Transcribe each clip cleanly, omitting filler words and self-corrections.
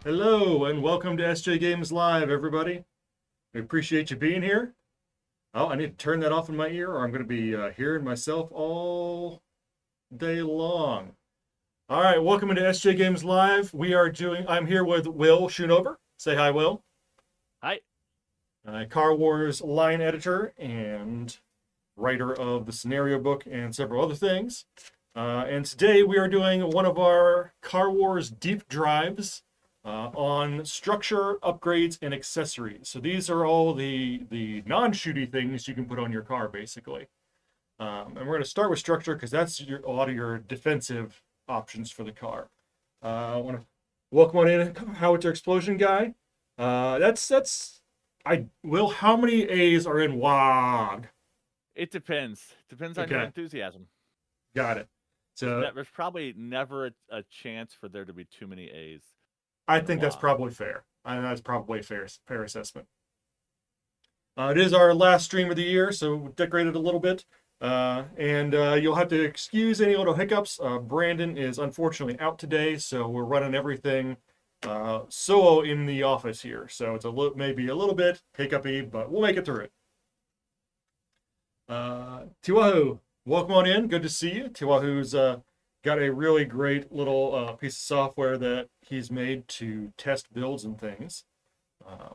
Hello and welcome to SJGames Live, everybody. We appreciate you being here. Oh, I need to turn that off in my ear, or I'm going to be hearing myself all day long. All right, welcome to SJGames Live. I'm here with Will Schoonover. Say hi, Will. Hi. Car Wars line editor and writer of the scenario book and several other things. And today we are doing one of our Car Wars deep dives on structure, upgrades, and accessories. So these are all the non-shooty things you can put on your car, basically. And we're going to start with structure because that's a lot of your defensive options for the car. I want to welcome on in Howitzer Explosion guy. That's I will. How many A's are in WOG? It depends. Depends on your Okay, enthusiasm. got it. So There's probably never a chance for there to be too many A's I in the think that's WA. probably fair. I think that's probably a fair assessment. It is our last stream of the year, so we decorated a little bit. And you'll have to excuse any little hiccups. Brandon is unfortunately out today, so we're running everything solo in the office here. So it's maybe a little bit hiccupy, but we'll make it through it. Tiwahu, welcome on in. Good to see you. Tiwahu's got a really great little piece of software that he's made to test builds and things. Uh,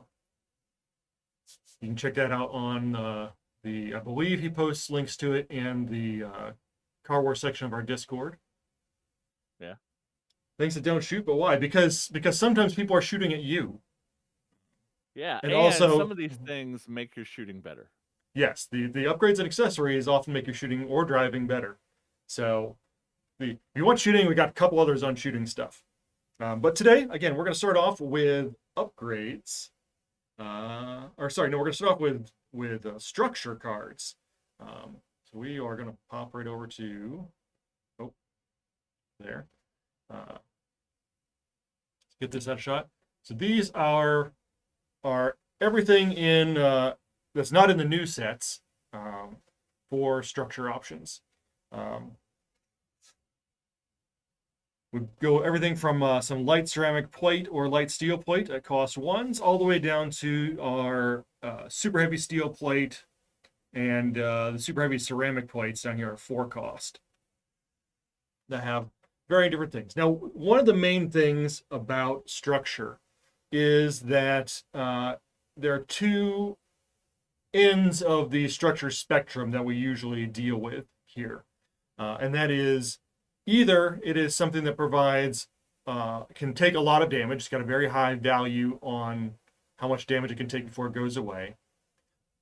you can check that out on I believe he posts links to it in the Car Wars section of our Discord. Yeah. Things that don't shoot, but why? Because sometimes people are shooting at you, Yeah, and and some also of these things make your shooting better. yes, the upgrades and accessories often make your shooting or driving better. So if you want shooting, we got a couple others on shooting stuff. But today, again, we're going to start off with upgrades. Or sorry, no, we're going to start off with structure cards. So we are going to pop right over to there. Uh, get this out of shot. So these are everything in that's not in the new sets for structure options. Um, we go everything from some light ceramic plate or light steel plate at cost ones, all the way down to our super heavy steel plate and the super heavy ceramic plates down here are four cost that have very different things. Now, one of the main things about structure is that there are two ends of the structure spectrum that we usually deal with here. And that is either it is something that provides, can take a lot of damage, it's got a very high value on how much damage it can take before it goes away,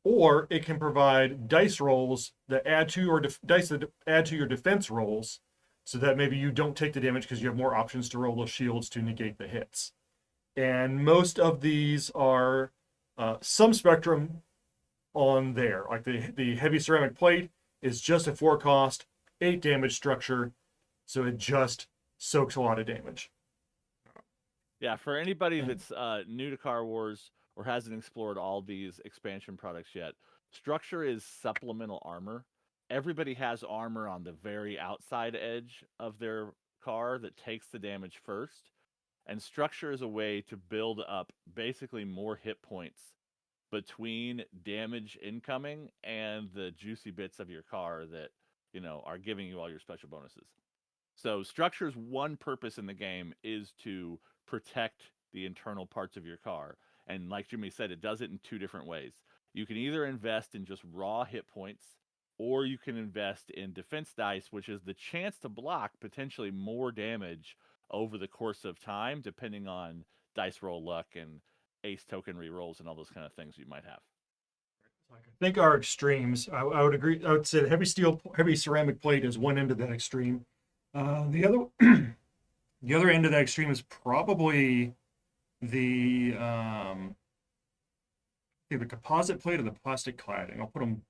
or it can provide dice rolls that add to your dice that add to your defense rolls so that maybe you don't take the damage because you have more options to roll those shields to negate the hits. And most of these are some spectrum on there. Like the heavy ceramic plate is just a four cost, 8 damage structure, so it just soaks a lot of damage. Yeah, for anybody And that's new to Car Wars or hasn't explored all these expansion products yet, structure is supplemental armor. Everybody has armor on the very outside edge of their car that takes the damage first. And structure is a way to build up basically more hit points between damage incoming and the juicy bits of your car that, are giving you all your special bonuses. So structure's one purpose in the game is to protect the internal parts of your car. And like Jimmie said, it does it in two different ways. You can either invest in just raw hit points, or you can invest in defense dice, which is the chance to block potentially more damage over the course of time, depending on dice roll luck and ace token rerolls and all those kind of things you might have. I think our extremes, I would agree. I would say the heavy ceramic plate is one end of that extreme. The other, the other end of that extreme is probably the the composite plate or the plastic cladding. I'll put them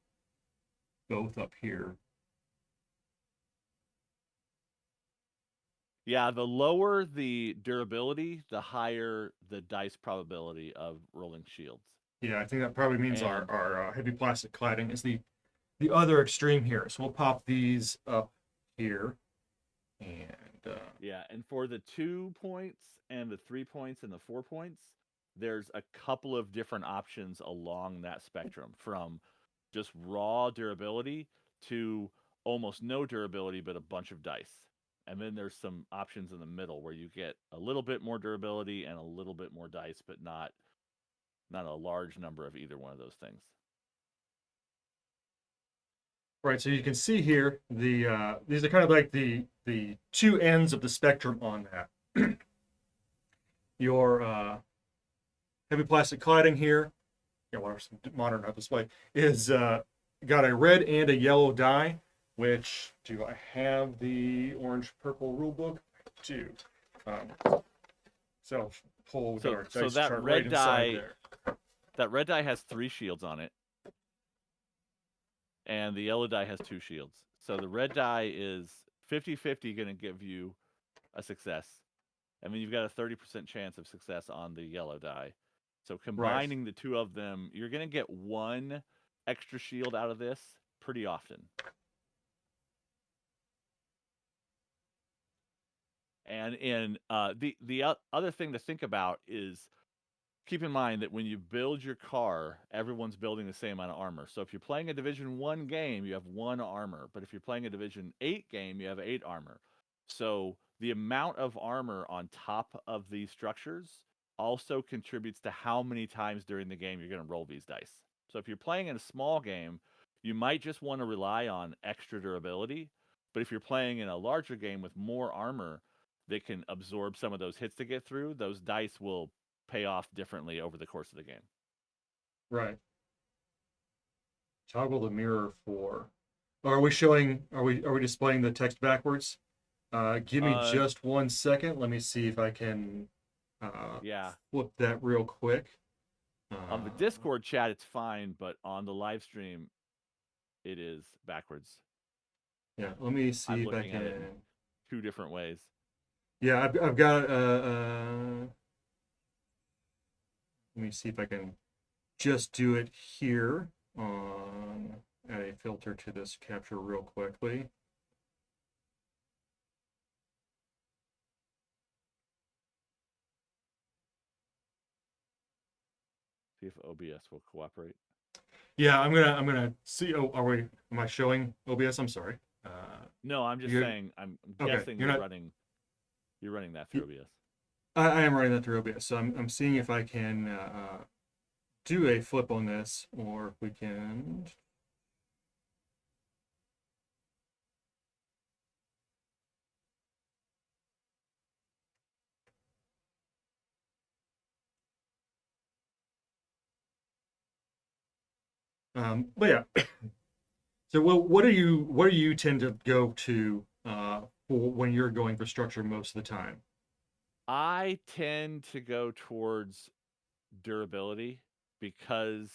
both up here. Yeah, the lower the durability, the higher the dice probability of rolling shields. Yeah, I think that probably means And our heavy plastic cladding is the other extreme here. So we'll pop these up here, and Yeah, and for the 2 points and the 3 points and the 4 points, there's a couple of different options along that spectrum from just raw durability to almost no durability but a bunch of dice. And then there's some options in the middle where you get a little bit more durability and a little bit more dice, but not a large number of either one of those things. Right, so you can see here these are kind of like the two ends of the spectrum on that. Your heavy plastic cladding here, yeah, whatever, modern art display is got a red and a yellow dye. Which do I have the orange purple rule book? I do. So pull, we got our So dice chart right inside there. that red die has 3 shields on it, and the yellow die has 2 shields. So the red die is 50-50 going to give you a success. And then you've got a 30% chance of success on the yellow die. So Right. combining the two of them, you're going to get 1 extra shield out of this pretty often. And the other thing to think about is keep in mind that when you build your car, everyone's building the same amount of armor. So if you're playing a Division 1 game, you have 1 armor, but if you're playing a Division 8 game, you have 8 armor. So the amount of armor on top of these structures also contributes to how many times during the game you're going to roll these dice. So if you're playing in a small game, you might just want to rely on extra durability, but if you're playing in a larger game with more armor that can absorb some of those hits to get through, those dice will pay off differently over the course of the game. Right. Toggle the mirror for. Are we showing? Are we displaying the text backwards? Give me Uh, just 1 second. Let me see if I can yeah. flip that real quick. On the Discord chat, it's fine, but on the live stream, it is backwards. Yeah, let me see I'm if I looking at it in can. 2 different ways. Yeah, I've got. Let me see if I can just do it here on. Add a filter to this capture real quickly. See if OBS will cooperate. Yeah, I'm gonna see. Oh, are we? Am I showing OBS? I'm sorry. No, I'm just You saying. I'm okay? guessing You're not. you're running that through OBS. I am running that through OBS, so I'm seeing if I can do a flip on this, or if we can. But yeah. So what do you tend to go to for when you're going for structure most of the time? I tend to go towards durability because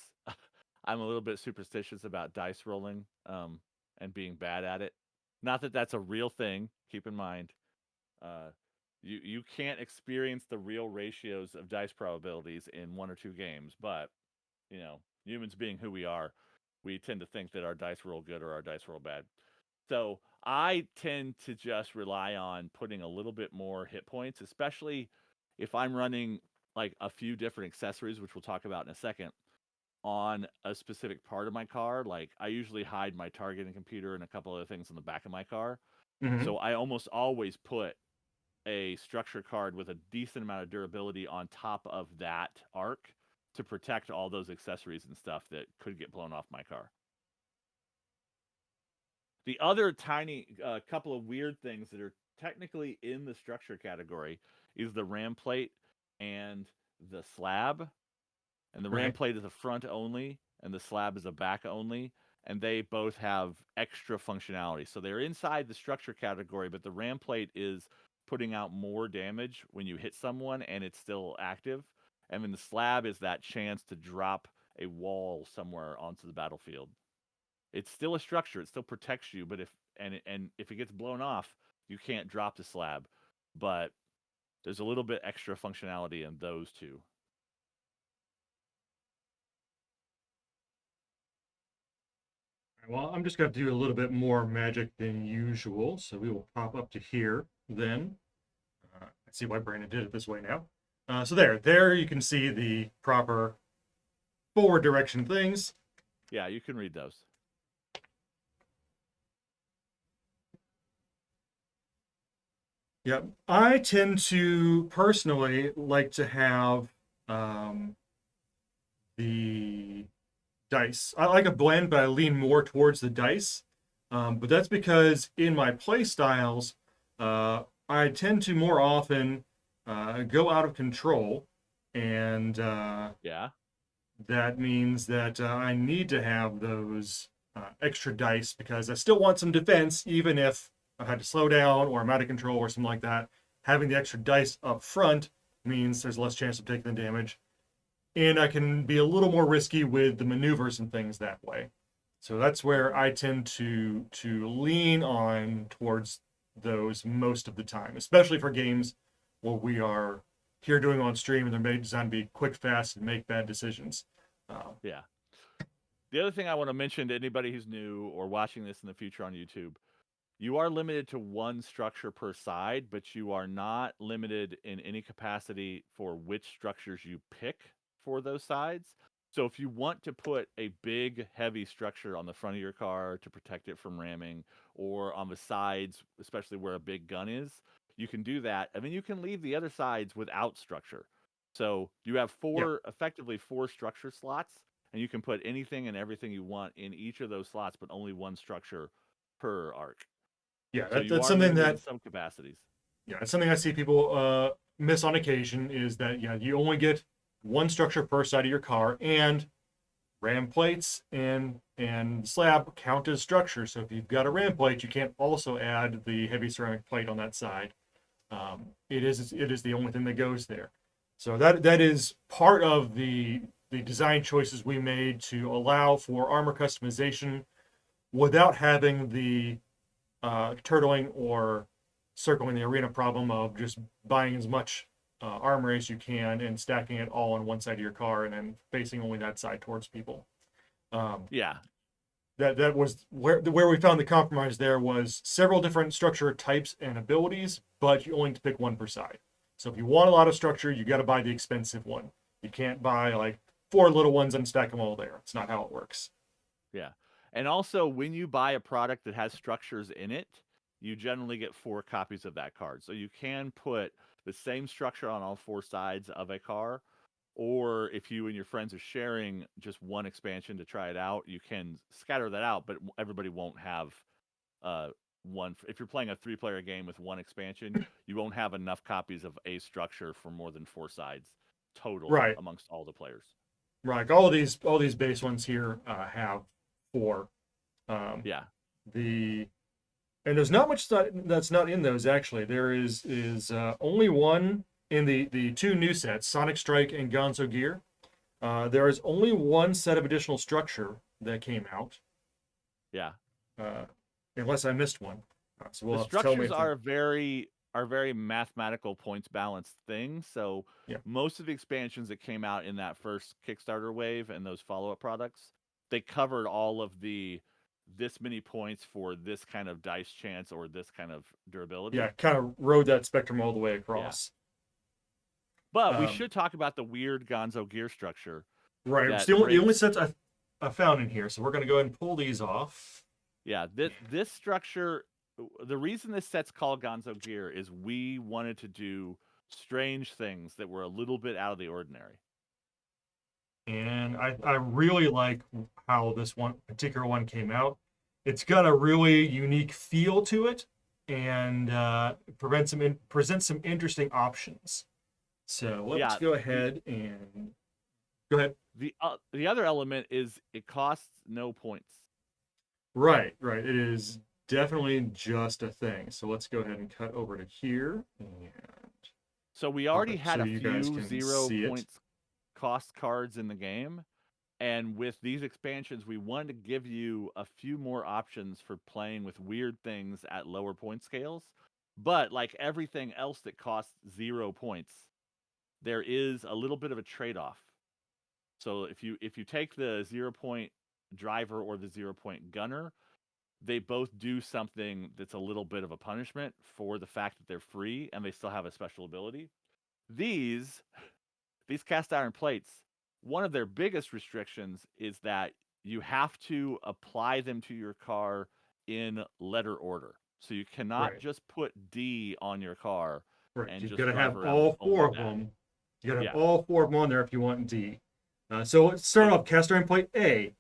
I'm a little bit superstitious about dice rolling and being bad at it. Not that that's a real thing. Keep in mind, uh, you can't experience the real ratios of dice probabilities in 1 or 2 games, but humans being who we are, we tend to think that our dice roll good or our dice roll bad. So I tend to just rely on putting a little bit more hit points, especially if I'm running like a few different accessories, which we'll talk about in a second, on a specific part of my car. Like I usually hide my targeting computer and a couple other things on the back of my car. Mm-hmm. So I almost always put a structure card with a decent amount of durability on top of that arc to protect all those accessories and stuff that could get blown off my car. The other tiny couple of weird things that are technically in the structure category is the ram plate and the slab. And the ram Right. plate is a front only, and the slab is a back only. And they both have extra functionality. So they're inside the structure category, but the ram plate is putting out more damage when you hit someone and it's still active. And then the slab is that chance to drop a wall somewhere onto the battlefield. It's still a structure. It still protects you, but if it gets blown off, you can't drop the slab. But there's a little bit extra functionality in those two. Well, I'm just going to do a little bit more magic than usual, so we will pop up to here. then, I see why Brandon did it this way now. So there you can see the proper forward direction things. Yeah, you can read those. Yep. I tend to personally like to have the dice. I like a blend, but I lean more towards the dice. But that's because in my play styles, I tend to more often go out of control, and Yeah. that means that I need to have those extra dice because I still want some defense, even if I've had to slow down or I'm out of control or something like that. Having the extra dice up front means there's less chance of taking the damage, and I can be a little more risky with the maneuvers and things that way. So that's where I tend to lean on towards those most of the time, especially for games where we are here doing on stream and they're made designed to be quick, fast, and make bad decisions. Yeah. The other thing I want to mention to anybody who's new or watching this in the future on YouTube, you are limited to one structure per side, but you are not limited in any capacity for which structures you pick for those sides. So if you want to put a big, heavy structure on the front of your car to protect it from ramming, or on the sides, especially where a big gun is, you can do that. And then you can leave the other sides without structure. So you have Yeah, effectively four structure slots, and you can put anything and everything you want in each of those slots, but only one structure per arc. yeah, So you that's are something limited in that some capacities. yeah, it's something I see people miss on occasion is that yeah, you only get one structure per side of your car, and ram plates and slab count as structure. So if you've got a ram plate, you can't also add the heavy ceramic plate on that side. It is the only thing that goes there. So that is part of the design choices we made to allow for armor customization without having the turtling or circling the arena problem of just buying as much armor as you can and stacking it all on one side of your car and then facing only that side towards people. Um, Yeah, that was where we found the compromise. There was several different structure types and abilities, but you only need to pick one per side. So if you want a lot of structure, you got to buy the expensive one. You can't buy like four little ones and stack them all there. It's not how it works. yeah. And also, when you buy a product that has structures in it, you generally get 4 copies of that card. So you can put the same structure on all 4 sides of a car, or if you and your friends are sharing just one expansion to try it out, you can scatter that out, but everybody won't have uh one. If you're playing a 3-player game with one expansion, you won't have enough copies of a structure for more than 4 sides total Right, amongst all the players. right. All these base ones here have four. Um, Yeah. the and there's not much that's not in those actually. There is only one in the two new sets, Sonic Strike and Gonzo Gear. There is only one set of additional structure that came out, Yeah. uh, unless I missed one. So we'll The have to tell me structures if that. are very mathematical points balanced thing. So Yeah, most of the expansions that came out in that first Kickstarter wave and those follow-up products, they covered all of the this many points for this kind of dice chance or this kind of yeah, durability. kind of rode that spectrum all the way Yeah. across. But we Um, should talk about the weird Gonzo gear structure right. It's that the only breaks. sets I found in here. So we're gonna go ahead and pull these off. Yeah, this structure, the reason this set's called Gonzo Gear is we wanted to do strange things that were a little bit out of the ordinary. And I really like how this one particular one came out. It's got a really unique feel to it, and presents some interesting options. So let's Yeah, go the ahead and go ahead. the other element is it costs no points. Right, right. It is definitely just a thing. So let's go ahead and cut over to here and So we pop already it so had a you guys few can 0 see it. points cost cards in the game, and with these expansions we wanted to give you a few more options for playing with weird things at lower point scales. But like everything else that costs 0 points, there is a little bit of a trade-off. So if you take the 0 point driver or the 0 point gunner, they both do something that's a little bit of a punishment for the fact that they're free and they still have a special ability. These these cast iron plates, one of their biggest restrictions is that you have to apply them to your car in letter order. So you cannot Right. just put D on your car Right. and You've got just to drive have around with all only four of that. them. You got to have Yeah. all four of them on there if you want D. So let's start So off cast iron plate A.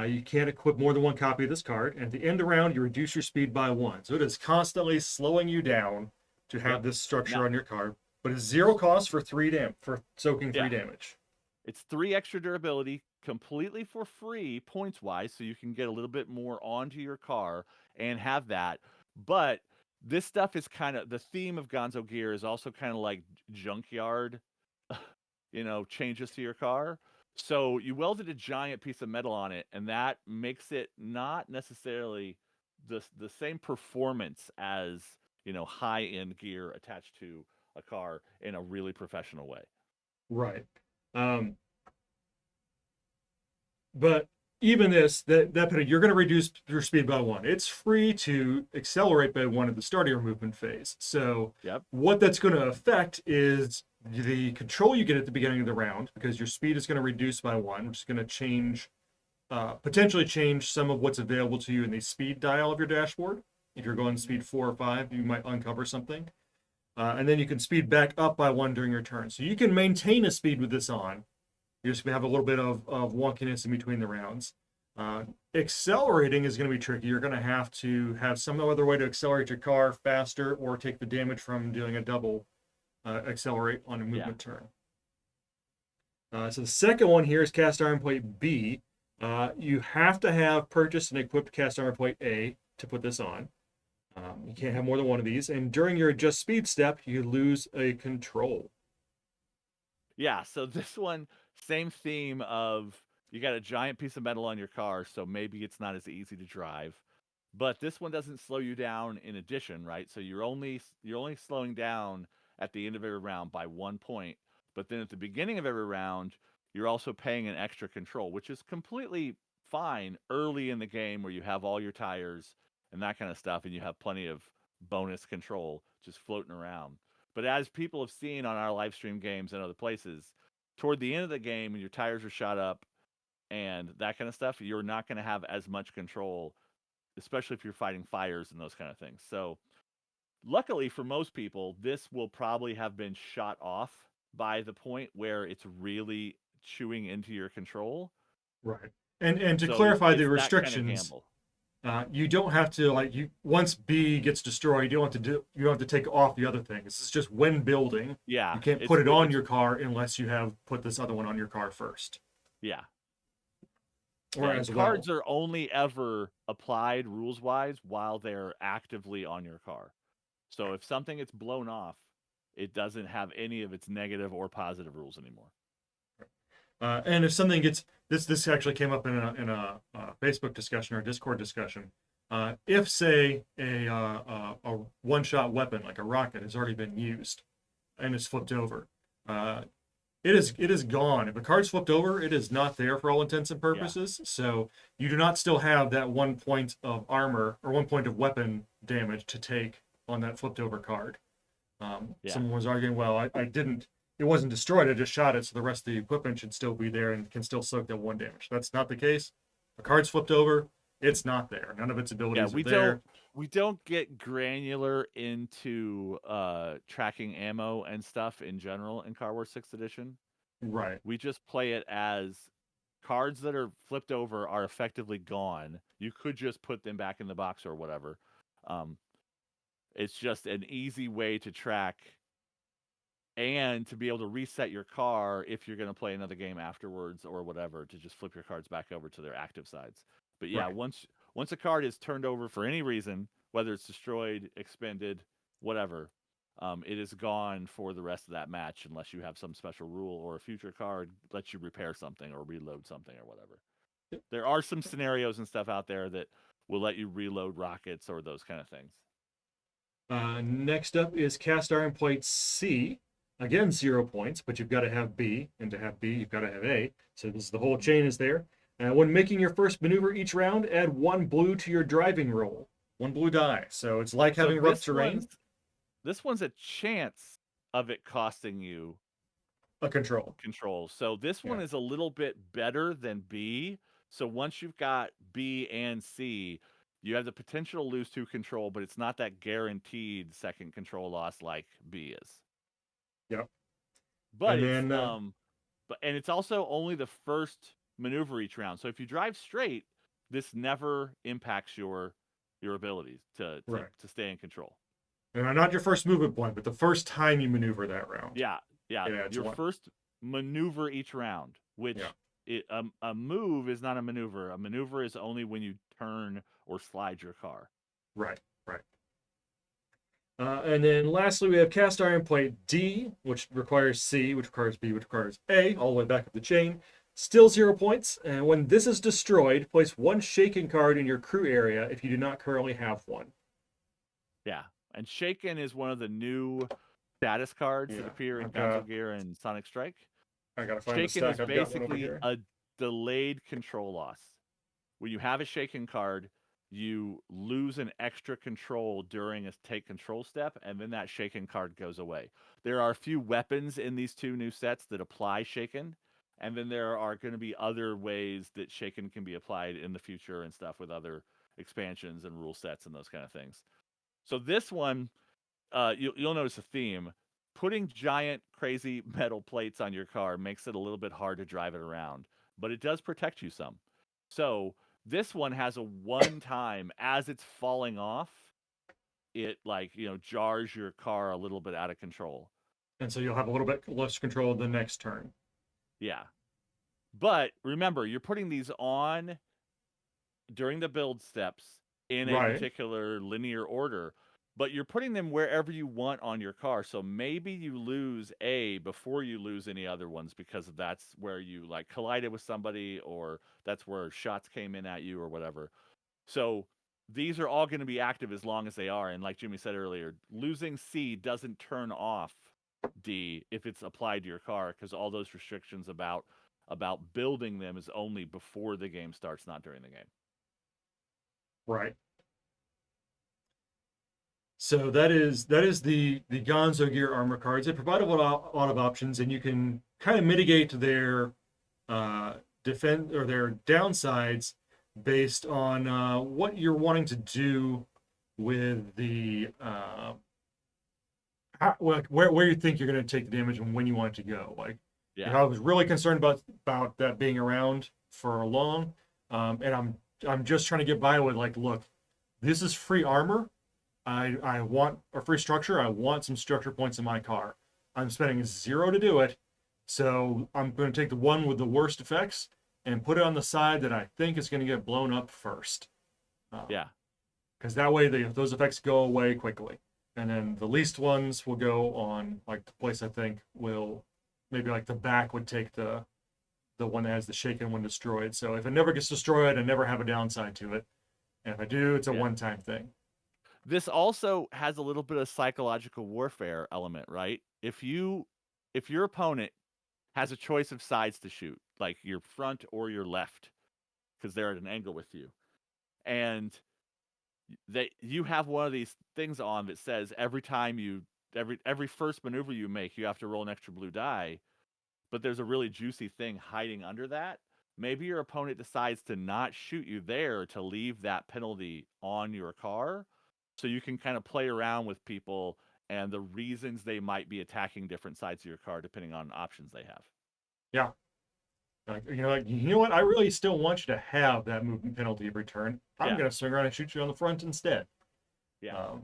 You can't equip more than one copy of this card. And at the end of the round, you reduce your speed by 1. So it is constantly slowing you down to have yep. this Now structure on your card. But it's 0 cost for for soaking yeah. 3 damage. It's 3 extra durability completely for free points wise, so you can get a little bit more onto your car and have that. But this stuff is kind of the theme of Gonzo Gear is also kind of like junkyard, changes to your car. So you welded a giant piece of metal on it, and that makes it not necessarily the same performance as high end gear attached to a car in a really professional way. Right. Um, but even this, you're going to reduce your speed by 1. It's free to accelerate by 1 at the start of your movement phase. So Yep. what that's going to affect is the control you get at the beginning of the round, because your speed is going to reduce by 1, which is going to potentially change some of what's available to you in the speed dial of your dashboard. If you're going speed 4 or 5, you might uncover something. And then you can speed back up by 1 during your turn. So you can maintain a speed with this on. You're just going to have a little bit of wonkiness in between the rounds. Uh, Accelerating is going to be tricky. You're going to have some other way to accelerate your car faster or take the damage from doing a double accelerate on a Yeah. movement turn. So the second one here is cast iron plate B. You have to have purchased and equipped cast iron plate A to put this on. You can't have more than one of these. And during your adjust speed step, you lose a control. Yeah, so this one, same theme of you got a giant piece of metal on your car, so maybe it's not as easy to drive. But this one doesn't slow you down in addition, right? So you're only slowing down at the end of every round by 1 point. But then at the beginning of every round, you're also paying an extra control, which is completely fine early in the game where you have all your tires and that kind of stuff, and you have plenty of bonus control just floating around. But as people have seen on our live stream games and other places, toward the end of the game when your tires are shot up and that kind of stuff, you're not going to have as much control, especially if you're fighting fires and those kind of things. So, luckily for most people, this will probably have been shot off by the point where it's really chewing into your control. Right. And to So it's clarify the it's that kind of restrictions, gamble. you don't have to once B gets destroyed, you don't have to take off the other things. It's just when building, Yeah, you can't put it on your car unless you have put this other one on your car first yeah. or Yeah, and as well. cards are only ever applied rules wise while they're actively on your car. So if something gets blown off, it doesn't have any of its negative or positive rules anymore. And if something gets this actually came up in a Facebook discussion or Discord discussion. If say a one shot weapon like a rocket has already been used and is flipped over, uh, it is gone. If a card's flipped over, it is not there for all intents and Yeah, purposes. So you do not still have that 1 point of armor or 1 point of weapon damage to take on that flipped over card. yeah, Someone was arguing, well, I didn't. It wasn't destroyed. I just shot it, so the rest of the equipment should still be there and can still soak that 1 damage. That's not the case. A card's flipped over. It's not there. None of its yeah. abilities are We don't there. we don't get granular into tracking ammo and stuff in general in Car Wars 6th Edition. Right. We just play it as cards that are flipped over are effectively gone. You could just put them back in the box or whatever. Um, it's just an easy way to track and to be able to reset your car if you're going to play another game afterwards or whatever, to just flip your cards back over to their active sides. But yeah, Right. once a card is turned over for any reason, whether it's destroyed, expended, whatever, it is gone for the rest of that match unless you have some special rule or a future card lets you repair something or reload something or whatever. There are some scenarios and stuff out there that will let you reload rockets or those kind of things. Next up is cast iron plate C. Again, 0 points, but you've got to have B, and to have B, you've got to have A. So this is the whole chain is there. And when making your first maneuver each round, add 1 blue to your driving roll. 1 blue die. So it's like So having rough terrain. this one's a chance of it costing you A control. control. So this Yeah. one is a little bit better than B. So once you've got B and C, you have the potential to lose 2 control, but it's not that guaranteed second control loss like B is. Yep. But And it's then and it's also only the first maneuver each round. So if you drive straight, this never impacts your abilities right. to stay in control. And not your first movement point, but the first time you maneuver that round. Yeah, yeah. It adds Your 1. first maneuver each round, Yeah. which a move is not a maneuver. A maneuver is only when you turn or slide your car. Right. Right. And then lastly, we have cast iron plate D, which requires C, which requires B, which requires A, all the way back up the chain. Still 0 points. And when this is destroyed, place 1 shaken card in your crew area if you do not currently have one. Yeah, and Shaken is one of the new status cards that Yeah. appear in Gonzo Gear and Sonic Strike. I gotta find the Shaken is stack. I've got one over basically here. a delayed control loss. When you have a Shaken card, you lose an extra control during a take control step, and then that Shaken card goes away. There are a few weapons in these 2 new sets that apply Shaken, and then there are going to be other ways that Shaken can be applied in the future and stuff with other expansions and rule sets and those kind of things. So this one, you'll notice a theme. Putting giant, crazy metal plates on your car makes it a little bit hard to drive it around, but it does protect you some. So this one has a one time as it's falling off, it jars your car a little bit out of control. And so you'll have a little bit less control the next turn. Yeah. But remember, you're putting these on during the build steps in a Right. particular linear order, but you're putting them wherever you want on your car. So maybe you lose A before you lose any other ones because that's where you like collided with somebody or that's where shots came in at you or whatever. So these are all going to be active as long as they are. And like Jimmie said earlier, losing C doesn't turn off D if it's applied to your car because all those restrictions about building them is only before the game starts, not during the game. Right. So that is the Gonzo Gear armor cards. They provide a lot of options, and you can kind of mitigate their defend or their downsides based on what you're wanting to do with the where you think you're going to take the damage and when you want it to go. Like, Yeah. I was really concerned about that being around for long, and I'm just trying to get by with like, look, this is free armor. I want a free structure. I want some structure points in my car. I'm spending 0 to do it, so I'm going to take the one with the worst effects and put it on the side that I think is going to get blown up first. Yeah. Because that way those effects go away quickly, and then the least ones will go on like the place I think will maybe like the back would take the one that has the shaken one destroyed. So if it never gets destroyed, I never have a downside to it, and if I do, it's a Yeah. one-time thing. This also has a little bit of psychological warfare element, right? If your opponent has a choice of sides to shoot, like your front or your left, because they're at an angle with you, and you have one of these things on that says every first maneuver you make, you have to roll an extra blue die, but there's a really juicy thing hiding under that. Maybe your opponent decides to not shoot you there to leave that penalty on your car so you can kind of play around with people and the reasons they might be attacking different sides of your car depending on options they have. Yeah. Like, what? I really still want you to have that movement penalty every turn. I'm Yeah. going to swing around and shoot you on the front instead. Yeah.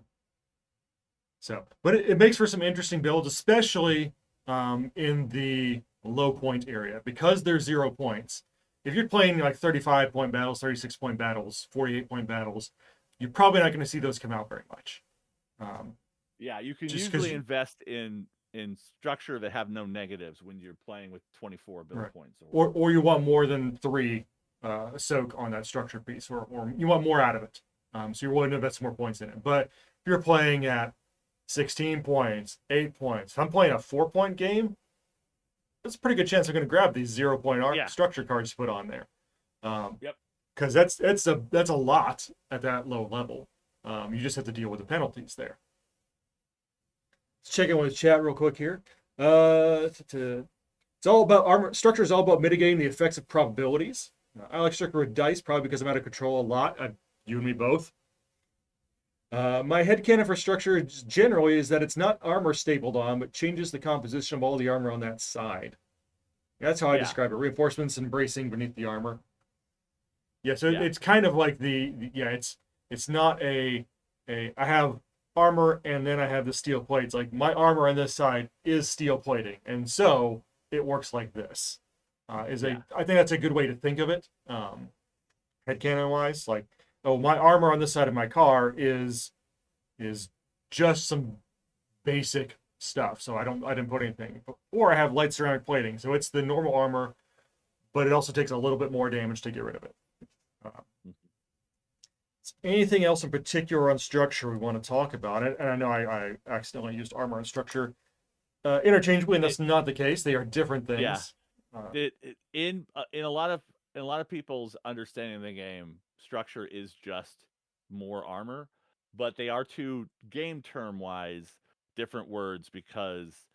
But it makes for some interesting builds, especially in the low point area because there's 0 points. If you're playing like 35-point battles, 36-point battles, 48-point battles, you're probably not going to see those come out very much. Yeah, you can Just usually because, invest in structure that have no negatives when you're playing with 24 build right. points Or you want more than 3 soak on that structure piece, or you want more out of it. So you're willing to invest more points in it. But if you're playing at 16 points, 8 points, if I'm playing a 4-point game, there's a pretty good chance I'm going to grab these 0-point Yeah. structure cards to put on there. Yep. Because that's a lot at that low level. You just have to deal with the penalties there. Let's check in with the chat real quick here. It's all about armor. Structure is all about mitigating the effects of probabilities. I like structure with dice probably because I'm out of control a lot. You and me both. My headcanon for structure generally is that it's not armor stapled on, but changes the composition of all the armor on that side. That's how I Yeah. describe it. Reinforcements and bracing beneath the armor. Yeah, so Yeah. it's kind of like it's not I have armor and then I have the steel plates. Like my armor on this side is steel plating, and so it works like this. Yeah. I think that's a good way to think of it. Headcanon wise, like, oh, my armor on this side of my car is just some basic stuff. So I didn't put anything. Or I have light ceramic plating, so it's the normal armor, but it also takes a little bit more damage to get rid of it. Mhm. Anything else in particular on structure we want to talk about it? And I know I accidentally used armor and structure interchangeably, and It, that's not the case. They are different yeah. things. In a lot of people's understanding of the game, structure is just more armor, but they are two game term wise different words because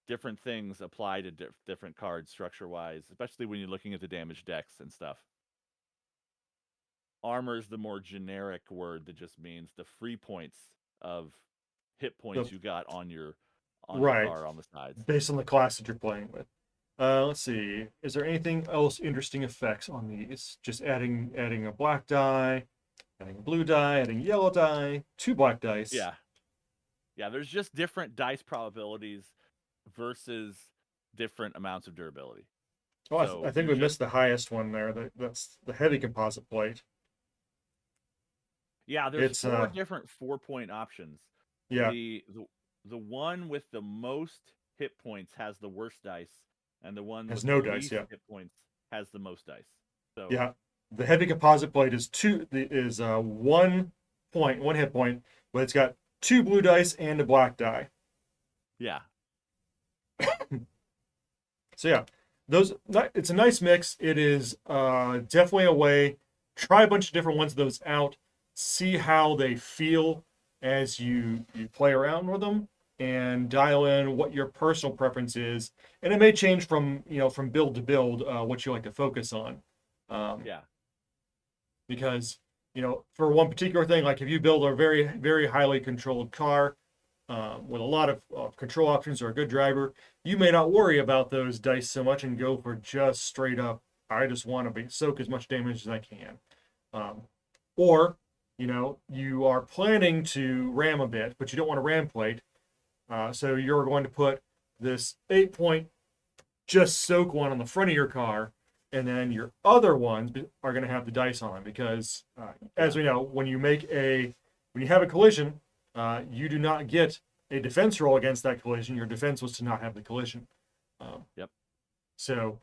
different things apply to different cards structure wise, especially when you're looking at the damage decks and stuff. Armor is the more generic word that just means the free points of hit The points you got on your right, car on the sides. based on the class that you're playing with. Let's see. Is there anything else interesting effects on these? Just adding a black die, adding a blue die, adding yellow die, two black dice. Yeah. Yeah, there's just different dice probabilities versus different amounts of durability. Oh, I So think you're we just missed the highest one there. That's the heavy composite plate. yeah, there's It's four different 4-point options. yeah, The one with the most hit points has the worst dice, and the one has with the no dice. least Yeah, hit points has the most dice. So yeah. The heavy composite plate is 1 point, 1 hit point, but it's got two blue dice and a black die. yeah, So yeah, those it's a nice mix. It is definitely a way. Try a bunch of different ones of those out. See how they feel as you play around with them, and dial in what your personal preference is. And it may change from build to build what you like to focus on. Um, yeah. because for one particular thing, like if you build a very very highly controlled car with a lot of control options or a good driver, you may not worry about those dice so much and go for just straight up, I just want to soak as much damage as I can. Um, or, you are planning to ram a bit, but you don't want to ram plate. So you're going to put this 8 point just soak one on the front of your car, and then your other ones are going to have the dice on them because, as Yeah. we know, when you have a collision, you do not get a defense roll against that collision. Your defense was to not have the collision. Um, Yep. so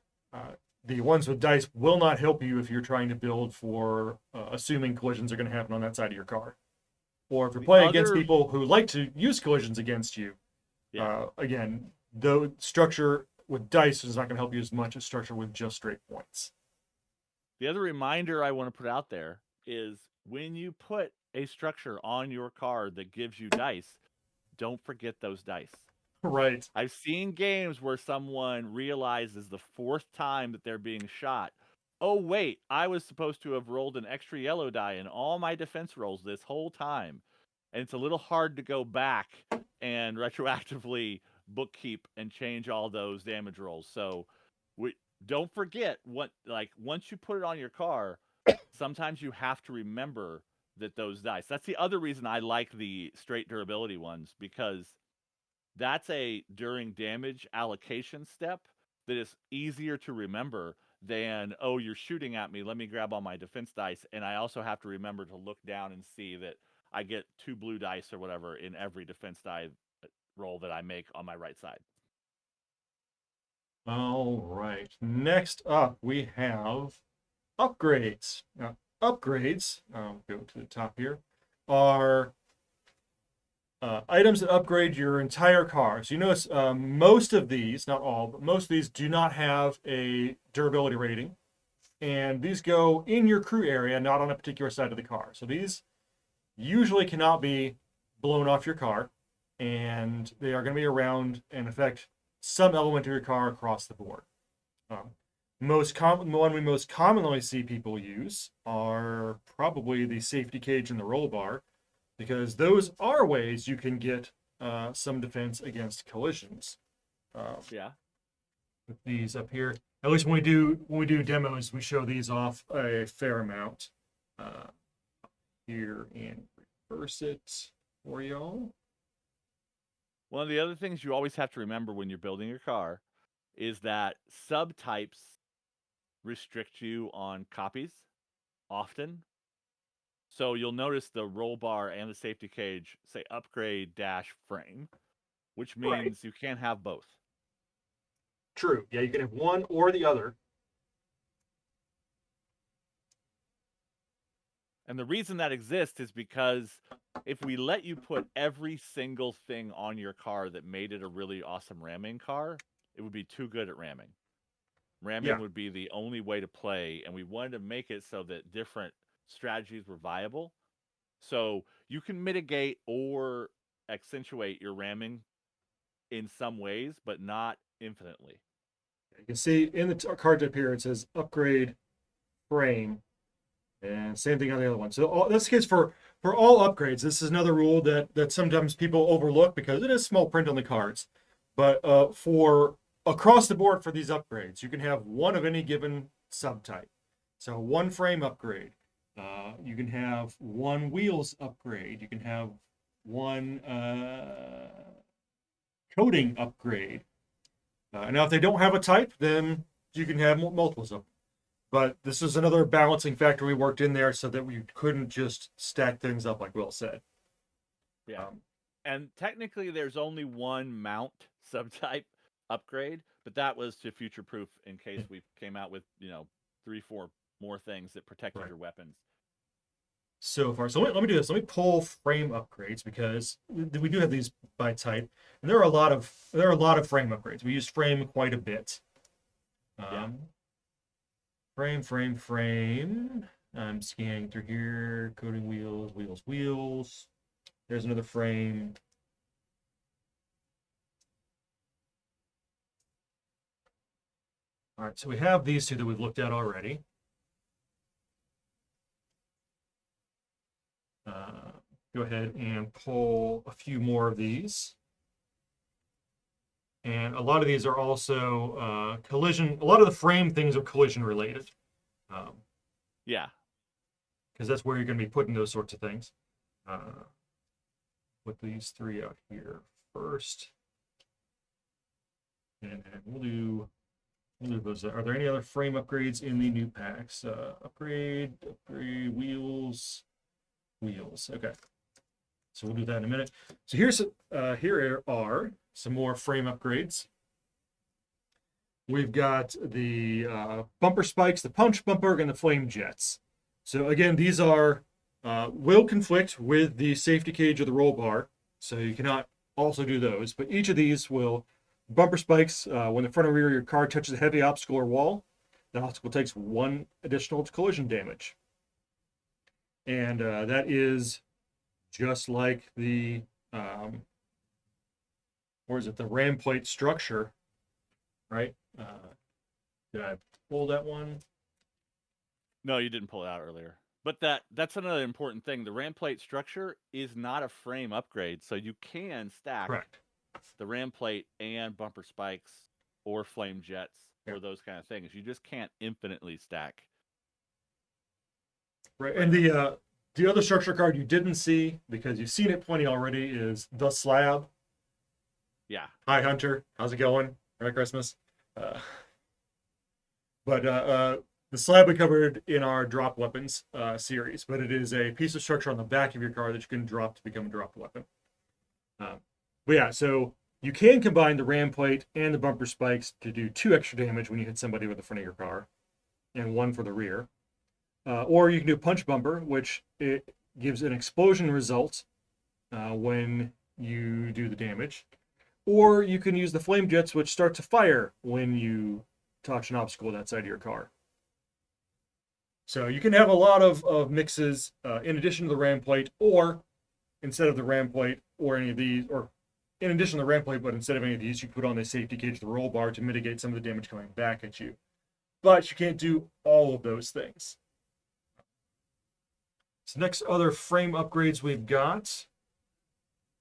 the ones with dice will not help you if you're trying to build for assuming collisions are going to happen on that side of your car. Or if you're The playing against other people who like to use collisions against you, yeah. again, though structure with dice is not going to help you as much as structure with just straight points. The other reminder I want to put out there is when you put a structure on your card that gives you dice, don't forget those dice. Right. I've seen games where someone realizes the fourth time that they're being shot. Oh, wait, I was supposed to have rolled an extra yellow die in all my defense rolls this whole time. And it's a little hard to go back and retroactively bookkeep and change all those damage rolls. So we don't forget what, like, once you put it on your car, sometimes you have to remember that those dice. That's the other reason I like the straight durability ones because that's a during damage allocation step that is easier to remember than, oh, you're shooting at me, let me grab all my defense dice, and I also have to remember to look down and see that I get two blue dice or whatever in every defense die roll that I make on my right side. All right. Next up, we have upgrades. Now, upgrades, I'll go to the top here, are items that upgrade your entire car. So you notice most of these, not all, but most of these do not have a durability rating. and these go in your crew area, not on a particular side of the car. So these usually cannot be blown off your car, and they are going to be around and affect some element of your car across the board. The one we most commonly see people use are probably the safety cage and the roll bar, because those are ways you can get some defense against collisions. Yeah. With these up here, at least when we do demos, we show these off a fair amount. Here and reverse it for y'all. One of the other things you always have to remember when you're building your car is that subtypes restrict you on copies often. So you'll notice the roll bar and the safety cage say upgrade dash frame, which means you can't have both. True. Yeah, you can have one or the other. And the reason that exists is because if we let you put every single thing on your car that made it a really awesome ramming car, it would be too good at ramming. Ramming would be the only way to play, and we wanted to make it so that different strategies were viable. So you can mitigate or accentuate your ramming in some ways, but not infinitely. You can see in the card up here, it says upgrade frame, and same thing on the other one. So that's the case for all upgrades. This is another rule that sometimes people overlook because it is small print on the cards. But for across the board for these upgrades, you can have one of any given subtype. So one frame upgrade. You can have one wheels upgrade. You can have one coating upgrade. Now, if they don't have a type, then you can have multiples of them. But this is another balancing factor we worked in there so that we couldn't just stack things up like Will said. Yeah. And technically, there's only one mount subtype upgrade, but that was to future proof in case we came out with 3-4 more things that protected your weapons. So far, so let me do this. Let me pull frame upgrades because we do have these by type, and there are a lot of frame upgrades. We use frame quite a bit. Frame. I'm scanning through here. Coating wheels. There's another frame. All right, so we have these two that we've looked at already. Go ahead and pull a few more of these. And a lot of these are also collision. A lot of the frame things are collision related. Yeah. Because that's where you're going to be putting those sorts of things. Put these three out here first. And we'll do those. Are there any other frame upgrades in the new packs? Upgrade, wheels. Okay. So we'll do that in a minute. So here are some more frame upgrades. We've got the bumper spikes, the punch bumper, and the flame jets. So again, these are will conflict with the safety cage or the roll bar, so you cannot also do those. But each of these will bumper spikes when the front or rear of your car touches a heavy obstacle or wall. The obstacle takes 1 additional collision damage, and that is just like the the ram plate structure, right? Did I pull that one? No, you didn't pull it out earlier. But that's another important thing. The ram plate structure is not a frame upgrade, so you can stack the ram plate and bumper spikes or flame jets or those kind of things. You just can't infinitely stack. Right, and the other structure card you didn't see because you've seen it plenty already is the slab. Yeah. Hi, Hunter. How's it going? Merry Christmas. But the slab we covered in our drop weapons series, but it is a piece of structure on the back of your car that you can drop to become a dropped weapon. But yeah, so you can combine the ram plate and the bumper spikes to do 2 extra damage when you hit somebody with the front of your car, and 1 for the rear. Or you can do punch bumper, which it gives an explosion result when you do the damage. Or you can use the flame jets, which start to fire when you touch an obstacle with that side of your car. So you can have a lot of mixes in addition to the ram plate, or instead of the ram plate, or any of these, or in addition to the ram plate, but instead of any of these, you put on the safety cage, the roll bar to mitigate some of the damage coming back at you. But you can't do all of those things. So next other frame upgrades we've got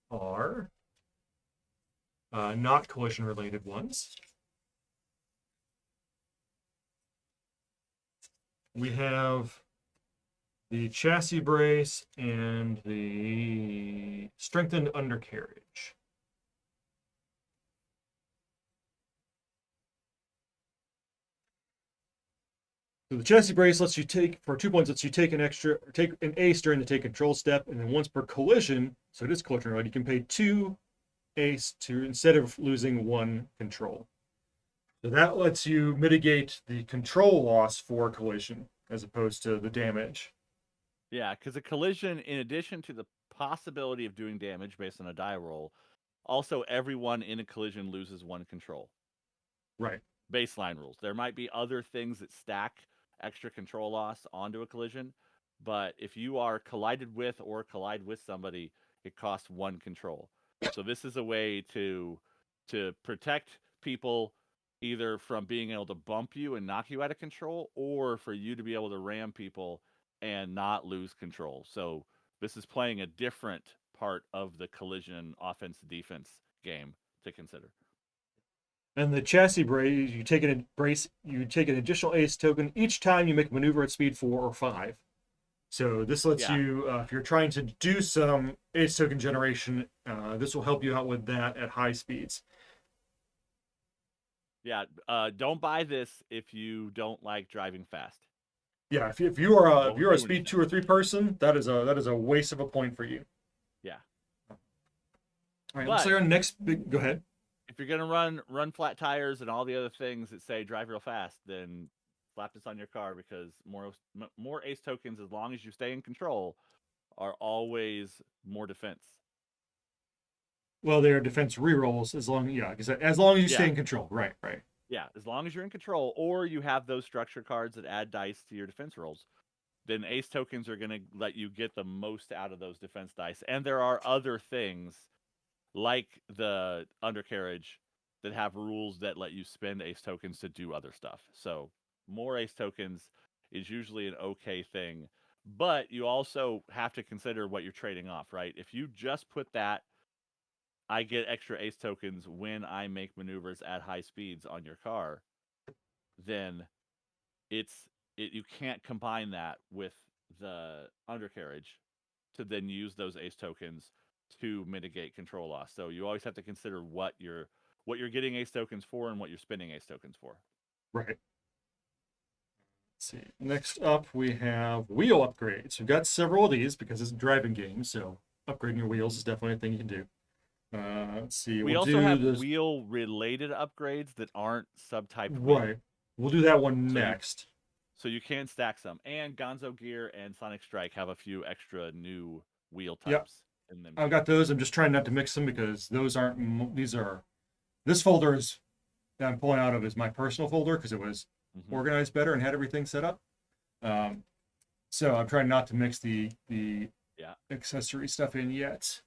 are not collision related ones. We have the chassis brace and the strengthened undercarriage. So the chassis brace lets you take, for 2 points, lets you take an ace during the take control step, and then once per collision, so it is collision related, you can pay 2 ace to instead of losing 1 control. So that lets you mitigate the control loss for collision as opposed to the damage. Yeah, because a collision, in addition to the possibility of doing damage based on a die roll, also everyone in a collision loses 1 control. Right. Baseline rules. There might be other things that stack extra control loss onto a collision, but if you are collided with or collide with somebody, it costs 1 control. So this is a way to protect people either from being able to bump you and knock you out of control, or for you to be able to ram people and not lose control. So this is playing a different part of the collision offense defense game to consider. And the chassis brace, you take an additional ace token each time you make a maneuver at speed 4 or 5. So this lets Yeah. you, if you're trying to do some ace token generation, this will help you out with that at high speeds. Yeah, don't buy this if you don't like driving fast. Yeah, if you are if Won't you're a do speed anything. 2 or 3 person, that is a waste of a point for you. Yeah, All right, looks but like our next big. Go ahead. if you're gonna run flat tires and all the other things that say drive real fast, then slap this on your car, because more ace tokens, as long as you stay in control, are always more defense. Well, they are defense rerolls as long as you stay Yeah, in control. Right, right. yeah. As long as you're in control, or you have those structure cards that add dice to your defense rolls, then ace tokens are gonna let you get the most out of those defense dice. And there are other things like the undercarriage that have rules that let you spend ace tokens to do other stuff. So more ace tokens is usually an okay thing, but you also have to consider what you're trading off, right? If you just put that, I get extra ace tokens when I make maneuvers at high speeds on your car, then you can't combine that with the undercarriage to then use those ace tokens to mitigate control loss. So you always have to consider what you're getting ace tokens for and what you're spending ace tokens for. Right. Let's see. Next up, we have wheel upgrades. We've got several of these because it's a driving game, so upgrading your wheels is definitely a thing you can do. Let's see. We We'll also do have this. wheel related upgrades that aren't subtyped wheel. Right. We'll do that one So you next. so you can stack some. And Gonzo Gear and Sonic Strike have a few extra new wheel Yep. types in them I've too. got those. I'm just trying not to mix them because those aren't. These are. This folder is that I'm pulling out of is my personal folder because it was Mm-hmm. organized better and had everything set up. Um, so I'm trying not to mix the Yeah. accessory stuff in yet.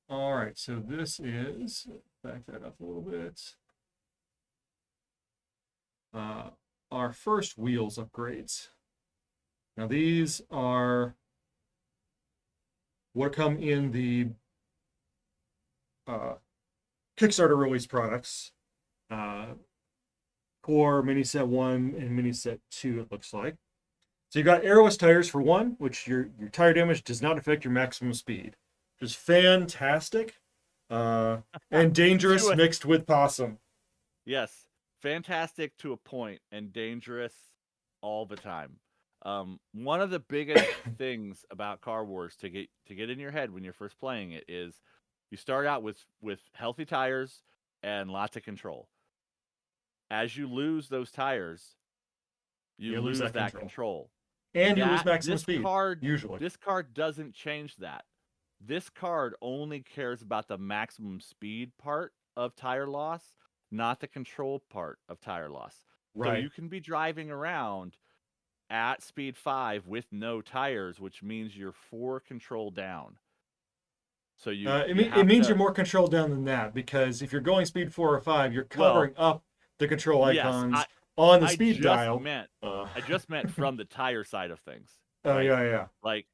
All right, so this is back that up a little bit. Uh, our first wheels upgrades. Now these are what come in the uh, Kickstarter release products. Core Mini Set 1 and Mini Set 2, it looks like. So you got airless tires for one, which your tire damage does not affect your maximum speed. Just fantastic. And dangerous To a mixed with possum. Yes, fantastic to a point and dangerous all the time. One of the biggest things about Car Wars to get in your head when you're first playing it is you start out with healthy tires and lots of control. As you lose those tires, you You lose lose that that control. control. And you lose That maximum speed, usually. this card doesn't change that. This card only cares about the maximum speed part of tire loss, not the control part of tire loss. So Right. you can be driving around at speed 5 with no tires, which means you're 4 control down. So you It have means you're to. more controlled down than that, because if you're going speed 4 or 5, you're Well, covering up the control yes, icons on the I speed just dial. meant Uh, I just meant from the tire side of things, oh right? yeah, yeah, Like,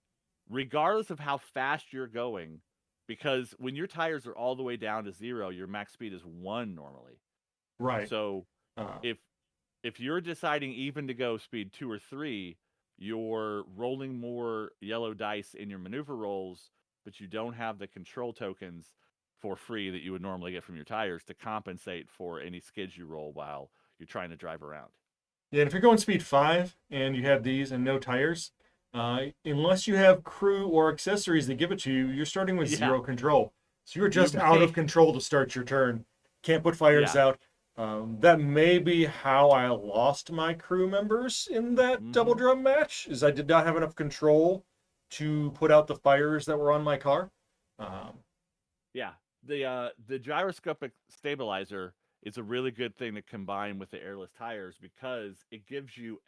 regardless of how fast you're going, because when your tires are all the way down to 0, your max speed is 1 normally. right. So Uh, if you're deciding even to go speed 2 or 3, you're rolling more yellow dice in your maneuver rolls, but you don't have the control tokens for free that you would normally get from your tires to compensate for any skids you roll while you're trying to drive around. yeah, and if you're going speed 5 and you have these and no tires, unless you have crew or accessories that give it to you, you're starting with Yeah, 0 control. So you're you just out may. of control to start your turn. Can't put fires Yeah. out. That may be how I lost my crew members in that double Mm-hmm. drum match, is I did not have enough control to put out the fires that were on my car. Um, Yeah. The gyroscopic stabilizer is a really good thing to combine with the airless tires because it gives you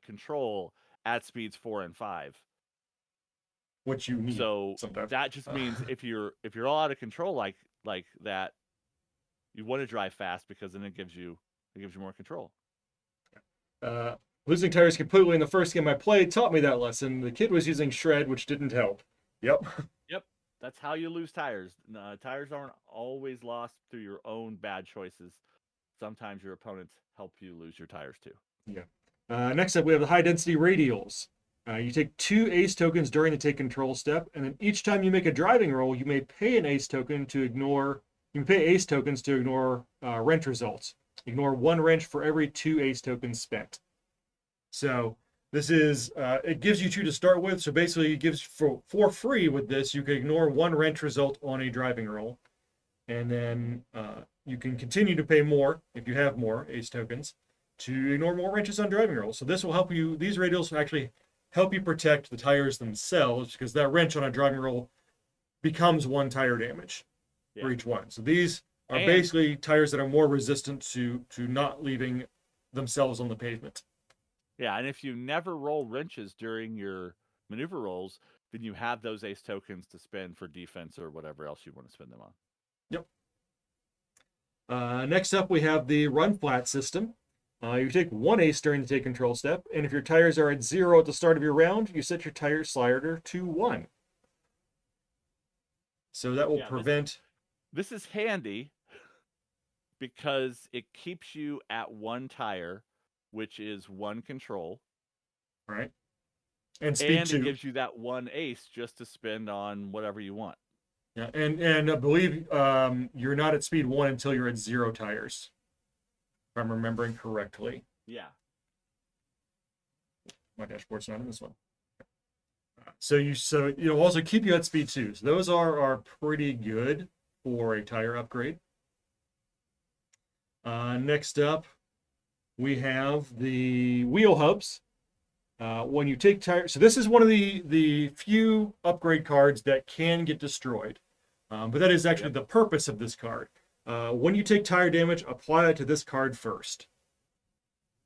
control at speeds 4 and 5. what you need So sometimes. that just Uh, means if you're all out of control like that, you want to drive fast because then it gives you more control. Uh, Losing tires completely in the first game I played taught me that lesson. The kid was using shred, which didn't help. Yep. Yep, that's how you lose tires. Tires aren't always lost through your own bad choices. Sometimes your opponents help you lose your tires too. Yeah. Next up, we have the high density radials. You take 2 ace tokens during the take control step, and then each time you make a driving roll, you may pay an ace token to ignore. You can pay ace tokens to ignore wrench results. Ignore 1 wrench for every 2 ace tokens spent. So this is it gives you 2 to start with. So basically, it gives for free with this. You can ignore 1 wrench result on a driving roll, and then you can continue to pay more if you have more ace tokens to ignore more wrenches on driving rolls. So this will help you. These radials will actually help you protect the tires themselves, because that wrench on a driving roll becomes 1 tire damage for Yeah, each one. So these are and basically tires that are more resistant to not leaving themselves on the pavement. yeah, and if you never roll wrenches during your maneuver rolls, then you have those ace tokens to spend for defense or whatever else you want to spend them on. Yep. Next up, we have the run flat system. You take 1 ace during the take control step, and if your tires are at 0 at the start of your round, you set your tire slider to 1. So that will Yeah, prevent. this is handy because it keeps you at 1 tire, which is 1 control, Right, and speed and it 2. gives you that 1 ace just to spend on whatever you want. Yeah, and I believe you're not at speed 1 until you're at 0 tires, if I'm remembering correctly. Yeah. My dashboard's not in this one. So it'll also keep you at speed 2. So those are pretty good for a tire upgrade. Next up, we have the wheel hubs. When you take tire, so this is one of the few upgrade cards that can get destroyed, but that is actually Yep. the purpose of this card. When you take tire damage, apply it to this card first.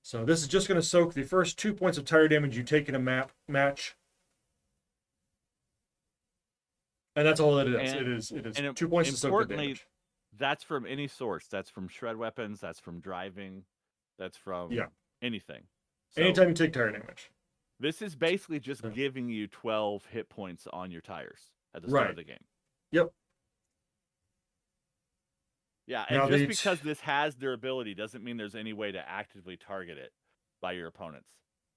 So this is just going to soak the first 2 points of tire damage you take in a match, and that's all it is. And It is and 2 points to soak the importantly, damage. that's from any source. That's from shred weapons, that's from driving, that's from Yeah, anything. So, anytime you take tire damage. this is basically just Yeah. giving you 12 hit points on your tires at the start of Right. the game. Yep. Yeah, and Now just the because this has durability doesn't mean there's any way to actively target it by your opponents.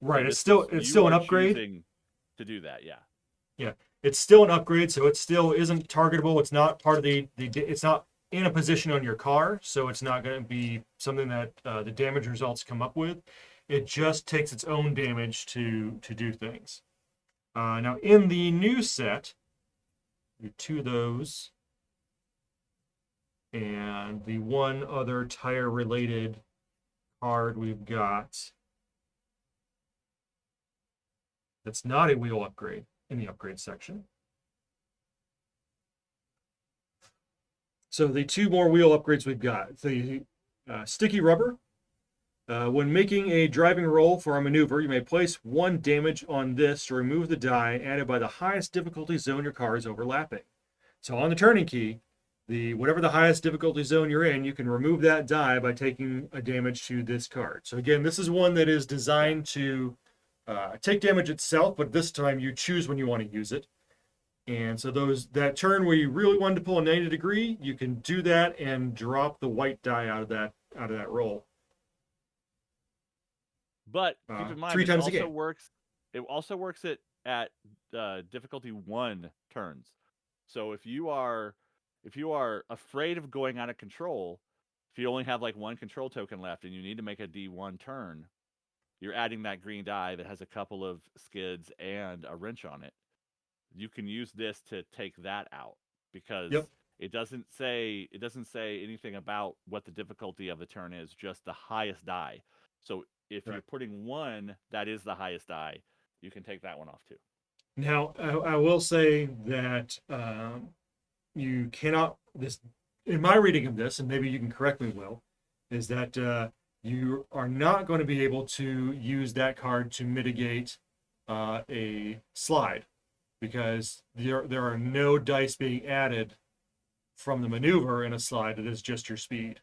So right. It's this still is it's you still an are upgrade. choosing to do that. Yeah. Yeah, it's still an upgrade, so it still isn't targetable. It's not part of the. It's not in a position on your car, so it's not going to be something that the damage results come up with. It just takes its own damage to do things. Now in the new set, you have 2 of those, and the one other tire related card we've got that's not a wheel upgrade in the upgrade section. So the 2 more wheel upgrades we've got the sticky rubber. When making a driving roll for a maneuver, you may place 1 damage on this to remove the die added by the highest difficulty zone your car is overlapping. So on the turning key, whatever the highest difficulty zone you're in, you can remove that die by taking a damage to this card. So again, this is one that is designed to take damage itself, but this time you choose when you want to use it. And so that turn where you really wanted to pull a 90 degree, you can do that and drop the white die out of that roll. But keep in mind, 3 times a game. It also works at difficulty 1 turns. So if you are afraid of going out of control, if you only have like 1 control token left and you need to make a D1 turn, you're adding that green die that has a couple of skids and a wrench on it. You can use this to take that out because Yep. it doesn't say anything about what the difficulty of the turn is, just the highest die. So if Right. you're putting 1 that is the highest die, you can take that one off too. Now, I will say that you cannot, this, in my reading of this, and maybe you can correct me, Will, is that you are not going to be able to use that card to mitigate a slide because there are no dice being added from the maneuver in a slide. It is just your speed.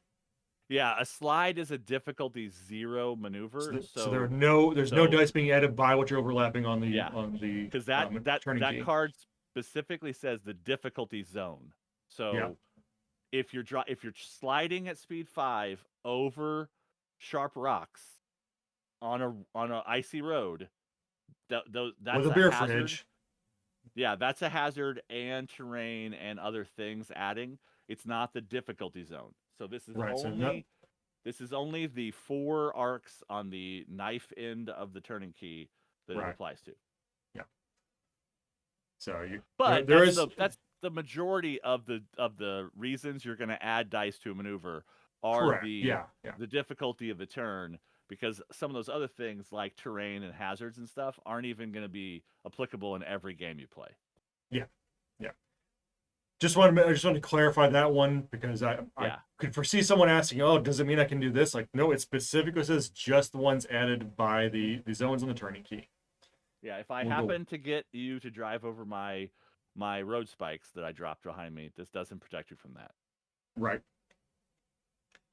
Yeah, a slide is a difficulty 0 maneuver. So there's no So dice being added by what you're overlapping on yeah, the because that turning key. card specifically says the difficulty zone. Yeah. So if you're sliding at speed 5 over sharp rocks on a icy road, that's With a a beer hazard. fridge. Yeah, that's a hazard and terrain and other things adding. It's not the difficulty zone. So Right. So no, this is only the 4 arcs on the knife end of the turning key that it right. applies to. Yeah. So But there is that's the majority of the reasons you're going to add dice to a maneuver are correct. Yeah. Yeah. the difficulty of the turn, because some of those other things like terrain and hazards and stuff aren't even going to be applicable in every game you play. Yeah. Yeah. I just wanted to clarify that one because I could foresee someone asking, "Oh, does it mean I can do this?" Like, no, it specifically says just the ones added by the zones on the turning key. Yeah, if I happen to get you to drive over my road spikes that I dropped behind me, this doesn't protect you from that. Right.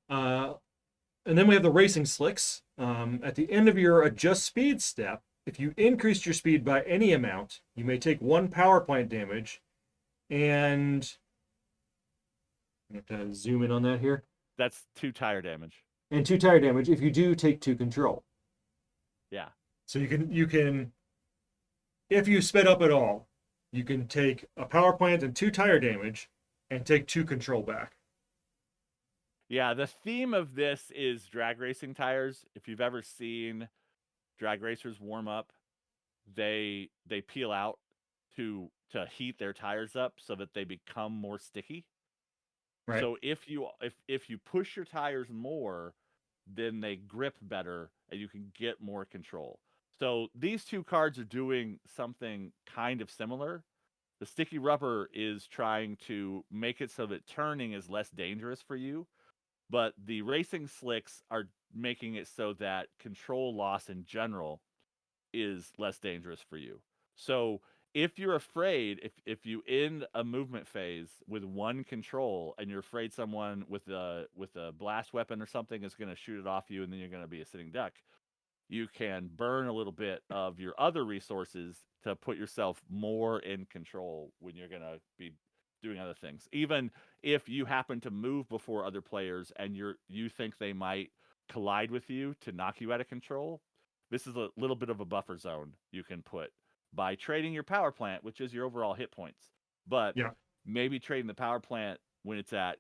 And then we have the racing slicks. At the end of your adjust speed step, if you increased your speed by any amount, you may take 1 power plant damage. And I have to zoom in on that here. That's 2 tire damage. And 2 tire damage if you do take 2 control. Yeah. So you can, if you sped up at all, you can take a power plant and 2 tire damage and take 2 control back. Yeah, the theme of this is drag racing tires. If you've ever seen drag racers warm up, they peel out to heat their tires up so that they become more sticky. Right. So if you push your tires more, then they grip better and you can get more control. So these 2 cards are doing something kind of similar. The sticky rubber is trying to make it so that turning is less dangerous for you, but the racing slicks are making it so that control loss in general is less dangerous for you. So if you're afraid, if you end a movement phase with 1 control and you're afraid someone with a blast weapon or something is going to shoot it off you and then you're going to be a sitting duck, you can burn a little bit of your other resources to put yourself more in control when you're going to be doing other things. Even if you happen to move before other players and you think they might collide with you to knock you out of control, this is a little bit of a buffer zone you can put by trading your power plant, which is your overall hit points. But maybe trading the power plant when it's at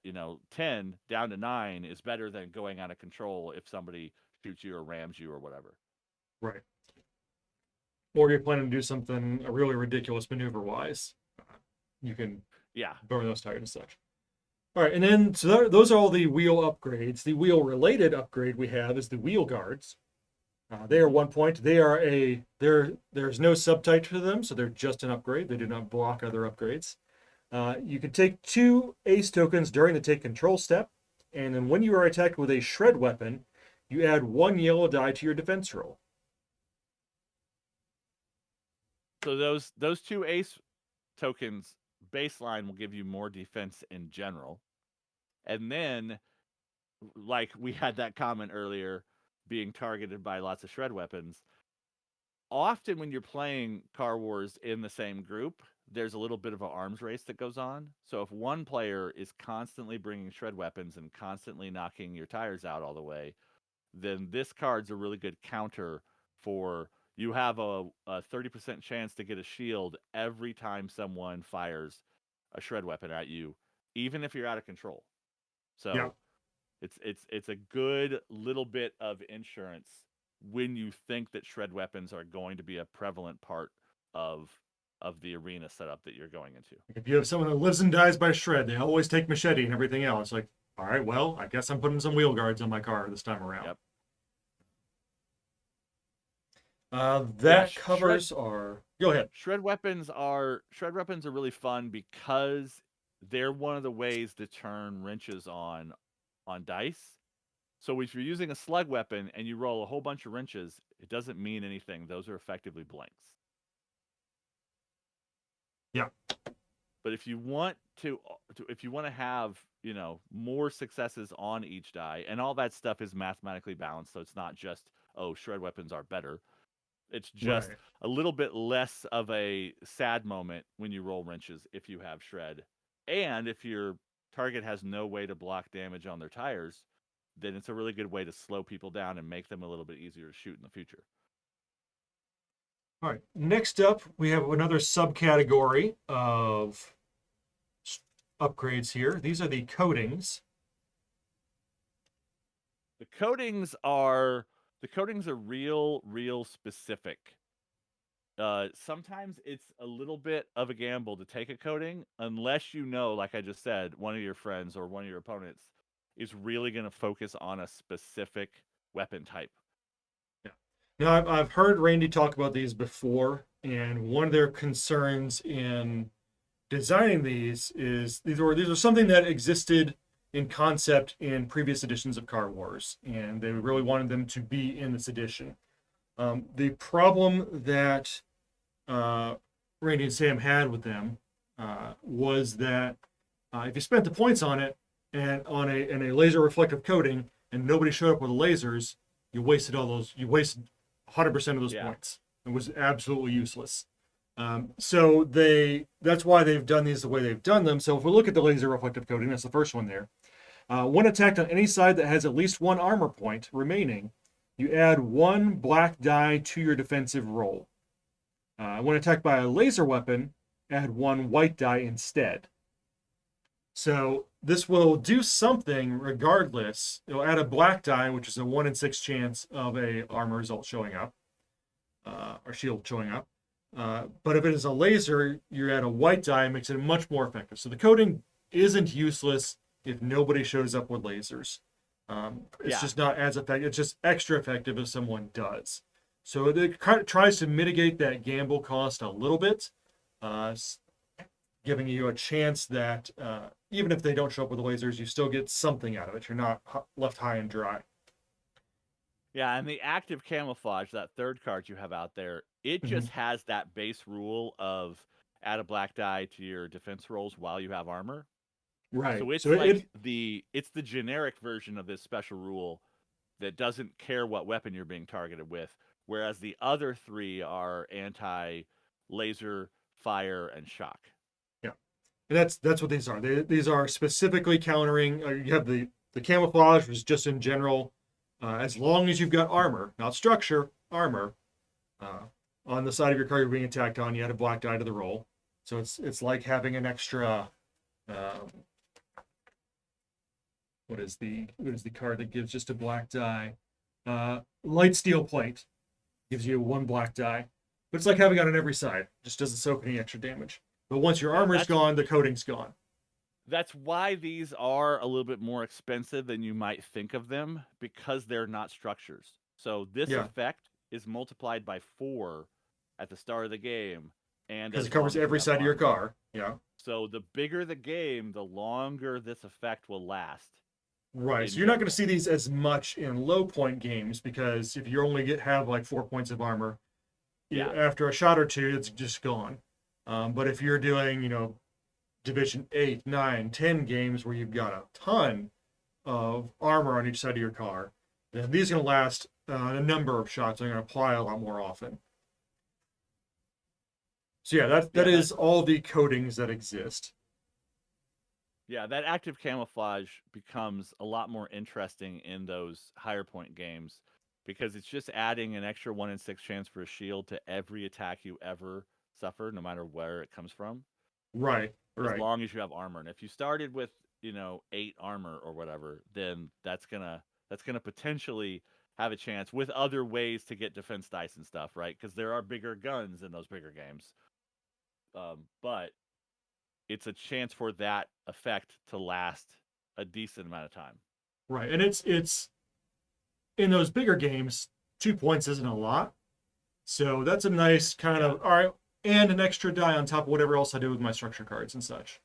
10 down to 9 is better than going out of control if somebody shoots you or rams you or whatever. Right. Or you're planning to do something really ridiculous maneuver wise. You can burn those tires and such. All right, and then so those are all the wheel upgrades. The wheel related upgrade we have is the wheel guards. They are 1 point. There's no subtype to them, so they're just an upgrade. They do not block other upgrades. You can take 2 ace tokens during the take control step, and then when you are attacked with a shred weapon, you add 1 yellow die to your defense roll. So those 2 ace tokens baseline will give you more defense in general. And then, like we had that comment earlier, being targeted by lots of shred weapons. Often when you're playing Car Wars in the same group, there's a little bit of an arms race that goes on. So if one player is constantly bringing shred weapons and constantly knocking your tires out all the way, then this card's a really good counter for you have a 30% chance to get a shield every time someone fires a shred weapon at you, even if you're out of control. Yeah. So it's a good little bit of insurance when you think that shred weapons are going to be a prevalent part of the arena setup that you're going into. If you have someone that lives and dies by shred, they always take machete and everything else. Like, all right, well, I guess I'm putting some wheel guards on my car this time around. Yep. That covers our. Go ahead. Shred weapons are really fun because they're one of the ways to turn wrenches on dice. So if you're using a slug weapon and you roll a whole bunch of wrenches, it doesn't mean anything. Those are effectively blanks. Yeah. But if you want to have, more successes on each die, and all that stuff is mathematically balanced, so it's not just, oh, shred weapons are better. It's just Right. a little bit less of a sad moment when you roll wrenches if you have shred. And if your target has no way to block damage on their tires, then it's a really good way to slow people down and make them a little bit easier to shoot in the future. All right. Next up, we have another subcategory of upgrades here. These are the coatings. The coatings are real specific. Sometimes it's a little bit of a gamble to take a coating unless you know, like I just said, one of your friends or one of your opponents is really going to focus on a specific weapon type. Yeah. Now, I've heard Randy talk about these before, and one of their concerns in designing these is these are something that existed in concept in previous editions of Car Wars, and they really wanted them to be in this edition. The problem that Randy and Sam had with them was that if you spent the points on it and on a laser reflective coating and nobody showed up with lasers, you wasted 100% of those points. It was absolutely useless. So that's why they've done these the way they've done them. So if we look at the laser reflective coating, that's the first one there. When attacked on any side that has at least 1 armor point remaining, you add 1 black die to your defensive roll. When attacked by a laser weapon, add 1 white die instead. So this will do something regardless. It'll add a black die, which is a 1 in 6 chance of a armor result showing up, or shield showing up. But if it is a laser, you add a white die and makes it much more effective. So the coating isn't useless if nobody shows up with lasers. It's just not as effective. It's just extra effective if someone does. So it tries to mitigate that gamble cost a little bit, giving you a chance that even if they don't show up with the lasers, you still get something out of it. You're not left high and dry. Yeah, and the active camouflage, that third card you have out there, it just has that base rule of add a black die to your defense rolls while you have armor. Right. So it's it's the generic version of this special rule that doesn't care what weapon you're being targeted with, whereas the other 3 are anti-laser, fire, and shock. Yeah, and that's what these are. These are specifically countering. You have the camouflage, which is just in general. As long as you've got armor, not structure, armor, on the side of your car you're being attacked on, you add a black die to the roll. So it's like having an extra. What is the card that gives just a black die? Light steel plate gives you 1 black die, but it's like having it on every side. Just doesn't soak any extra damage. But once your armor's gone, the coating's gone. That's why these are a little bit more expensive than you might think of them, because they're not structures. So this effect is multiplied by 4 at the start of the game, and because it covers every side of your car. Yeah. So the bigger the game, the longer this effect will last. Right. in So you're not going to general. see these as much in low point games because if you only have like 4 points of armor, Yeah. after a shot or two, it's just gone. But if you're doing, Division 8, 9, 10 games where you've got a ton of armor on each side of your car, then these are going to last a number of shots. They're going to apply a lot more often. So yeah, that Yeah, that is all the coatings that exist. yeah, that active camouflage becomes a lot more interesting in those higher point games because it's just adding an extra 1 in 6 chance for a shield to every attack you ever suffer, no matter where it comes from, Right, as right, long as you have armor. And if you started with, 8 armor or whatever, then that's gonna potentially have a chance with other ways to get defense dice and stuff, right? Because there are bigger guns in those bigger games. But it's a chance for that effect to last a decent amount of time. right. And it's in those bigger games, 2 points isn't a lot. So that's a nice kind Yeah. of all right, and an extra die on top of whatever else I do with my structure cards and such.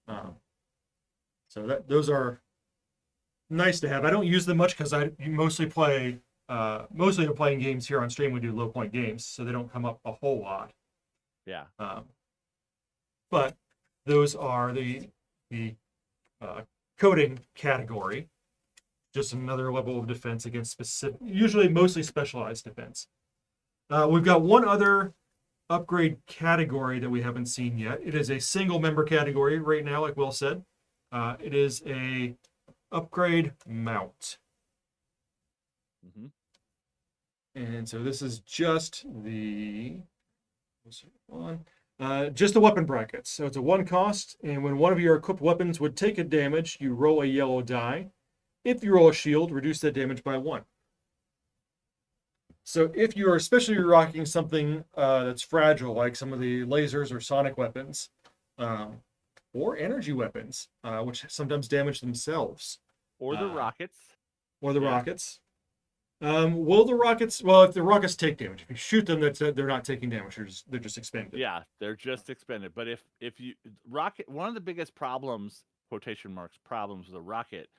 Mhm. Um, so that those are nice to have. I don't use them much because I mostly play. Mostly I'm playing games here on stream. We do low point games, so they don't come up a whole lot. Yeah. Um, but those are the uh, coding category. Just another level of defense against specific, usually mostly specialized defense. We've got one other upgrade category that we haven't seen yet. It is a single member category right now, like Will said. It is a upgrade mount. Hmm. And so this is just just the weapon brackets. So it's a one cost, and when one of your equipped weapons would take a damage, you roll a yellow die. If you roll a shield, reduce that damage by 1. So if you are especially rocking something that's fragile, like some of the lasers or sonic weapons, um, or energy weapons, which sometimes damage themselves, Or the uh, rockets. or the Yeah. rockets. Will the rockets? Well, if the rockets take damage, if you shoot them, they're not taking damage. They're just expended. Yeah, they're just expended. But if you rocket, one of the biggest problems, quotation marks, problems with a rocket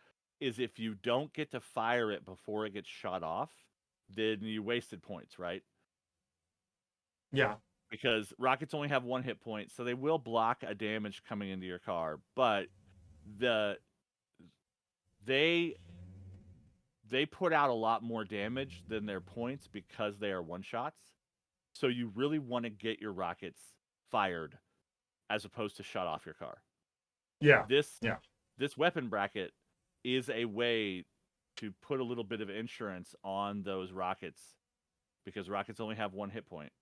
is if you don't get to fire it before it gets shot off, then you wasted points, right? Yeah, Because rockets only have 1 hit point, so they will block a damage coming into your car, but the they they put out a lot more damage than their points because they are one shots. So you really want to get your rockets fired as opposed to shut off your car. yeah, This yeah, this weapon bracket is a way to put a little bit of insurance on those rockets because rockets only have 1 hit point.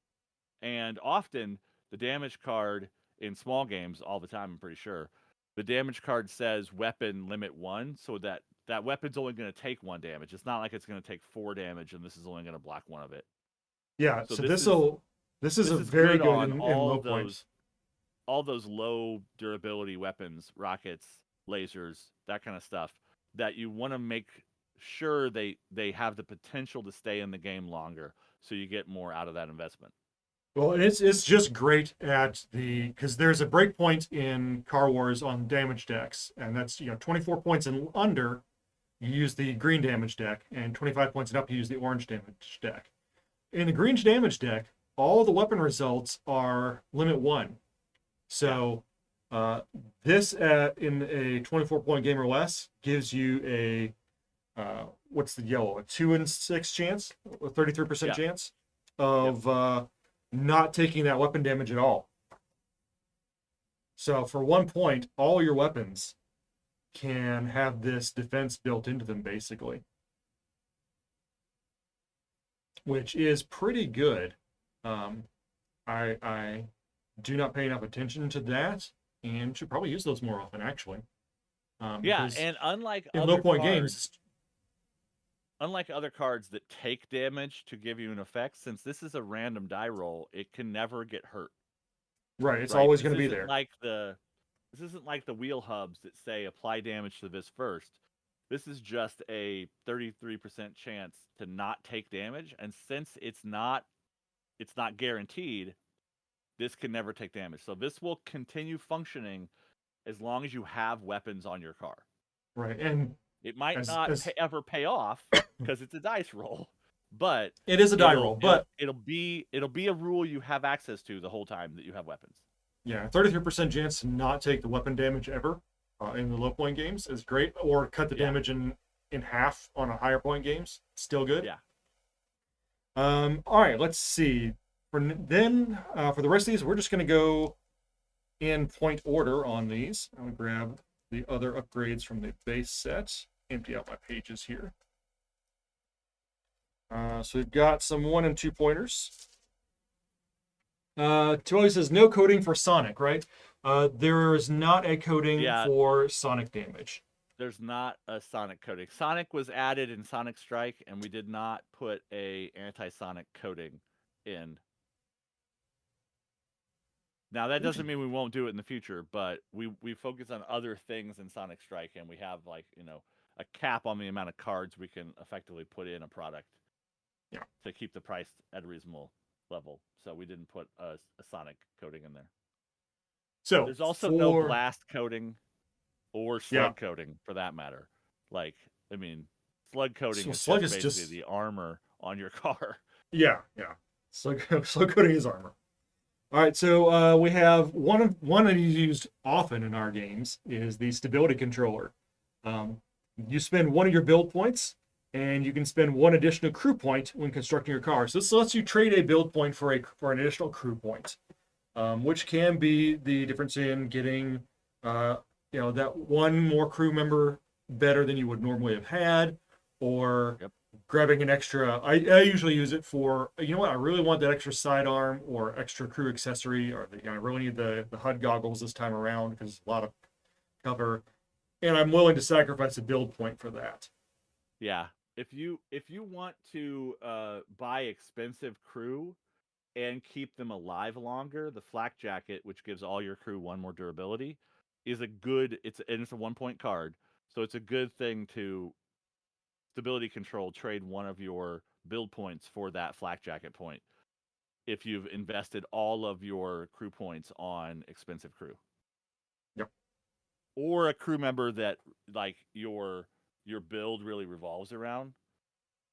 And often the damage card in small games all the time, I'm pretty sure, the damage card says weapon limit 1, so that weapon's only going to take 1 damage. It's not like it's going to take 4 damage and this is only going to block 1 of it. yeah. So So this is this is a this is very good good on in low points. all those low durability weapons, rockets, lasers, that kind of stuff that you want to make sure they have the potential to stay in the game longer so you get more out of that investment. Well, and it's just great at because there's a breakpoint in Car Wars on damage decks, and that's 24 points and under, you use the green damage deck, and 25 points and up, you use the orange damage deck. In the green damage deck, all the weapon results are limit 1. Yeah. So uh, this in a 24-point game or less gives you a what's the yellow? A 2 in 6 chance, a 33% Yeah. chance Yep. of not taking that weapon damage at all. So for 1 point, all your weapons can have this defense built into them, basically, which is pretty good. Um, I do not pay enough attention to that, and should probably use those more often, actually, Yeah, because and in low point games, unlike other cards that take damage to give you an effect, since this is a random die roll, it can never get hurt, right, it's right? always going to be there. This isn't like the wheel hubs that say apply damage to this first. This is just a 33% chance to not take damage, and since it's not guaranteed, this can never take damage. So this will continue functioning as long as you have weapons on your car. Right, and It might as not as ever pay off because it's a dice roll, but it is a die roll, but it'll be a rule you have access to the whole time that you have weapons. yeah, 33% chance to not take the weapon damage ever in the low point games is great, or cut the Yeah. damage in half on a higher point games. Still good. Yeah. All right, let's see. For the rest of these, we're just gonna go in point order on these. I'm gonna grab the other upgrades from the base set. Empty out my pages here. So we've got some 1 and 2 pointers. Toy says no coding for Sonic, right? There is not a coding Yeah. for Sonic damage. There's not a Sonic coding. Sonic was added in Sonic Strike, and we did not put a anti-Sonic coding in. Now that doesn't mean we won't do it in the future, but we focus on other things in Sonic Strike, and we have like a cap on the amount of cards we can effectively put in a product. Yeah. To keep the price at a reasonable level, so we didn't put a Sonic coding in there. So there's also no blast coding or slug yeah. coating for that matter. Like, I mean, slug coating So is slug just is basically the armor on your car. Yeah. Slug coating is armor. All right, so we have one that is used often in our games is the stability controller. You spend 1 of your build points, and you can spend 1 additional crew point when constructing your car. So this lets you trade a build point for an additional crew point, which can be the difference in getting that 1 more crew member better than you would normally have had, or grabbing an extra. I usually use it for, I really want that extra sidearm or extra crew accessory, or I really need the HUD goggles this time around because it's a lot of cover, and I'm willing to sacrifice a build point for that. Yeah, if you want to buy expensive crew and keep them alive longer, the flak jacket, which gives all your crew 1 more durability, is a good. It's a 1-point card, so it's a good thing to stability control. Trade 1 of your build points for that flak jacket point if you've invested all of your crew points on expensive crew. Yep. Or a crew member that like your build really revolves around,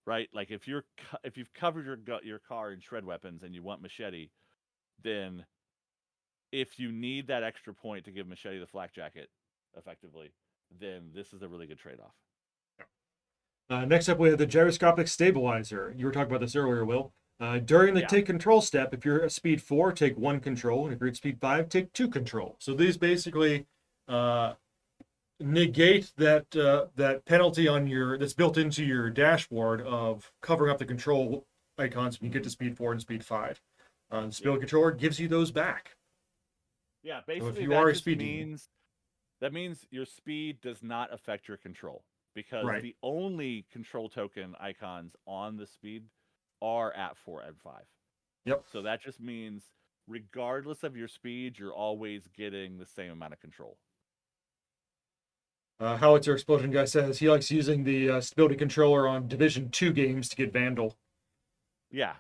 right? Like if you've covered your car in shred weapons and you want machete, then if you need that extra point to give machete the flak jacket effectively, then this is a really good trade-off. Next up, we have the gyroscopic stabilizer. You were talking about this earlier, Will. During the take control step, if you're at speed 4, take 1 control, and if you're at speed 5, take 2 control. So these basically negate that penalty that's built into your dashboard of covering up the control icons when you get to speed 4 and speed 5. The stability controller gives you those back. Yeah, basically so if you that are just means that means your speed does not affect your control, because the only control token icons on the speed are at 4 and 5. Yep. So that just means regardless of your speed, you're always getting the same amount of control. Howitzer Explosion Guy says he likes using the stability controller on Division 2 games to get Vandal. Yeah.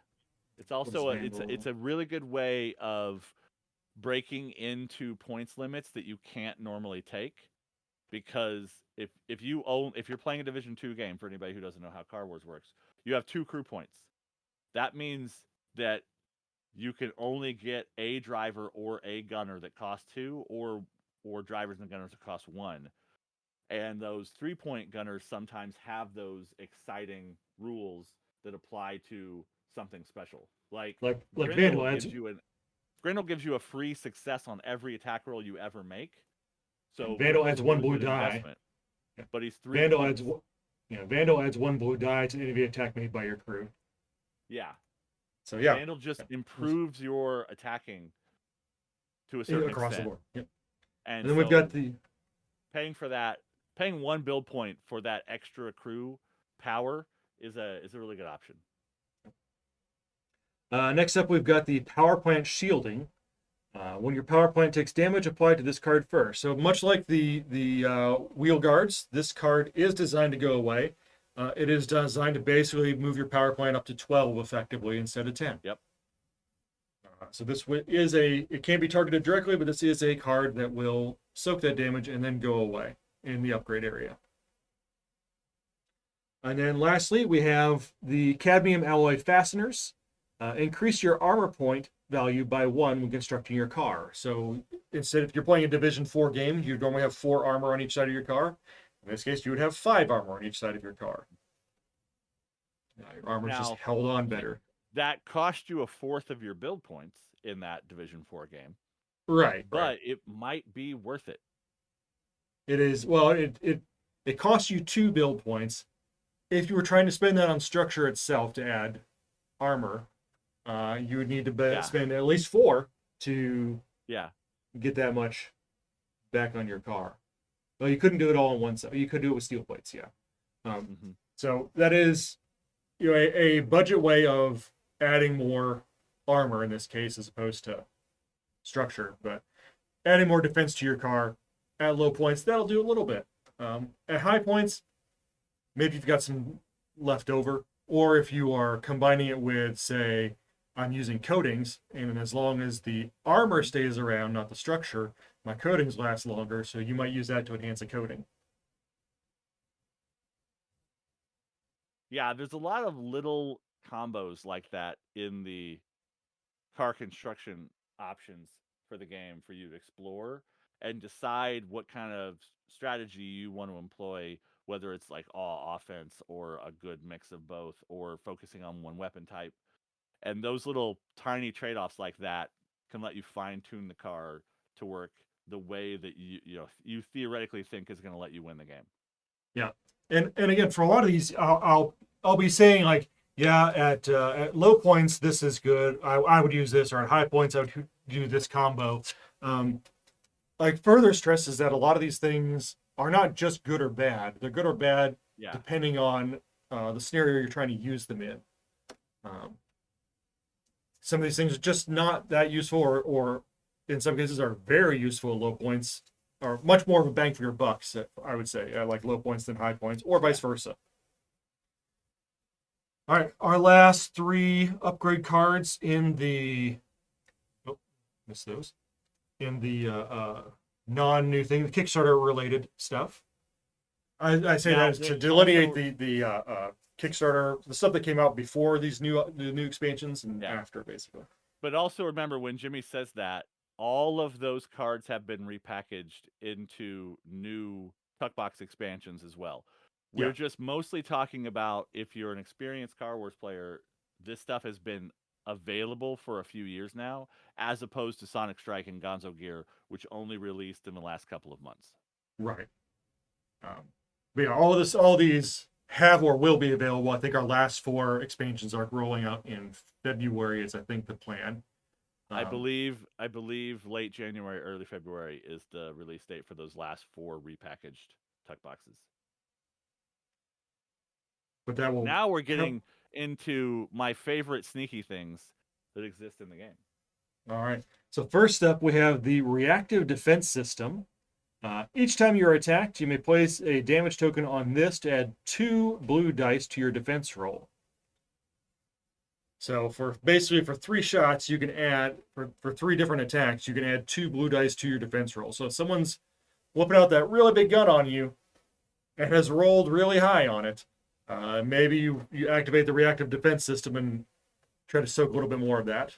It's also it's a really good way of breaking into points limits that you can't normally take, because if you're playing a Division 2 game, for anybody who doesn't know how Car Wars works, you have 2 crew points. That means that you can only get a driver or a gunner that cost 2, or drivers and gunners that cost 1. And those 3-point gunners sometimes have those exciting rules that apply to something special. Like Grendel gives you a free success on every attack roll you ever make. So Vandal adds 1 blue die. Investment, but he's 3 Vandal points. Vandal adds 1 blue die to any attack made by your crew. Yeah. So yeah, Vandal just improves your attacking to a certain across extent. the board. Yep. And then so we've got the paying 1 build point for that extra crew power is a really good option. Next up, we've got the power plant shielding. When your power plant takes damage, apply to this card first. So much like the wheel guards, this card is designed to go away. It is designed to basically move your power plant up to 12 effectively instead of 10. Yep. So this it can't be targeted directly, but this is a card that will soak that damage and then go away in the upgrade area. And then lastly, we have the cadmium alloy fasteners. Increase your armor point value by 1 when constructing your car. So instead, if you're playing a Division 4 game, you normally have 4 armor on each side of your car. In this case, you would have 5 armor on each side of your car. Your armor's just Now, held on better. that cost you a fourth of your build points in that Division 4 game, Right, right. but it might be worth it. It is, well, it costs you 2 build points. If you were trying to spend that on structure itself to add armor, you would need to Yeah. spend at least 4 to Yeah. get that much back on your car. Well, you couldn't do it all in one side. You could do it with steel plates, yeah. So that is, a budget way of adding more armor in this case as opposed to structure. But adding more defense to your car at low points, that'll do a little bit. At high points, maybe you've got some left over, or if you are combining it with, say, I'm using coatings, and as long as the armor stays around, not the structure, my coatings last longer, so you might use that to enhance a coating. Yeah, there's a lot of little combos like that in the car construction options for the game for you to explore and decide what kind of strategy you want to employ, whether it's like all offense or a good mix of both or focusing on one weapon type. And those little tiny trade-offs like that can let you fine-tune the car to work the way that you theoretically think is going to let you win the game. Yeah, and again, for a lot of these, I'll be saying like, yeah, at low points this is good. I would use this, or at high points I would do this combo. Like further stresses that a lot of these things are not just good or bad. They're good or bad depending on the scenario you're trying to use them in. Some of these things are just not that useful, or in some cases are very useful at low points, or much more of a bang for your bucks, I would say, like low points than high points, or vice versa. All right, our last 3 upgrade cards in the missed those in the non-new thing, the Kickstarter related stuff. I say Now, that to delineate the Kickstarter, the stuff that came out before these new expansions and after, basically. But also remember, when Jimmie says that, all of those cards have been repackaged into new Tuckbox expansions as well. We're just mostly talking about if you're an experienced Car Wars player, this stuff has been available for a few years now, as opposed to Sonic Strike and Gonzo Gear, which only released in the last couple of months. Right. But yeah, all these have or will be available. I think our last 4 expansions are rolling out in February, is I think the plan. I believe late January, early February is the release date for those last 4 repackaged Tuck Boxes. But that will now we're getting into my favorite sneaky things that exist in the game. All right. So first up, we have the reactive defense system. Each time you're attacked, you may place a damage token on this to add 2 blue dice to your defense roll. So for 3 shots, you can add, for 3 different attacks, you can add 2 blue dice to your defense roll. So if someone's whooping out that really big gun on you and has rolled really high on it, maybe you activate the reactive defense system and try to soak a little bit more of that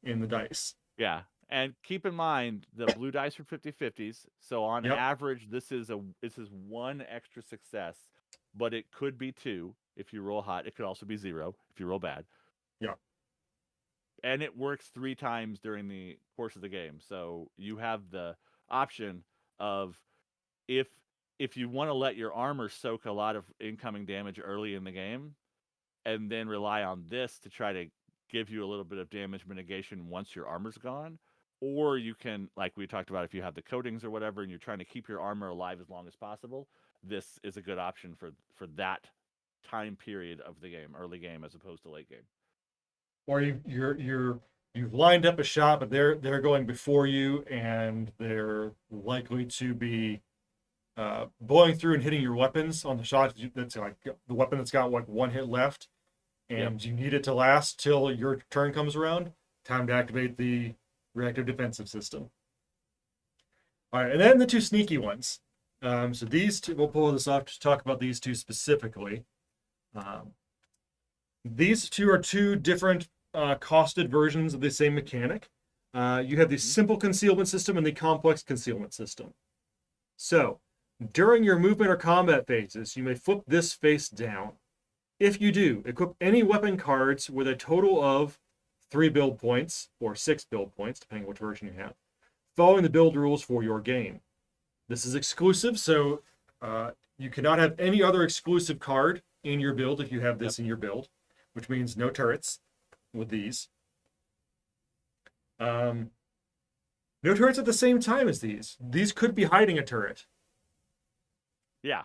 in the dice. Yeah. And keep in mind, the blue dice are 50-50s. So on average, this is 1 extra success, but it could be 2 if you roll hot. It could also be 0 if you roll bad. Yeah. And it works 3 times during the course of the game. So you have the option of if you want to let your armor soak a lot of incoming damage early in the game, and then rely on this to try to give you a little bit of damage mitigation once your armor's gone. Or you can, like we talked about, if you have the coatings or whatever and you're trying to keep your armor alive as long as possible, this is a good option for that time period of the game, early game as opposed to late game. Or you've lined up a shot, but they're going before you, and they're likely to be blowing through and hitting your weapons on the shot. That's like the weapon that's got like 1 hit left, and you need it to last till your turn comes around. Time to activate the reactive defensive system. All right, and then the 2 sneaky ones. So these 2, we'll pull this off to talk about these 2 specifically. Um, these two are two different costed versions of the same mechanic. You have the Mhm. simple concealment system and the complex concealment system. So, during your movement or combat phases, you may flip this face down. If you do, equip any weapon cards with a total of 3 build points or 6 build points, depending which version you have, following the build rules for your game. This is exclusive, so you cannot have any other exclusive card in your build if you have Yep. this in your build, which means no turrets with these. Um, no turrets at the same time as these. These could be hiding a turret. Yeah.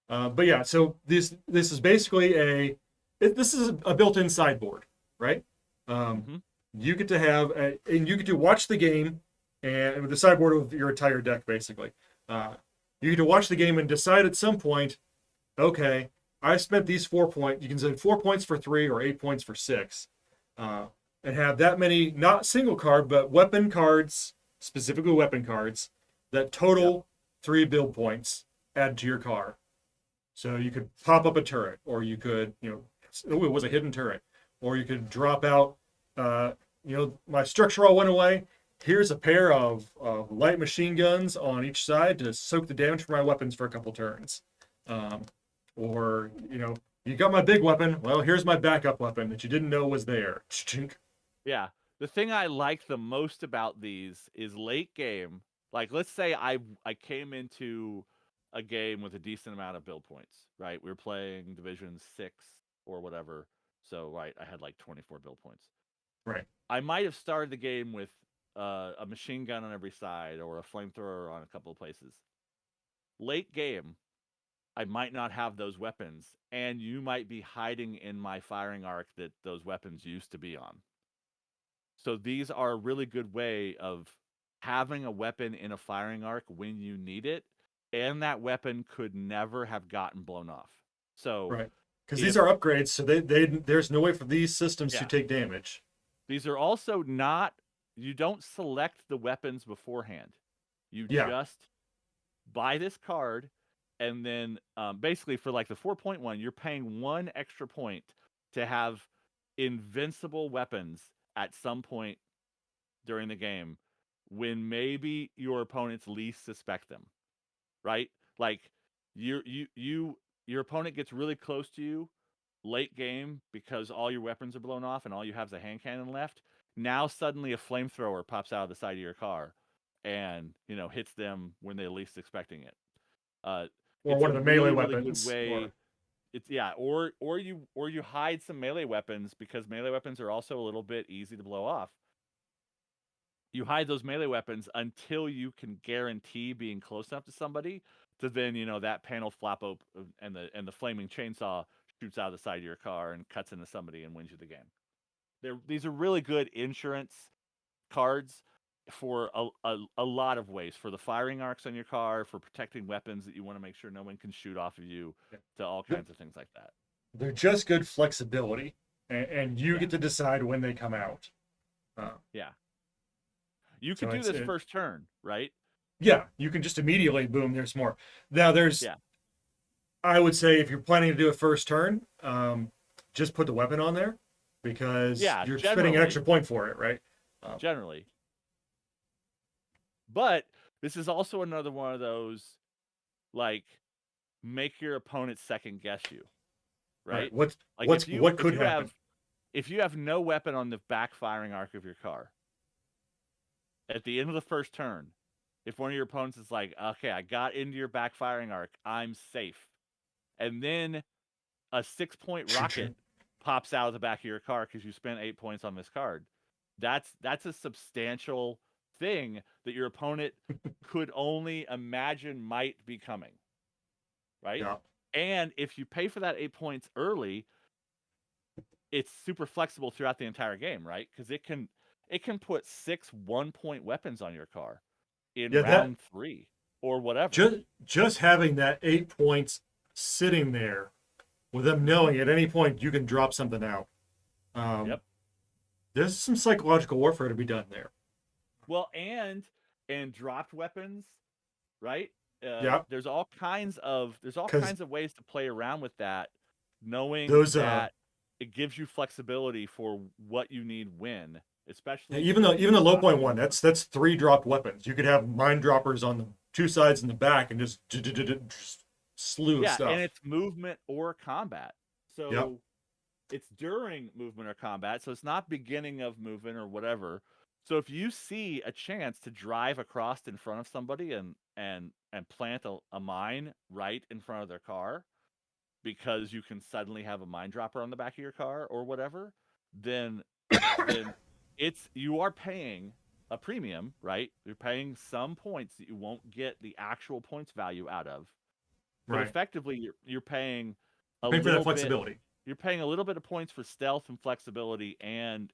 But yeah, so this is basically this is a built-in sideboard, right? Um, Hmm. you get to have and you get to watch the game and with the sideboard of your entire deck basically. You get to watch the game and decide at some point, okay, I spent these 4 points. You can spend 4 points for 3 or 8 points for 6, uh, and have that many not single card but weapon cards, specifically weapon cards that Yep. total 3 build points added to your car. So you could pop up a turret, or you could, oh, it was a hidden turret, or you could drop out, uh, my structure all went away. Here's a pair of light machine guns on each side to soak the damage from my weapons for a couple turns. Um, or, you got my big weapon. Well, here's my backup weapon that you didn't know was there. Yeah. The thing I like the most about these is late game. Like, let's say I came into a game with a decent amount of build points, right? We were playing Division 6 or whatever. So, right, I had like 24 build points. Right. I might have started the game with a machine gun on every side or a flamethrower on a couple of places. Late game, I might not have those weapons, and you might be hiding in my firing arc that those weapons used to be on. So these are a really good way of having a weapon in a firing arc when you need it, and that weapon could never have gotten blown off. So Right. Because these if are upgrades, so there's no way for these systems to yeah, take damage. these are also not you don't select the weapons beforehand. You Yeah. just buy this card, and then basically for like the 4.1, you're paying 1 extra point to have invincible weapons at some point during the game when maybe your opponents least suspect them, right? Like your opponent gets really close to you late game because all your weapons are blown off and all you have is a hand cannon left. Now suddenly a flamethrower pops out of the side of your car and hits them when they're least expecting it. Uh, Or it's one a of the melee really good weapons. Or way. It's yeah, or you hide some melee weapons because melee weapons are also a little bit easy to blow off. You hide those melee weapons until you can guarantee being close enough to somebody to then that panel flap open and the flaming chainsaw shoots out of the side of your car and cuts into somebody and wins you the game. These are really good insurance cards for a lot of ways, for the firing arcs on your car, for protecting weapons that you want to make sure no one can shoot off of you, to all kinds of things like that. they're just good flexibility, and you Yeah, get to decide when they come out. Uh, yeah. You so could do it's this first turn, right? yeah, you can just immediately boom. There's more. Now there's Yeah, I would say if you're planning to do a first turn, just put the weapon on there because yeah. you're spending an extra Generally, point for it, right? Um, generally. But this is also another one of those, like, make your opponent second guess you, all right, right? what's Like if you what if could you have happen? if you have no weapon on the back firing arc of your car at the end of the first turn, if one of your opponents is like, okay, I got into your back firing arc, I'm safe, and then a 6 point rocket pops out of the back of your car because you spent 8 points on this card, that's a substantial thing that your opponent could only imagine might be coming, right? Yeah, And if you pay for that 8 points early, it's super flexible throughout the entire game, right? Because it can put 6 1 point weapons on your car in yeah. That round 3 or whatever. just having that 8 points sitting there with them Hmm. knowing at any point you can drop something out. Um, Yep. there's some psychological warfare to be done there. Well, and dropped weapons, right? Yeah, There's all kinds of because ways to play around with that. knowing Those that it gives you flexibility for what you need when, especially even if the you're low point dropping one, more. that's 3 dropped weapons. You could have mine droppers on the 2 sides and the back, and just slew of Yeah, and stuff. it's movement or combat. Yep. So it's during movement or combat, so it's not beginning of movement or whatever. So if you see a chance to drive across in front of somebody and plant a mine right in front of their car because you can suddenly have a mine dropper on the back of your car or whatever, then then it's you are paying a premium, right? You're paying some points that you won't get the actual points value out of, but Right. effectively you're paying a Paying for that little bit flexibility. you're paying a little bit of points for stealth and flexibility and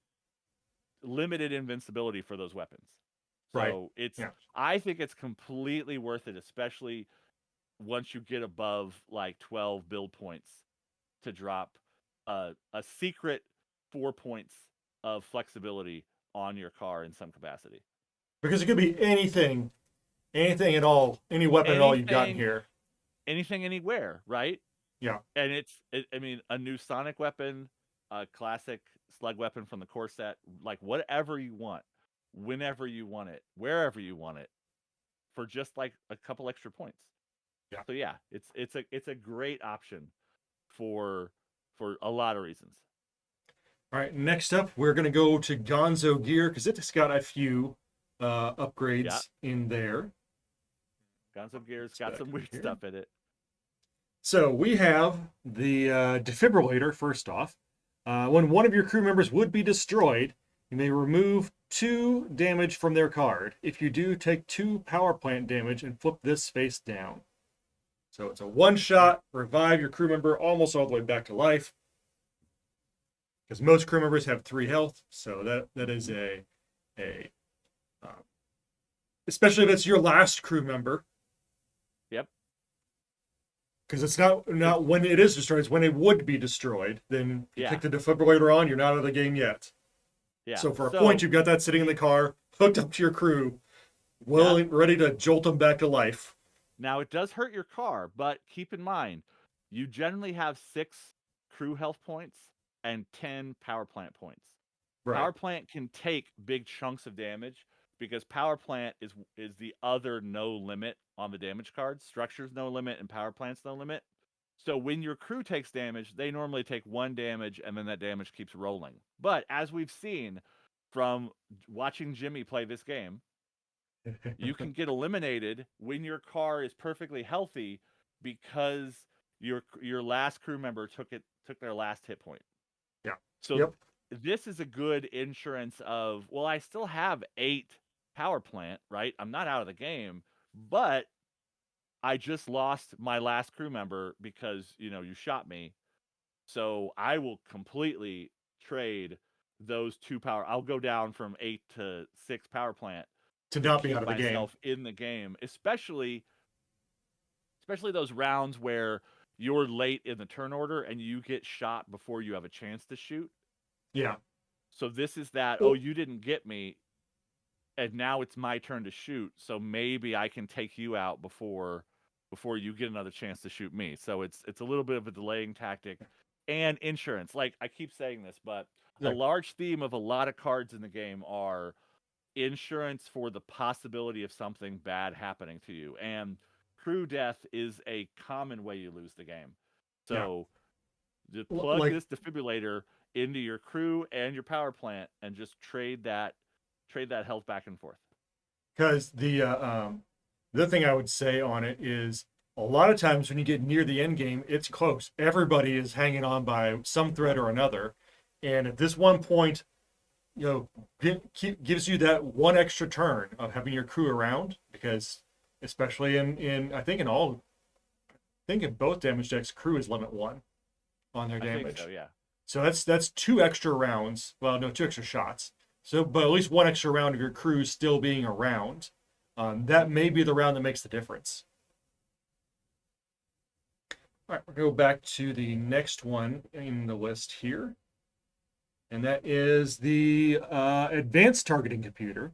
limited invincibility for those weapons. Right. So it's Yeah. I think it's completely worth it, especially once you get above like 12 build points to drop a secret 4 points of flexibility on your car in some capacity. Because it could be anything at all, any weapon at all you've got in Anything, here. anything, anywhere, right? Yeah. And I mean, a new Sonic weapon, a classic slug weapon from the core set, like whatever you want, whenever you want it, wherever you want it, for just like a couple extra points. Yeah. So yeah, it's a great option for a lot of reasons. All right. Next up, we're gonna go to Gonzo Gear because it's got a few Yeah, upgrades in there. Gonzo Gear's It's got back some in weird here. stuff in it. So we have the defibrillator first off. When one of your crew members would be destroyed, you may remove 2 damage from their card. If you do, take 2 power plant damage and flip this face down. So it's a one shot, revive your crew member almost all the way back to life. Because most crew members have 3 health, so that is a especially if it's your last crew member. Yep. Because it's It's not when it is destroyed, it's when it would be destroyed. Then you yeah, click the defibrillator on, you're not out of the game yet. yeah. So for a point, So you've got that sitting in the car, hooked up to your crew, yeah. willing, ready to jolt them back to life. Now it does hurt your car, but keep in mind, you generally have 6 crew health points and 10 power plant points. Right. Power plant can take big chunks of damage because power plant is the other no limit on the damage cards. Structure's no limit and power plant's no limit. So when your crew takes damage, they normally take 1 damage and then that damage keeps rolling. But as we've seen from watching Jimmie play this game, you can get eliminated when your car is perfectly healthy because your last crew member took their last hit point. Yeah. So Yep. this is a good insurance of, well, I still have 8 power plant, right? I'm not out of the game, but I just lost my last crew member because, you shot me. So I will completely trade those 2 power. I'll go down from 8 to 6 power plant To to not be keep out of the game. myself in the game, especially those rounds where you're late in the turn order and you get shot before you have a chance to shoot. Yeah. So this is that, oh, Well, you didn't get me and now it's my turn to shoot, so maybe I can take you out before you get another chance to shoot me. So it's a little bit of a delaying tactic and insurance. Like I keep saying this, but a like, large theme of a lot of cards in the game are insurance for the possibility of something bad happening to you. And crew death is a common way you lose the game. yeah. So just plug Like this defibrillator into your crew and your power plant and just trade that health back and forth. because the other thing I would say on it is a lot of times when you get near the end game, it's close. Everybody is hanging on by some thread or another, and at this one point, gives you that one extra turn of having your crew around because, especially in I think in both damage decks, crew is limit 1 on their I think so, damage. yeah. So that's 2 extra rounds. Well, no, 2 extra shots. So, but at least 1 extra round of your crew still being around. That may be the round that makes the difference. All right, we'll go back to the next one in the list here, and that is the advanced targeting computer.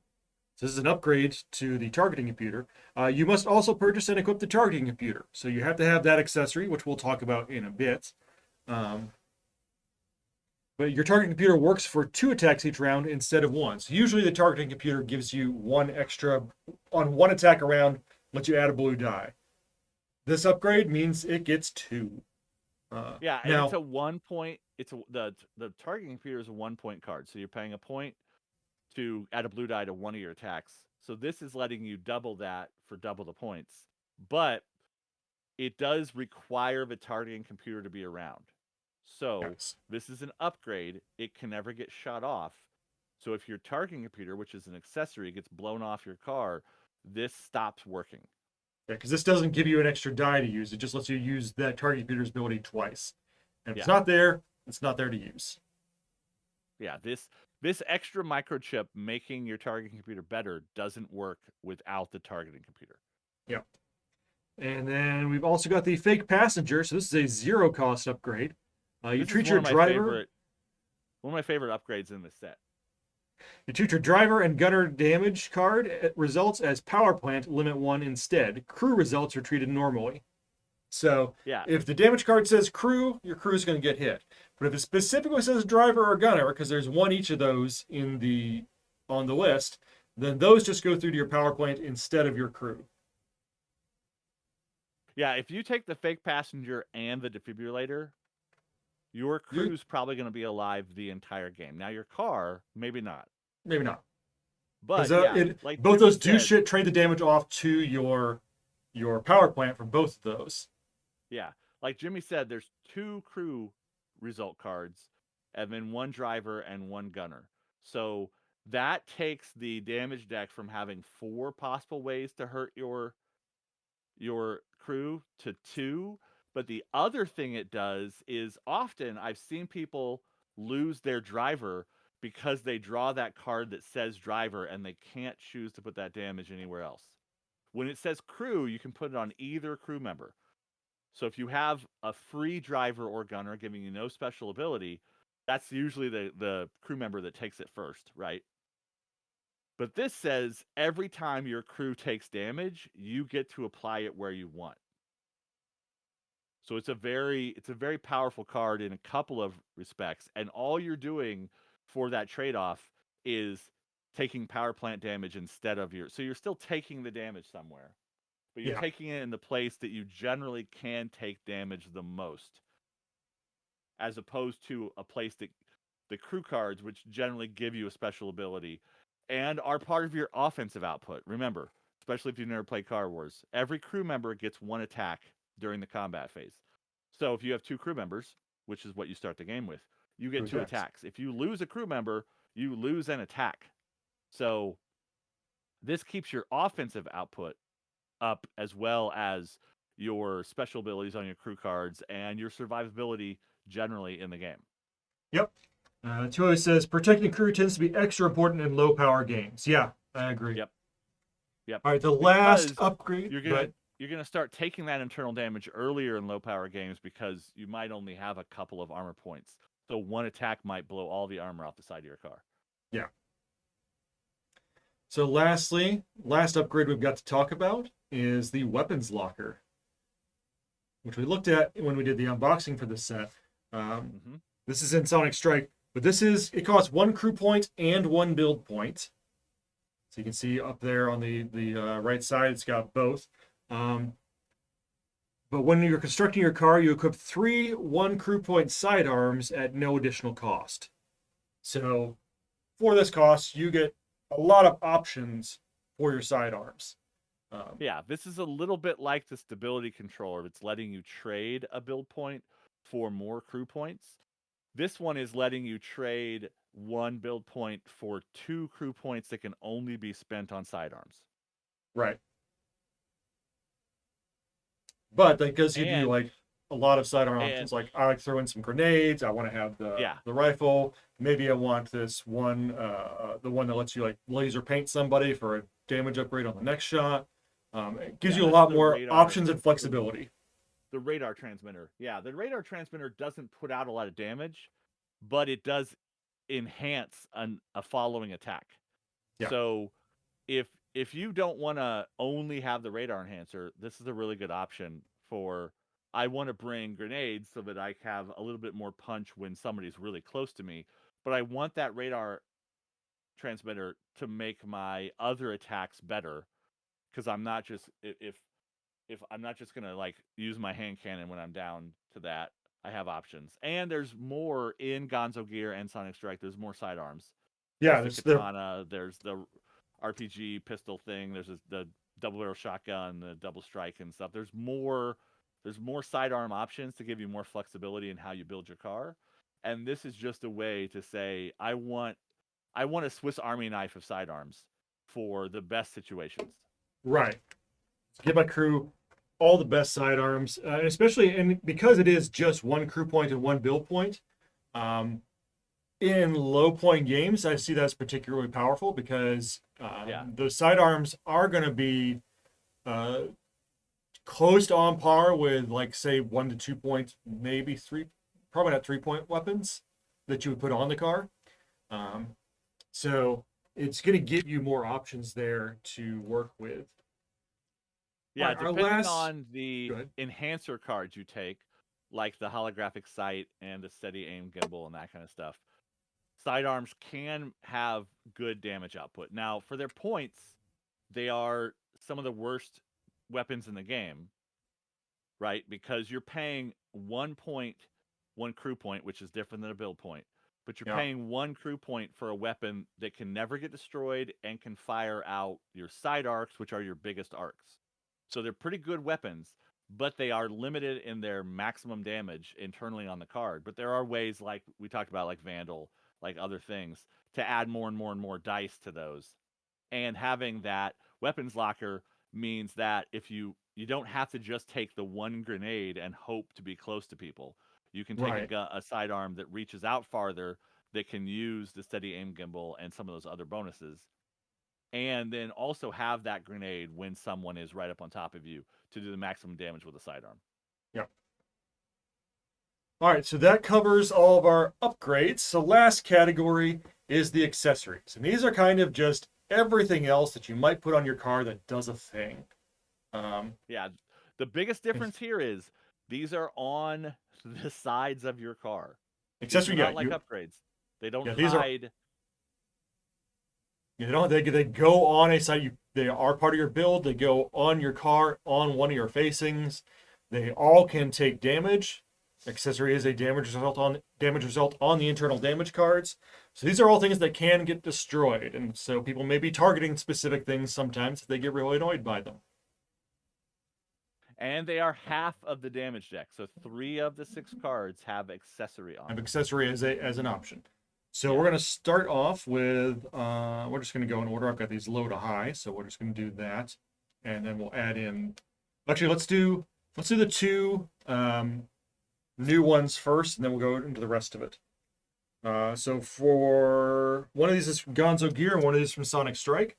So this is an upgrade to the targeting computer. You must also purchase and equip the targeting computer. So you have to have that accessory, which we'll talk about in a bit. But your targeting computer works for 2 attacks each round instead of 1. So usually the targeting computer gives you 1 extra on 1 attack a round, lets you add a blue die. This upgrade means it gets 2. Yeah, and it's Now, a 1 point. The targeting computer is a 1 point card, so you're paying a point to add a blue die to one of your attacks. So this is letting you double that for double the points, but it does require the targeting computer to be around. So yes. this is an upgrade. It can never get shut off. So if your targeting computer, which is an accessory, gets blown off your car, this stops working. Yeah, because this doesn't give you an extra die to use. It just lets you use that target computer's ability twice. And if Yeah. it's not there, it's not there to use. Yeah, this extra microchip making your targeting computer better doesn't work without the targeting computer. Yep. And then we've also got the fake passenger. So this is a 0 cost upgrade. You This is treat your driver. one of my favorite upgrades in this set. You treat your driver and gunner damage card results as power plant limit 1 instead. Crew results are treated normally. So Yeah, if the damage card says crew, your crew is going to get hit. But if it specifically says driver or gunner, because there's one each of those on the list, then those just go through to your power plant instead of your crew. yeah. If you take the fake passenger and the defibrillator, your You crew's probably going to be alive the entire game. Now your car, maybe not. maybe not, because But yeah, it like both Jimmie those do said, shit trade the damage off to your power plant for both of those. yeah, like Jimmie said, there's 2 crew result cards, and then 1 driver and 1 gunner. So that takes the damage deck from having 4 possible ways to hurt your crew to 2. But the other thing it does is often I've seen people lose their driver because they draw that card that says driver and they can't choose to put that damage anywhere else. When it says crew, you can put it on either crew member. So if you have a free driver or gunner giving you no special ability, that's usually the crew member that takes it first, right? But this says every time your crew takes damage, you get to apply it where you want. So it's a very powerful card in a couple of respects, and all you're doing for that trade-off is taking power plant damage instead of your. So you're still taking the damage somewhere, but you're Yeah. taking it in the place that you generally can take damage the most, as opposed to a place that the crew cards, which generally give you a special ability and are part of your offensive output. Remember, especially if you've never played Car Wars, every crew member gets 1 attack during the combat phase. So if you have 2 crew members, which is what you start the game with, you get 2 attacks. If you lose a crew member, you lose an attack. So this keeps your offensive output up as well as your special abilities on your crew cards and your survivability generally in the game. Yep. Tuo says protecting crew tends to be extra important in low power games. Yeah, I agree. Yep. Yep. All right, the last Because upgrade. you're gonna you're gonna start taking that internal damage earlier in low power games because you might only have a couple of armor points. So 1 attack might blow all the armor off the side of your car. Yeah. So lastly, last upgrade we've got to talk about is the weapons locker, which we looked at when we did the unboxing for this set. Mm-hmm. This is in Sonic Strike, but it costs 1 crew point and 1 build point. So you can see up there on the right side, it's got both. But when you're constructing your car, you equip 3 1 crew point sidearms at no additional cost. So for this cost, you get a lot of options for your sidearms. Yeah, this is a little bit like the stability controller. It's letting you trade a build point for more crew points. This one is letting you trade 1 build point for 2 crew points that can only be spent on sidearms. Right. But that does give you And like a lot of sidearm and options. Like I like throw in some grenades. I want to have yeah, the rifle. Maybe I want this one, the one that lets you like laser paint somebody for a damage upgrade on the next shot. It gives yeah, you a that's lot the more radar options and flexibility. the radar transmitter. Yeah, the radar transmitter doesn't put out a lot of damage, but it does enhance a following attack. Yeah. So if you don't want to only have the radar enhancer, this is a really good option for I want to bring grenades so that I have a little bit more punch when somebody's really close to me. But I want that radar transmitter to make my other attacks better because I'm not just if I'm not just gonna like use my hand cannon when I'm down to that. I have options, and there's more in Gonzo Gear and Sonic Strike. There's more sidearms. Yeah, There's the it's the katana. There's the RPG pistol thing. There's the double barrel shotgun, the double strike and stuff. There's more. There's more sidearm options to give you more flexibility in how you build your car. And this is just a way to say I want a Swiss Army knife of sidearms for the best situations. right. Give my crew all the best sidearms, especially and because it is just one crew point and one build point. Um, in low point games, I see that's particularly powerful because Yeah. those sidearms are going to be uh, close to on par with, like, say, 1 to 2 points, maybe three, probably not 3 point weapons that you would put on the car. Um, so it's going to give you more options there to work with. All Yeah, right, our depending last. on the Go ahead. enhancer cards you take, like the holographic sight and the steady aim gimbal and that kind of stuff, sidearms can have good damage output. Now, for their points, they are some of the worst weapons in the game, right? Because you're paying 1 point, 1 crew point, which is different than a build point, but you're Yeah. paying 1 crew point for a weapon that can never get destroyed and can fire out your side arcs, which are your biggest arcs. So they're pretty good weapons, but they are limited in their maximum damage internally on the card. But there are ways, like we talked about, like Vandal, like other things, to add more and more and more dice to those. And having that weapons locker means that if you don't have to just take the one grenade and hope to be close to people. You can take Right. a sidearm that reaches out farther, that can use the steady aim gimbal and some of those other bonuses, and then also have that grenade when someone is right up on top of you to do the maximum damage with a sidearm. Yeah. All right, so that covers all of our upgrades. So last category is the accessories. And these are kind of just everything else that you might put on your car that does a thing. Um, Yeah, the biggest difference here is these are on the sides of your car. These are accessory, yeah, not like upgrades. They don't yeah, these are, hide. you know, they go on a side. They are part of your build. They go on your car, on one of your facings. They all can take damage. Accessory is a damage result on the internal damage cards. So these are all things that can get destroyed, and so people may be targeting specific things sometimes if they get really annoyed by them. And they are half of the damage deck. So 3 of the 6 cards have accessory Have armor. accessory as an option. So we're Yeah. going to start off with, we're just going to go in order. I've got these low to high, so we're just going to do that. And then we'll add in, actually, let's do the two new ones first, and then we'll go into the rest of it. So for one of these is from Gonzo Gear, and one of these is from Sonic Strike.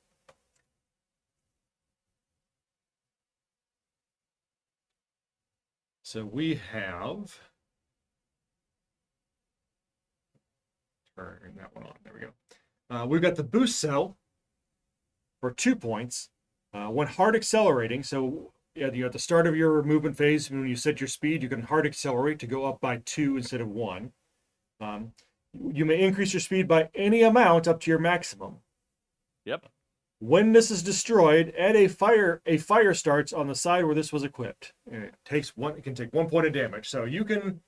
So we have, turn that one on. There we go. We've got the boost cell for 2 points. When hard accelerating, so at the start of your movement phase, when you set your speed, you can hard accelerate to go up by 2 instead of 1. You may increase your speed by any amount up to your maximum. Yep. When this is destroyed, add a fire. A fire starts on the side where this was equipped. And it can take 1 point of damage. So you can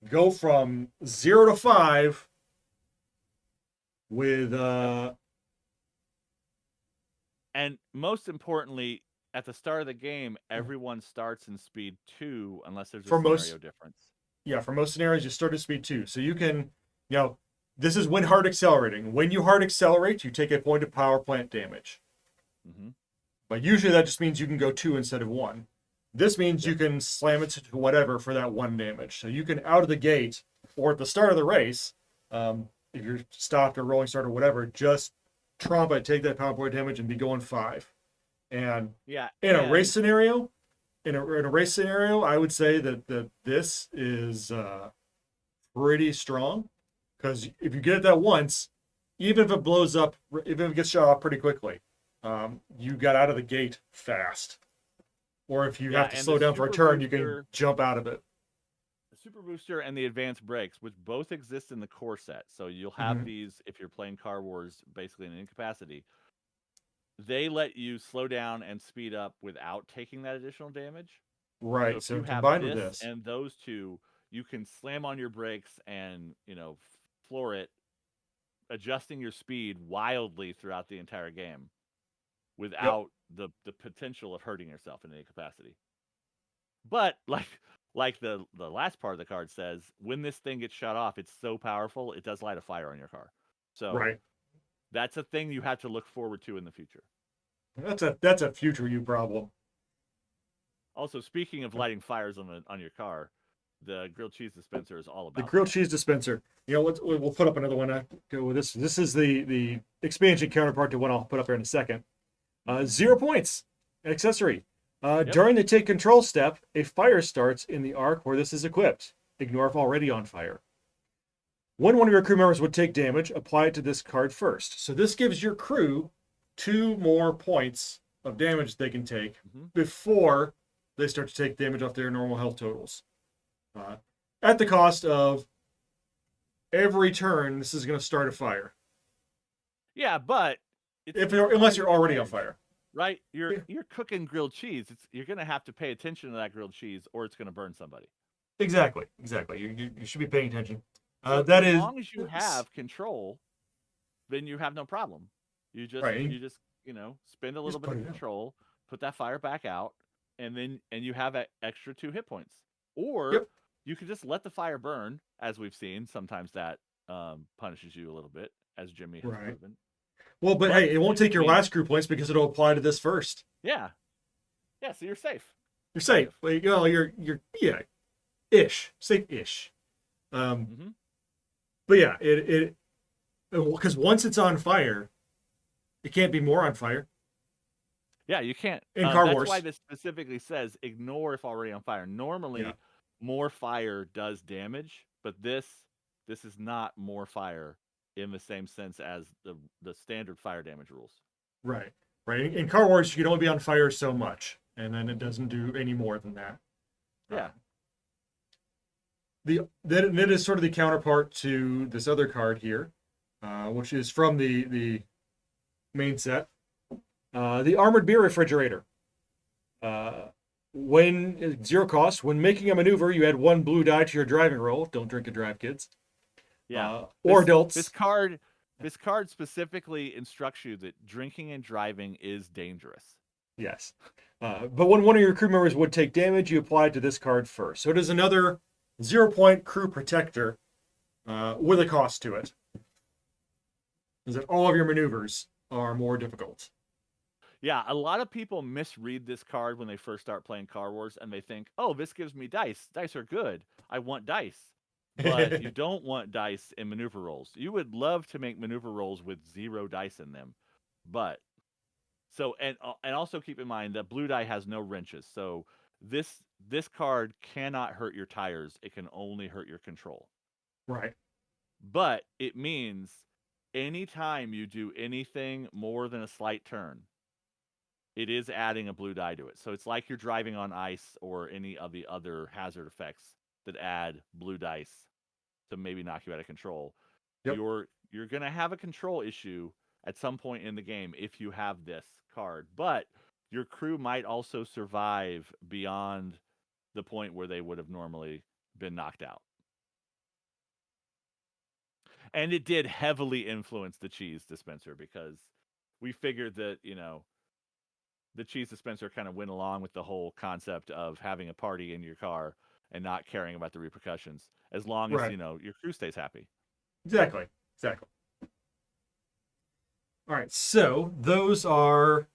go from 0 to 5 with And most importantly, at the start of the game, everyone starts in speed 2 unless there's a for scenario most difference. yeah, for most scenarios you start at speed 2. So you can, this is when hard accelerating. When you hard accelerate, you take a point of power plant damage. Mm-hmm. But usually that just means you can go 2 instead of 1. This means you can slam it to whatever for that 1 damage. So you can, out of the gate or at the start of the race, if you're stopped or rolling start or whatever, just tromp it, take that power point damage, and be going 5. And Yeah. in a race scenario, I would say that this is pretty strong, because if you get it that once, even if it blows up, even if it gets shot off pretty quickly, you got out of the gate fast. Or if you Yeah, have to and slow the down for a super turn, you can booster, jump out of it. the super booster, and the advanced brakes, which both exist in the core set. So you'll have Hmm. these if you're playing Car Wars, basically in incapacity. They let you slow down and speed up without taking that additional damage. So Right. if So you have combined with this this, and those two, you can slam on your brakes and floor it, adjusting your speed wildly throughout the entire game yep, without the potential of hurting yourself in any capacity. But like the last part of the card says, when this thing gets shut off, it's so powerful it does light a fire on your car. So right. that's a thing you have to look forward to in the future. That's a future you problem. Also, speaking of lighting fires on your car, the grilled cheese dispenser is all The about grilled that. cheese dispenser. We'll put up another one. Go with this. This is the expansion counterpart to one I'll put up here in a second. Mm-hmm. 0 points. Accessory. Yep. During the take control step, a fire starts in the arc where this is equipped. Ignore if already on fire. When one of your crew members would take damage, apply it to this card first. So this gives your crew 2 more points of damage they can take Mm-hmm. before they start to take damage off their normal health totals. Uh, at the cost of every turn, this is going to start a fire. Yeah, but If it's you're, on unless you're your already on edge, fire. right? You're Yeah, you're cooking grilled cheese. You're gonna have to pay attention to that grilled cheese, or it's gonna burn somebody. exactly. You should be paying attention. So That as is long as you have control, then you have no problem. You just right. you just spend a little Just bit put of it out. control, put that fire back out, and you have extra 2 hit points. Or Yep. you can just let the fire burn, as we've seen. Sometimes that punishes you a little bit, as Jimmie has Right. proven. Well, but But hey, it won't take I your mean, last crew points because it'll apply to this first. yeah, yeah. So you're safe, You're kind safe. of. Well, you're yeah, ish, safe-ish. Um, Hmm. but yeah, it because once it's on fire, it can't be more on fire Yeah, you can't. in Car That's why Wars. this specifically says ignore if already on fire. Yeah. Normally, more fire does damage, but this is not more fire in the same sense as the standard fire damage rules. Right. Right. In Car Wars, you can only be on fire so much, and then it Hmm. doesn't do any more than that. Yeah. Then it is sort of the counterpart to this other card here, which is from the main set. The armored beer refrigerator. Uh, when 0 cost, when making a maneuver, you add 1 blue die to your driving roll. Don't drink and drive, kids. Yeah. Or This adults. card this card specifically instructs you that drinking and driving is dangerous. Yes. But when one of your crew members would take damage, you apply it to this card first. So it is another 0 point crew protector with a cost to it. Is that all of your maneuvers are more difficult. Yeah, a lot of people misread this card when they first start playing Car Wars and they think, "Oh, this gives me dice. Dice are good. I want dice." But you don't want dice in maneuver rolls. You would love to make maneuver rolls with 0 dice in them. But and also keep in mind that blue die has no wrenches. So this card cannot hurt your tires. It can only hurt your control. Right. But it means anytime you do anything more than a slight turn, it is adding a blue die to it. So it's like you're driving on ice or any of the other hazard effects that add blue dice to maybe knock you out of control. Yep. You're going to have a control issue at some point in the game if you have this card. But your crew might also survive beyond the point where they would have normally been knocked out. And it did heavily influence the cheese dispenser because we figured that, the cheese dispenser kind of went along with the whole concept of having a party in your car and not caring about the repercussions as long as Right. your crew stays happy. Exactly. All right. So those are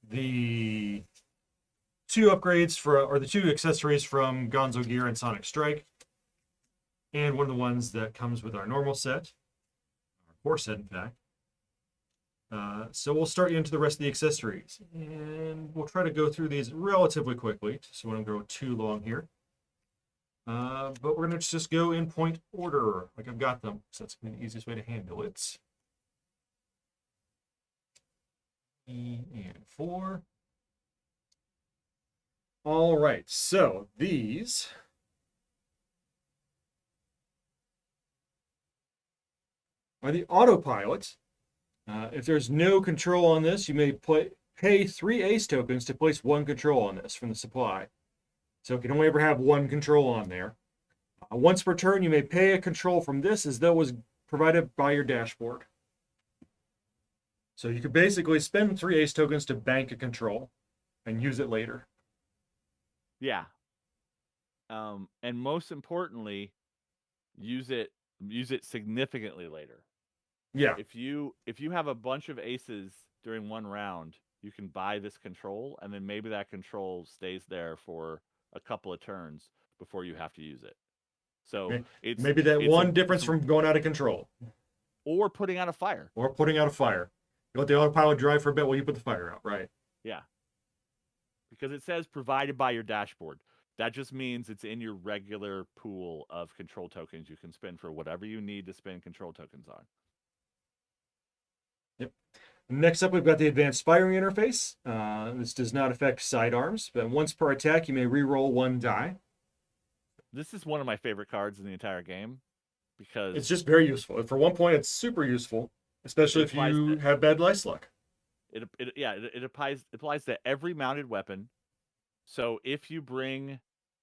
the two upgrades or the two accessories from Gonzo Gear and Sonic Strike, and one of the ones that comes with our normal set, our core set, in fact. So we'll start you into the rest of the accessories, and we'll try to go through these relatively quickly, so we don't go too long here. But we're going to just go in point order, like I've got them, so that's going to be the easiest way to handle it. E and 4. All right, so these are the autopilot. If there's no control on this, you may pay 3 ace tokens to place 1 control on this from the supply. So it can only ever have 1 control on there. Once per turn, you may pay a control from this as though it was provided by your dashboard. So you could basically spend 3 ace tokens to bank a control and use it later. Yeah. And most importantly, use it significantly later. Yeah. If you have a bunch of aces during one round, you can buy this control, and then maybe that control stays there for a couple of turns before you have to use it. So Maybe that it's one difference from going out of control. Or putting out a fire. Or putting out a fire. You let the autopilot drive for a bit while you put the fire out, right? Yeah. Because it says provided by your dashboard. That just means it's in your regular pool of control tokens you can spend for whatever you need to spend control tokens on. Yep. Next up, we've got the advanced firing interface. This does not affect sidearms, but once per attack, you may re-roll 1 die. This is one of my favorite cards in the entire game because it's just very useful. For 1 point, it's super useful, especially if you have bad dice luck. It applies to every mounted weapon. So if you bring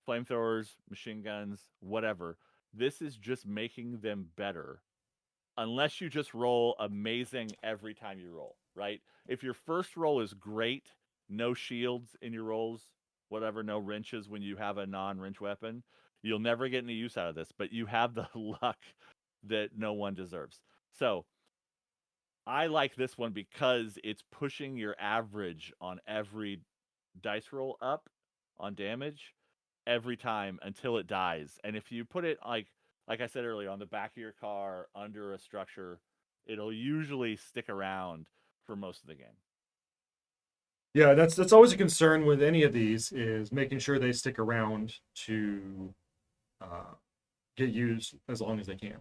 flamethrowers, machine guns, whatever, this is just making them better. Unless you just roll amazing every time you roll, right? If your first roll is great, no shields in your rolls, whatever, no wrenches when you have a non-wrench weapon, you'll never get any use out of this, but you have the luck that no one deserves. So I like this one because it's pushing your average on every dice roll up on damage every time until it dies. And if you put it like I said earlier, on the back of your car under a structure, it'll usually stick around for most of the game. Yeah, that's always a concern with any of these, is making sure they stick around to get used as long as they can.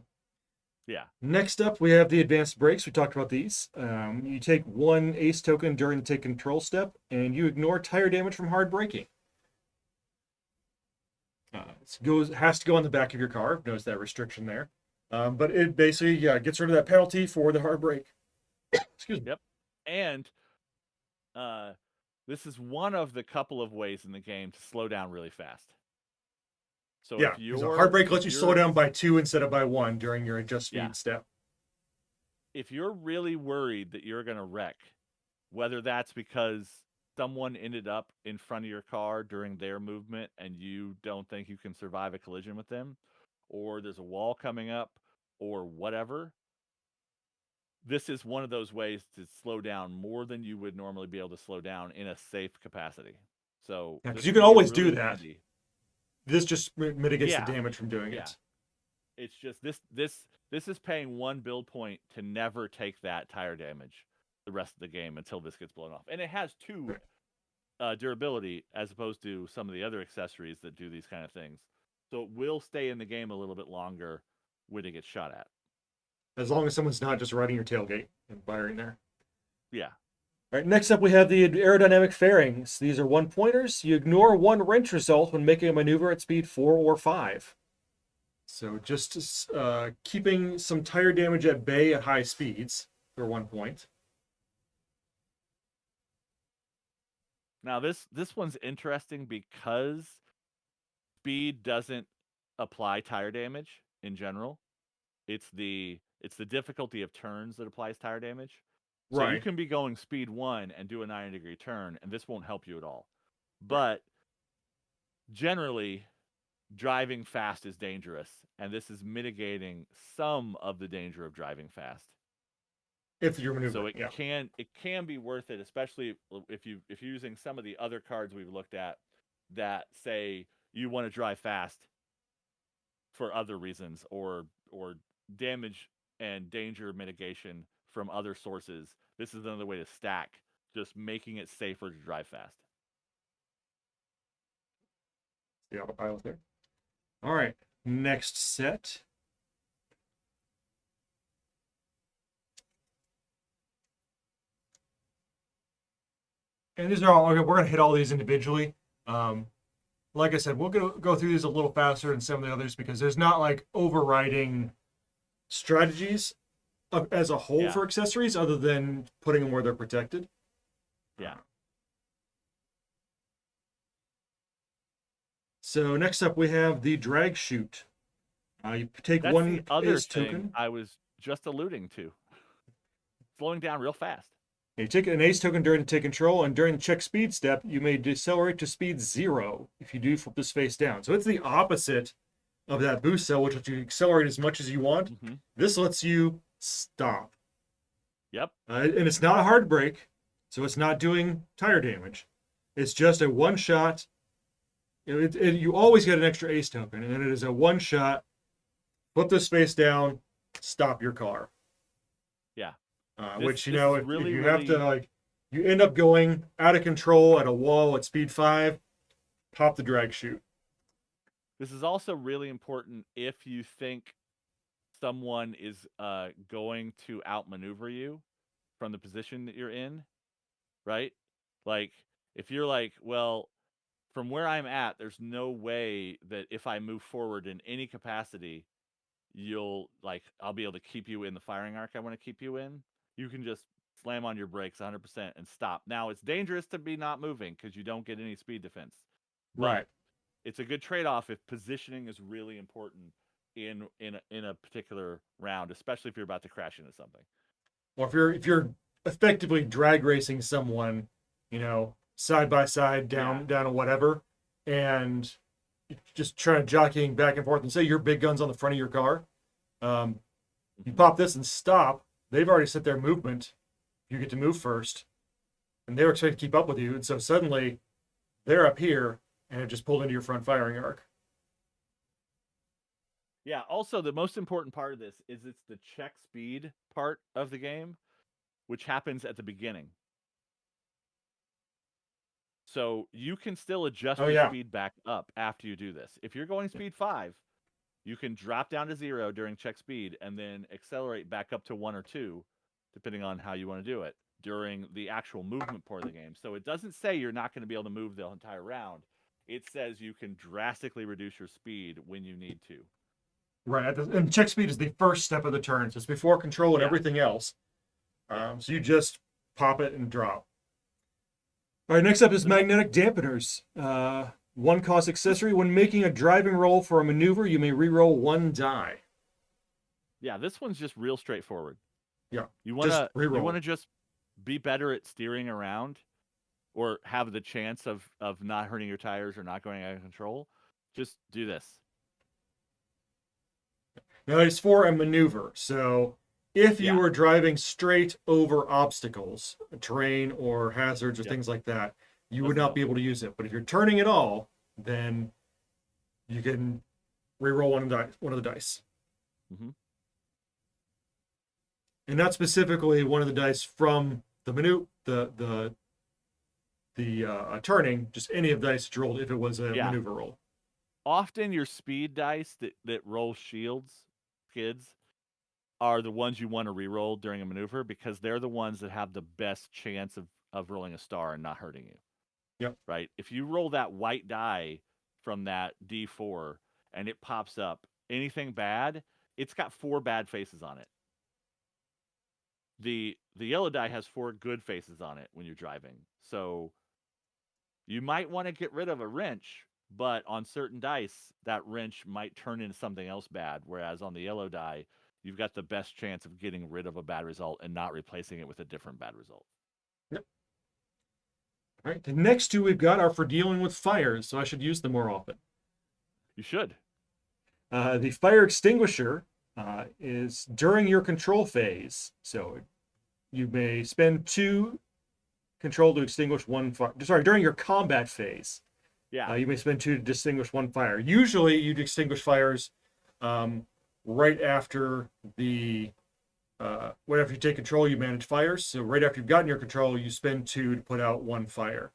Yeah. Next up, we have the advanced brakes. We talked about these. You take 1 ace token during the take control step, and you ignore tire damage from hard braking. Has to go on the back of your car. Notice that restriction there. But it basically, gets rid of that penalty for the hard brake. Excuse me. Yep. And this is one of the couple of ways in the game to slow down really fast. So yeah, if a hard brake lets you slow down by 2 instead of by 1 during your adjust speed step. If you're really worried that you're going to wreck, whether that's because someone ended up in front of your car during their movement and you don't think you can survive a collision with them, or there's a wall coming up, or whatever, this is one of those ways to slow down more than you would normally be able to slow down in a safe capacity. So because you can always do that. Handy. This just mitigates the damage from doing it. It's just this is paying 1 build point to never take that tire damage the rest of the game until this gets blown off. And it has 2 durability as opposed to some of the other accessories that do these kind of things. So it will stay in the game a little bit longer when it gets shot at. As long as someone's not just riding your tailgate and firing there. Yeah. All right, next up we have the aerodynamic fairings. These are 1 pointers. You ignore 1 wrench result when making a maneuver at speed 4 or 5. So just keeping some tire damage at bay at high speeds for 1 point. Now this one's interesting because speed doesn't apply tire damage in general. It's the difficulty of turns that applies tire damage. So you can be going speed 1 and do a 90-degree turn, and this won't help you at all. But generally, driving fast is dangerous, and this is mitigating some of the danger of driving fast. If you're maneuvering, so it can be worth it, especially if you're using some of the other cards we've looked at that say you want to drive fast for other reasons or damage and danger mitigation from other sources. This is another way to stack, just making it safer to drive fast. The autopilot there. All right, next set. And these are all, okay, we're going to hit all these individually. Like I said, we'll go through these a little faster than some of the others because there's not like overriding strategies as a whole Yeah. for accessories other than putting them where they're protected. Yeah. So next up we have the drag chute. You take That's the one other ace thing token. I was just alluding to. Slowing down real fast. You take an ace token during the take control, and during the check speed step, you may decelerate to speed 0 if you do flip this face down. So it's the opposite of that boost cell, which lets you accelerate as much as you want. Mm-hmm. This lets you stop. Yep. And it's not a hard break, so it's not doing tire damage. It's just a one shot. You always get an extra ace token, and it is a one shot. Flip this face down, stop your car. Yeah. Which this if is really, you have to really you end up going out of control at a wall at speed 5, pop the drag chute. This is also really important if you think someone is going to outmaneuver you from the position that you're in, right? Like if you're like, well, from where I'm at, there's no way that if I move forward in any capacity, I'll be able to keep you in the firing arc I want to keep you in. You can just slam on your brakes 100% and stop. Now it's dangerous to be not moving because you don't get any speed defense, but Right. it's a good trade-off if positioning is really important in a particular round, especially if you're about to crash into something. Or if you're effectively drag racing someone, side by side down or whatever, and just trying to jockeying back and forth, and say your big gun's on the front of your car, you pop this and stop. They've already set their movement. You get to move first, and they're expected to keep up with you, and so suddenly they're up here and have just pulled into your front firing arc. Yeah, also the most important part of this is it's the check speed part of the game, which happens at the beginning. So you can still adjust your speed back up after you do this. If you're going speed 5, you can drop down to 0 during check speed and then accelerate back up to 1 or 2, depending on how you want to do it, during the actual movement part of the game. So it doesn't say you're not going to be able to move the entire round. It says you can drastically reduce your speed when you need to. Right. And check speed is the first step of the turn. So it's before control and everything else. So you just pop it and drop. All right, next up is magnetic dampeners. One cost accessory. When making a driving roll for a maneuver, you may re-roll 1 die. Yeah, this one's just real straightforward. Yeah. You want to just be better at steering around or have the chance of not hurting your tires or not going out of control. Just do this. Now it's for a maneuver. So if you were driving straight over obstacles, terrain or hazards or things like that, you would not be able to use it. But if you're turning at all, then you can re-roll one of the dice. Mm-hmm. And not specifically one of the dice from the turning, just any of the dice that you rolled if it was a maneuver roll. Often your speed dice that roll skids, are the ones you want to re-roll during a maneuver because they're the ones that have the best chance of rolling a star and not hurting you. Yep. Right? If you roll that white die from that D4 and it pops up, anything bad, it's got 4 bad faces on it. The yellow die has 4 good faces on it when you're driving. So you might want to get rid of a wrench, but on certain dice, that wrench might turn into something else bad. Whereas on the yellow die, you've got the best chance of getting rid of a bad result and not replacing it with a different bad result. Yep. All right. The next 2 we've got are for dealing with fires, so I should use them more often. You should. The fire extinguisher is during your control phase. So you may spend 2 control to extinguish 1 fire. Sorry, during your combat phase. Yeah. You may spend 2 to distinguish 1 fire. Usually you'd extinguish fires right after right after you take control, you manage fires. So right after you've gotten your control, you spend 2 to put out 1 fire.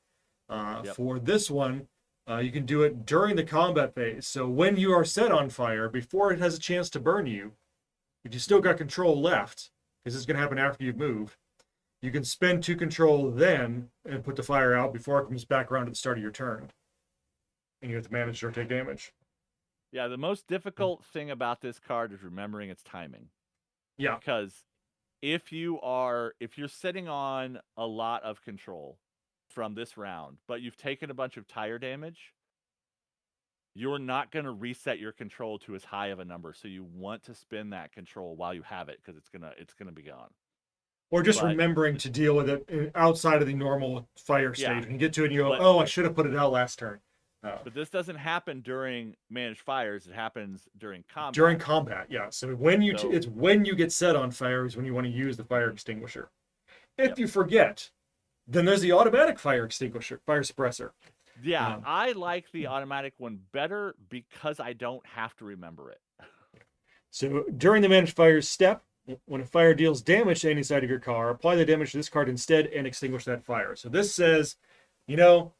For this one, you can do it during the combat phase. So when you are set on fire, before it has a chance to burn you, if you still got control left, because it's going to happen after you've moved, you can spend 2 control then and put the fire out before it comes back around to the start of your turn. and you have to manage or take damage. Yeah, the most difficult thing about this card is remembering its timing. Yeah. Because if you're sitting on a lot of control from this round, but you've taken a bunch of tire damage, you're not going to reset your control to as high of a number. So you want to spin that control while you have it, because it's gonna be gone. Or just But remembering to deal with it outside of the normal fire yeah, stage. When you get to it, and you go, but "Oh, I should have put it out last turn." but this doesn't happen during managed fires. It happens during During combat. combat, yeah. So when you So it's when you get set on fire is when you want to use the fire extinguisher. If yep. you forget, then there's the automatic fire extinguisher, fire suppressor. Yeah, I like the automatic one better because I don't have to remember it. So during the managed fires step, when a fire deals damage to any side of your car, apply the damage to this card instead and extinguish that fire. So this says, during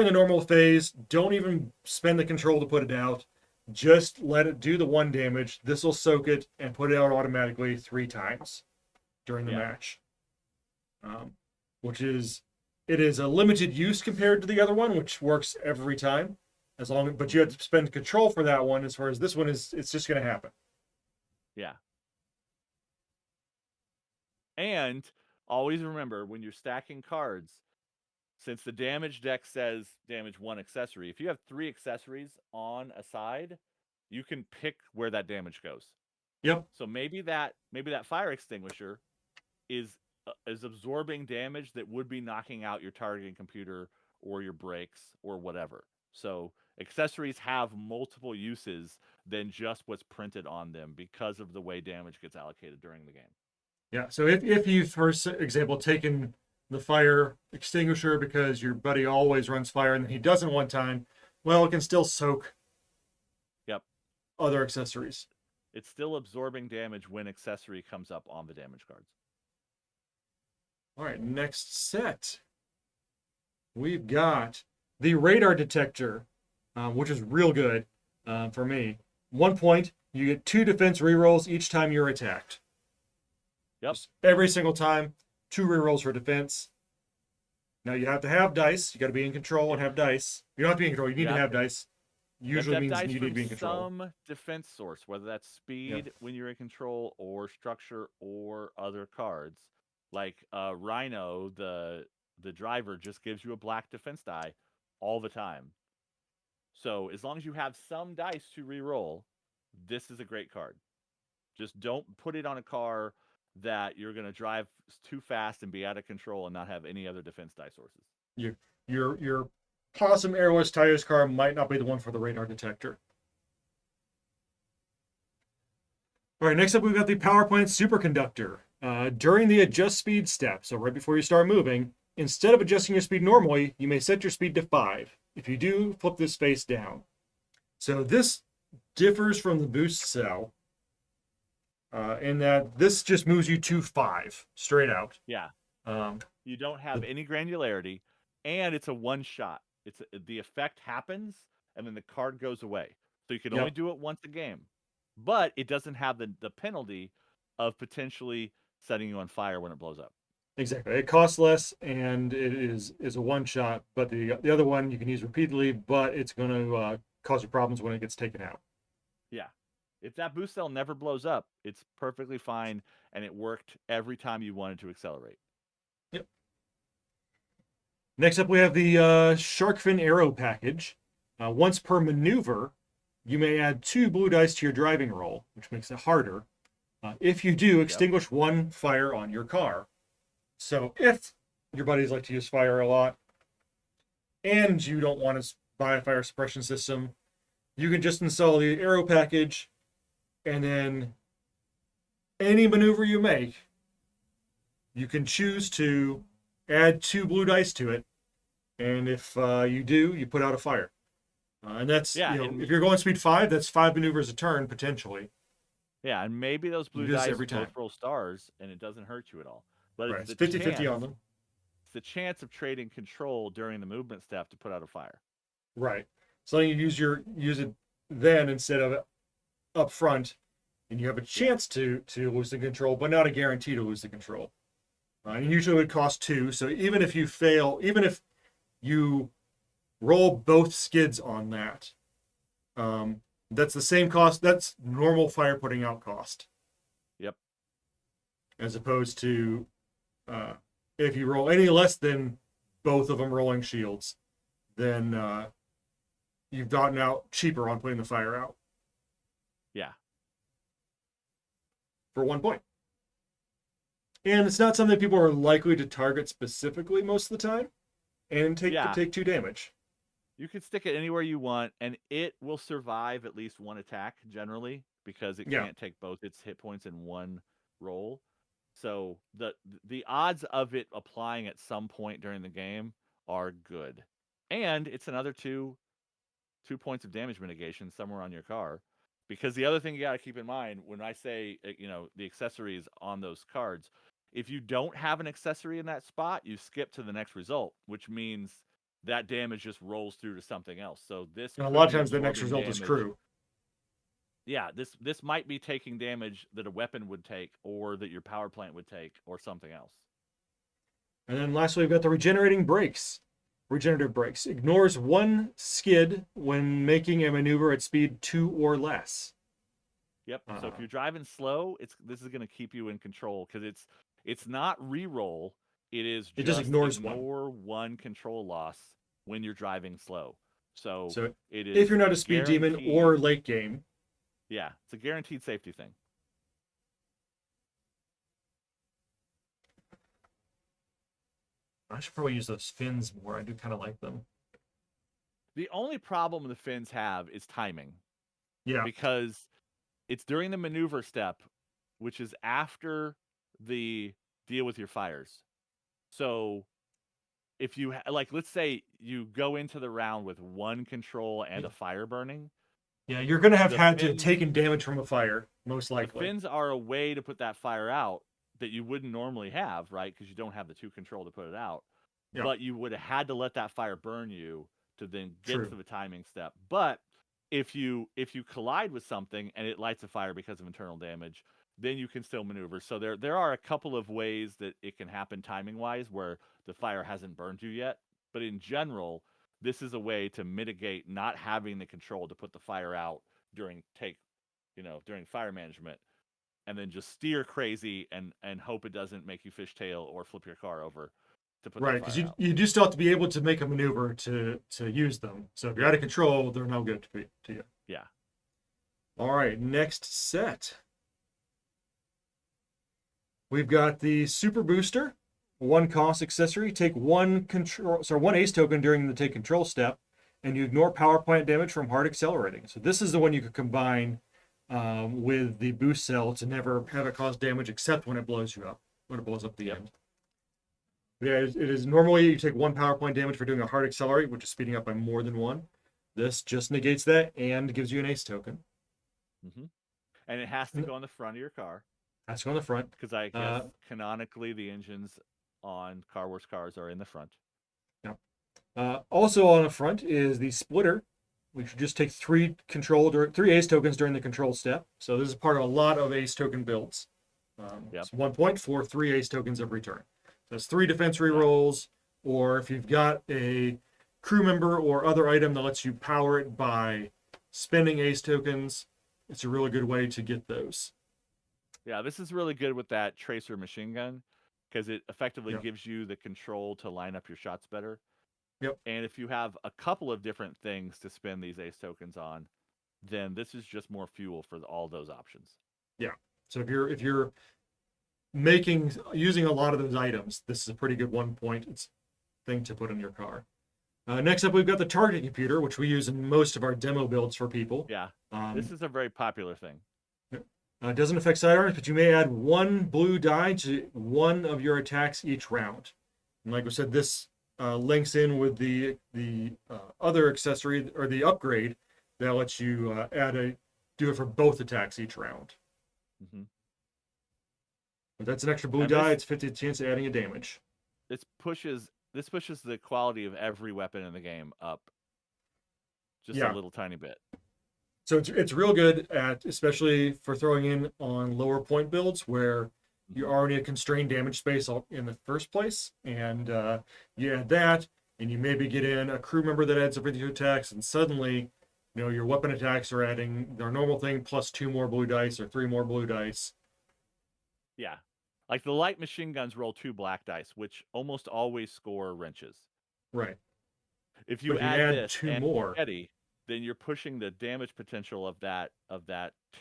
the normal phase, don't even spend the control to put it out. Just let it do the 1 damage. This will soak it and put it out automatically 3 times during the match. It is a limited use compared to the other one, which works every time. But you have to spend control for that one. As far as this one it's just going to happen. Yeah. And always remember, when you're stacking cards, since the damage deck says damage 1 accessory, if you have 3 accessories on a side, you can pick where that damage goes. Yep. So maybe that fire extinguisher is absorbing damage that would be knocking out your targeting computer or your brakes or whatever. So accessories have multiple uses than just what's printed on them because of the way damage gets allocated during the game. Yeah. So if you've, for example, taken the fire extinguisher because your buddy always runs fire and he doesn't one time, well, it can still soak other accessories. It's still absorbing damage when accessory comes up on the damage cards. All right, next set. We've got the radar detector, which is real good for me. 1 point, you get 2 defense rerolls each time you're attacked. Yep. Just every single time, 2 rerolls for defense. Now you have to have dice. You got to be in control and have dice. You don't have to be in control. You need to have dice. Usually means you need to be in control. Some defense source, whether that's speed when you're in control, or structure, or other cards. Like Rhino, the driver just gives you a black defense die all the time. So as long as you have some dice to re-roll, this is a great card. Just don't put it on a car that you're going to drive too fast and be out of control and not have any other defense die sources. Your Possum Airless Tires car might not be the one for the radar detector. All right, next up we've got the power plant superconductor. During the adjust speed step, so right before you start moving, instead of adjusting your speed normally, you may set your speed to 5. If you do, flip this face down. So this differs from the boost cell in that this just moves you to 5 straight out. Yeah. You don't have any granularity, and it's a one shot. The effect happens, and then the card goes away. So you can only do it once a game, but it doesn't have the penalty of potentially setting you on fire when it blows up. Exactly. It costs less, and it is a one shot. But the other one you can use repeatedly, but it's going to cause you problems when it gets taken out. Yeah. If that boost cell never blows up, it's perfectly fine, and it worked every time you wanted to accelerate. Yep. Next up, we have the Shark Fin Arrow package. Once per maneuver, you may add 2 blue dice to your driving roll, which makes it harder. If you do, extinguish 1 fire on your car. So if your buddies like to use fire a lot, and you don't want to buy a fire suppression system, you can just install the arrow package, and then any maneuver you make, you can choose to add 2 blue dice to it, and if you do, you put out a fire. And that's, if you're going speed 5, that's 5 maneuvers a turn, potentially. Yeah, and maybe those blue dice both roll stars, and it doesn't hurt you at all. But it's 50-50 on them. It's the chance of trading control during the movement step to put out a fire. Right. So you use it then instead of up front, and you have a chance to lose the control, but not a guarantee to lose the control. And usually it would cost 2. So even if you fail, even if you roll both skids on that. That's the same cost. That's normal fire putting out cost. Yep. As opposed to if you roll any less than both of them rolling shields, then you've gotten out cheaper on putting the fire out. Yeah. For 1 point. And it's not something people are likely to target specifically most of the time, and take 2 damage. You can stick it anywhere you want, and it will survive at least one attack generally because it can't take both its hit points in one roll. So the odds of it applying at some point during the game are good, and it's another 2 points of damage mitigation somewhere on your car. Because the other thing you got to keep in mind when I say the accessories on those cards, if you don't have an accessory in that spot, you skip to the next result, which means that damage just rolls through to something else. So this and a lot of times the next result is crew. Yeah, this might be taking damage that a weapon would take, or that your power plant would take, or something else. And then lastly, we've got the regenerating brakes. Regenerative brakes ignores 1 skid when making a maneuver at speed 2 or less. Yep. So if you're driving slow, this is going to keep you in control because it's not re-roll. It just ignores one control loss when you're driving slow. So it is if you're not a speed demon or late game. Yeah, it's a guaranteed safety thing. I should probably use those fins more. I do kind of like them. The only problem the fins have is timing. Yeah. Because it's during the maneuver step, which is after the deal with your fires. So if you let's say you go into the round with 1 control and a fire burning. Yeah, you're going to have had to have taken damage from a fire, most likely. The fins are a way to put that fire out that you wouldn't normally have, right? Because you don't have the 2 control to put it out. Yep. But you would have had to let that fire burn you to then get to the timing step. But if you collide with something and it lights a fire because of internal damage, then you can still maneuver. So there are a couple of ways that it can happen timing-wise where the fire hasn't burned you yet. But in general, this is a way to mitigate not having the control to put the fire out during fire management, and then just steer crazy and hope it doesn't make you fishtail or flip your car over to put right, because you do still have to be able to make a maneuver to use them. So if you're out of control, they're no good to you. Yeah. All right, next set. We've got the Super Booster, 1 cost accessory. Take 1 ace token during the take control step, and you ignore power plant damage from hard accelerating. So this is the one you could combine with the boost cell to never have it cause damage except when it blows you up, when it blows up the end. But yeah, it is normally you take 1 power point damage for doing a hard accelerate, which is speeding up by more than 1. This just negates that and gives you an ace token. Mm-hmm. And it has to go on the front of your car. Has to go on the front. Because I guess canonically the engines on Car Wars cars are in the front. Yeah. Also on the front is the splitter. We should just take 3 ace tokens during the control step. So this is part of a lot of ace token builds. It's 1 point for 3 ace tokens every turn. So that's 3 defense rerolls, or if you've got a crew member or other item that lets you power it by spending ace tokens, it's a really good way to get those. Yeah, this is really good with that tracer machine gun because it effectively gives you the control to line up your shots better. Yep. And if you have a couple of different things to spend these ace tokens on, then this is just more fuel for all those options. Yeah. So if you're using a lot of those items, this is a pretty good 1 point thing to put in your car. Next up, we've got the target computer, which we use in most of our demo builds for people. Yeah. This is a very popular thing. It doesn't affect sidearms, but you may add 1 blue die to 1 of your attacks each round. And like we said, this links in with the other accessory or the upgrade that lets you do it for both attacks each round. Mm-hmm. But that's an extra blue die. It's 50 chance of adding a damage. This pushes the quality of every weapon in the game up just a little tiny bit. So it's real good especially for throwing in on lower point builds where you already have constrained damage space in the first place, and you add that, and you maybe get in a crew member that adds up with your attacks, and suddenly, your weapon attacks are adding their normal thing plus 2 more blue dice or 3 more blue dice. Yeah. Like the light machine guns roll 2 black dice, which almost always score wrenches. Right. If But you if you add add this two and more, confetti, then you're pushing the damage potential of that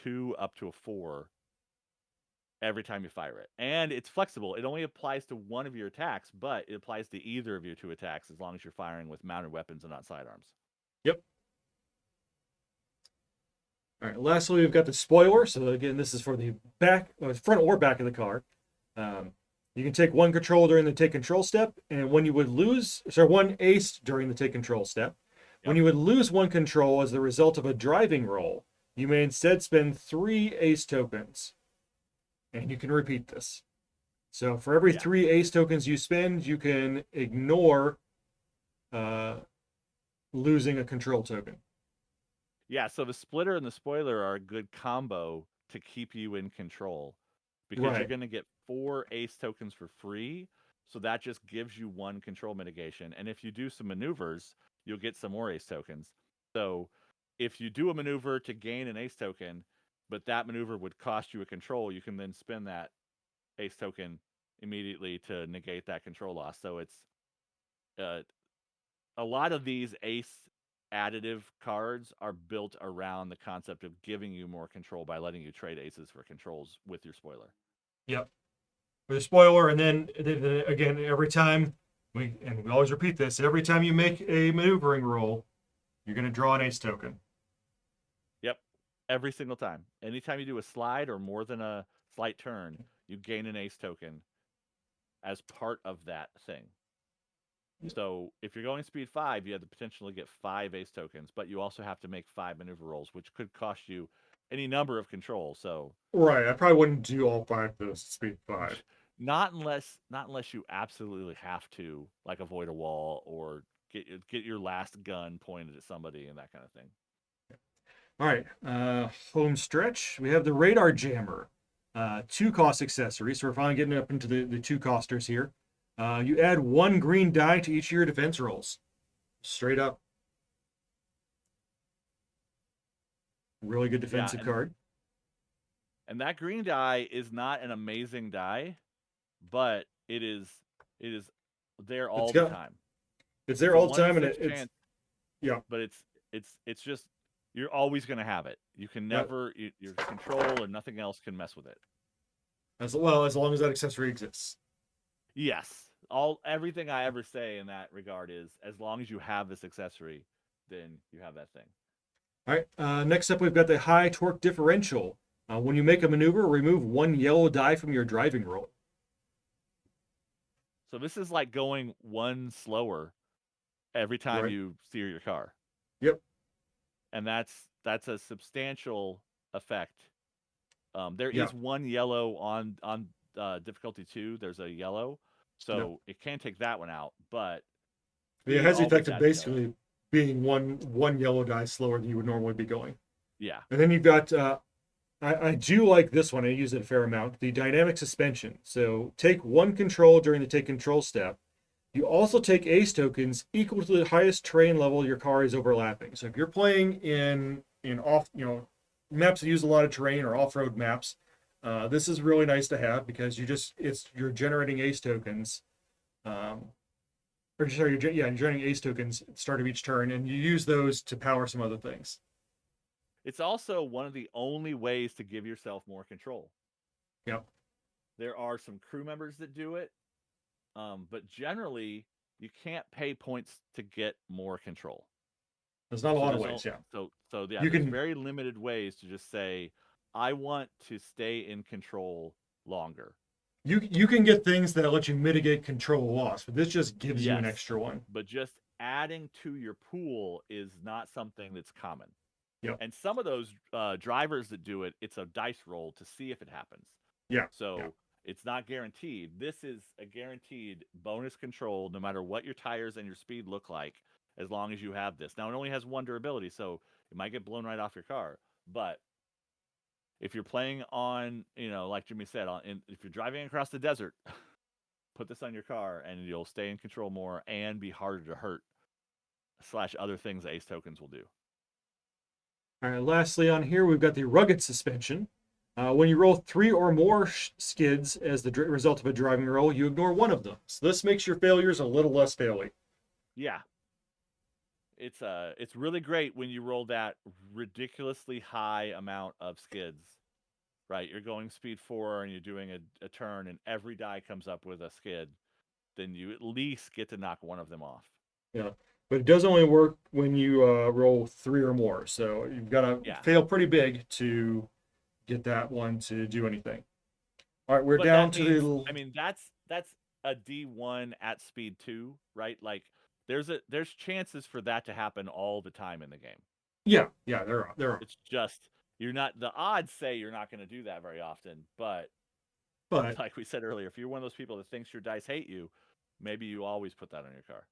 2 up to a 4 every time you fire it. And it's flexible. It only applies to one of your attacks, but it applies to either of your 2 attacks as long as you're firing with mounted weapons and not sidearms. yep. All right. Lastly, we've got the spoiler. So again, this is for the front or back of the car. You can take 1 control during the take control step, and when you would lose, 1 ace during the take control step. When Yep. you would lose 1 control as the result of a driving roll, you may instead spend 3 ace tokens, and you can repeat this. So for every Yeah. 3 ace tokens you spend, you can ignore losing a control token. Yeah, so the splitter and the spoiler are a good combo to keep you in control because you're Right. going to get 4 ace tokens for free. So that just gives you 1 control mitigation. And if you do some maneuvers, you'll get some more ace tokens. So if you do a maneuver to gain an ace token, but that maneuver would cost you a control, you can then spend that ace token immediately to negate that control loss. So it's uh, a lot of these ace additive cards are built around the concept of giving you more control by letting you trade aces for controls with your spoiler. Yep. With a spoiler, and then again, every time we always repeat this, every time you make a maneuvering roll, you're going to draw an ace token. Yep. Every single time. Anytime you do a slide or more than a slight turn, you gain an ace token as part of that thing. So if you're going speed 5, you have the potential to get 5 ace tokens, but you also have to make 5 maneuver rolls, which could cost you any number of controls. So Right. I probably wouldn't do all 5 to speed 5. not unless you absolutely have to, like avoid a wall or get your last gun pointed at somebody and that kind of thing. All right. Home stretch. We have the radar jammer. 2 cost accessories. So we're finally getting up into the 2 costers here. You add 1 green die to each of your defense rolls. Straight up. Really good Yeah, defensive card. and that green die is not an amazing die, but it is there It's all the got time. it's It's there a all the 1 in time, and 6 it's chance, yeah, but it's just you're always going to have it. You can yeah. never your control or nothing else can mess with it. As well as long as that accessory exists. Yes. Everything I ever say in that regard is as long as you have this accessory, then you have that thing. All right. Next up, we've got the high torque differential. When you make a maneuver, remove 1 yellow die from your driving roll. So this is like going 1 slower every time Right. you steer your car. Yep. And that's a substantial effect. There Yeah. is 1 yellow on difficulty 2. There's a yellow, Yep. so it can take that one out. But It speed has the always effect of adds yellow. basically being one yellow die slower than you would normally be going. Yeah, And then you've got I do like this one. I use it a fair amount. The dynamic suspension. So take 1 control during the take control step. You also take ace tokens equal to the highest terrain level your car is overlapping. So if you're playing in off, maps that use a lot of terrain or off-road maps, this is really nice to have because you're generating ace tokens. Or sorry, you're generating ace tokens at the start of each turn, and you use those to power some other things. it's also one of the only ways to give yourself more control. Yep. There are some crew members that do it, but generally you can't pay points to get more control. There's not a So lot of there's ways. Yeah. yeah, You there's can very limited ways to just say I want to stay in control longer. you can get things that let you mitigate control loss, but this just gives you an Yes, extra one. but just adding to your pool is not something that's common. Yep. And some of those drivers that do it, it's a dice roll to see if it happens. Yeah. Yeah. So it's not guaranteed. This is a guaranteed bonus control no matter what your tires and your speed look like, as long as you have this. Now, it only has 1 durability, so it might get blown right off your car. But if you're playing on, like Jimmie said, if you're driving across the desert, put this on your car, and you'll stay in control more and be harder to hurt / other things that ace tokens will do. All right, lastly on here, we've got the rugged suspension. When you roll 3 or more skids as the result of a driving roll, you ignore one of them. So this makes your failures a little less faily. Yeah. It's really great when you roll that ridiculously high amount of skids. Right, you're going speed 4 and you're doing a turn, and every die comes up with a skid. Then you at least get to knock one of them off. Yeah, but it does only work when you roll 3 or more. So you've got to Yeah. fail pretty big to get that one to do anything. All right, we're But down that to means, the. I mean, that's a D1 at speed 2, right? Like there's chances for that to happen all the time in the game. Yeah, there are. It's just you're not, the odds say you're not going to do that very often, but But like we said earlier, if you're one of those people that thinks your dice hate you, maybe you always put that on your car.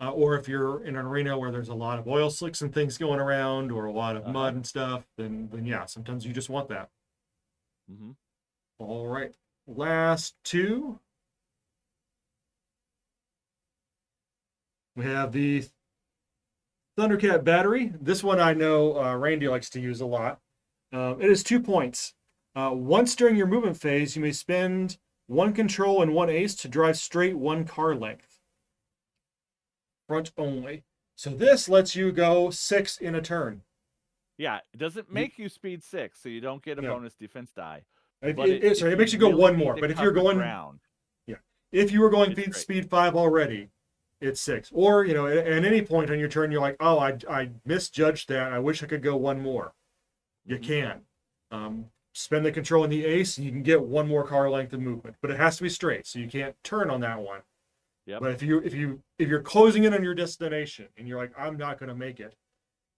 or if you're in an arena where there's a lot of oil slicks and things going around, or a lot of Uh-huh. mud and stuff, then yeah, sometimes you just want that. Mm-hmm. All right, last two. We have the Thundercat battery. This one I know Randy likes to use a lot. It is 2 points. Once during your movement phase, you may spend 1 control and 1 ace to drive straight 1 car length. Front only. So this lets you go 6 in a turn. Yeah, it doesn't make you speed 6, so you don't get a No. bonus defense die. Sorry, it if makes you go really 1 need more. to But if you're cover going, ground, yeah, if you were going it's great. speed 5 already, it's 6. Or at any point on your turn, you're like, oh, I misjudged that. I wish I could go 1 more. You Mhm. can. Spend the control in the ace, and you can get 1 more car length of movement, but it has to be straight, so you can't turn on that one. Yep. But if you're closing in on your destination and you're like, I'm not going to make it,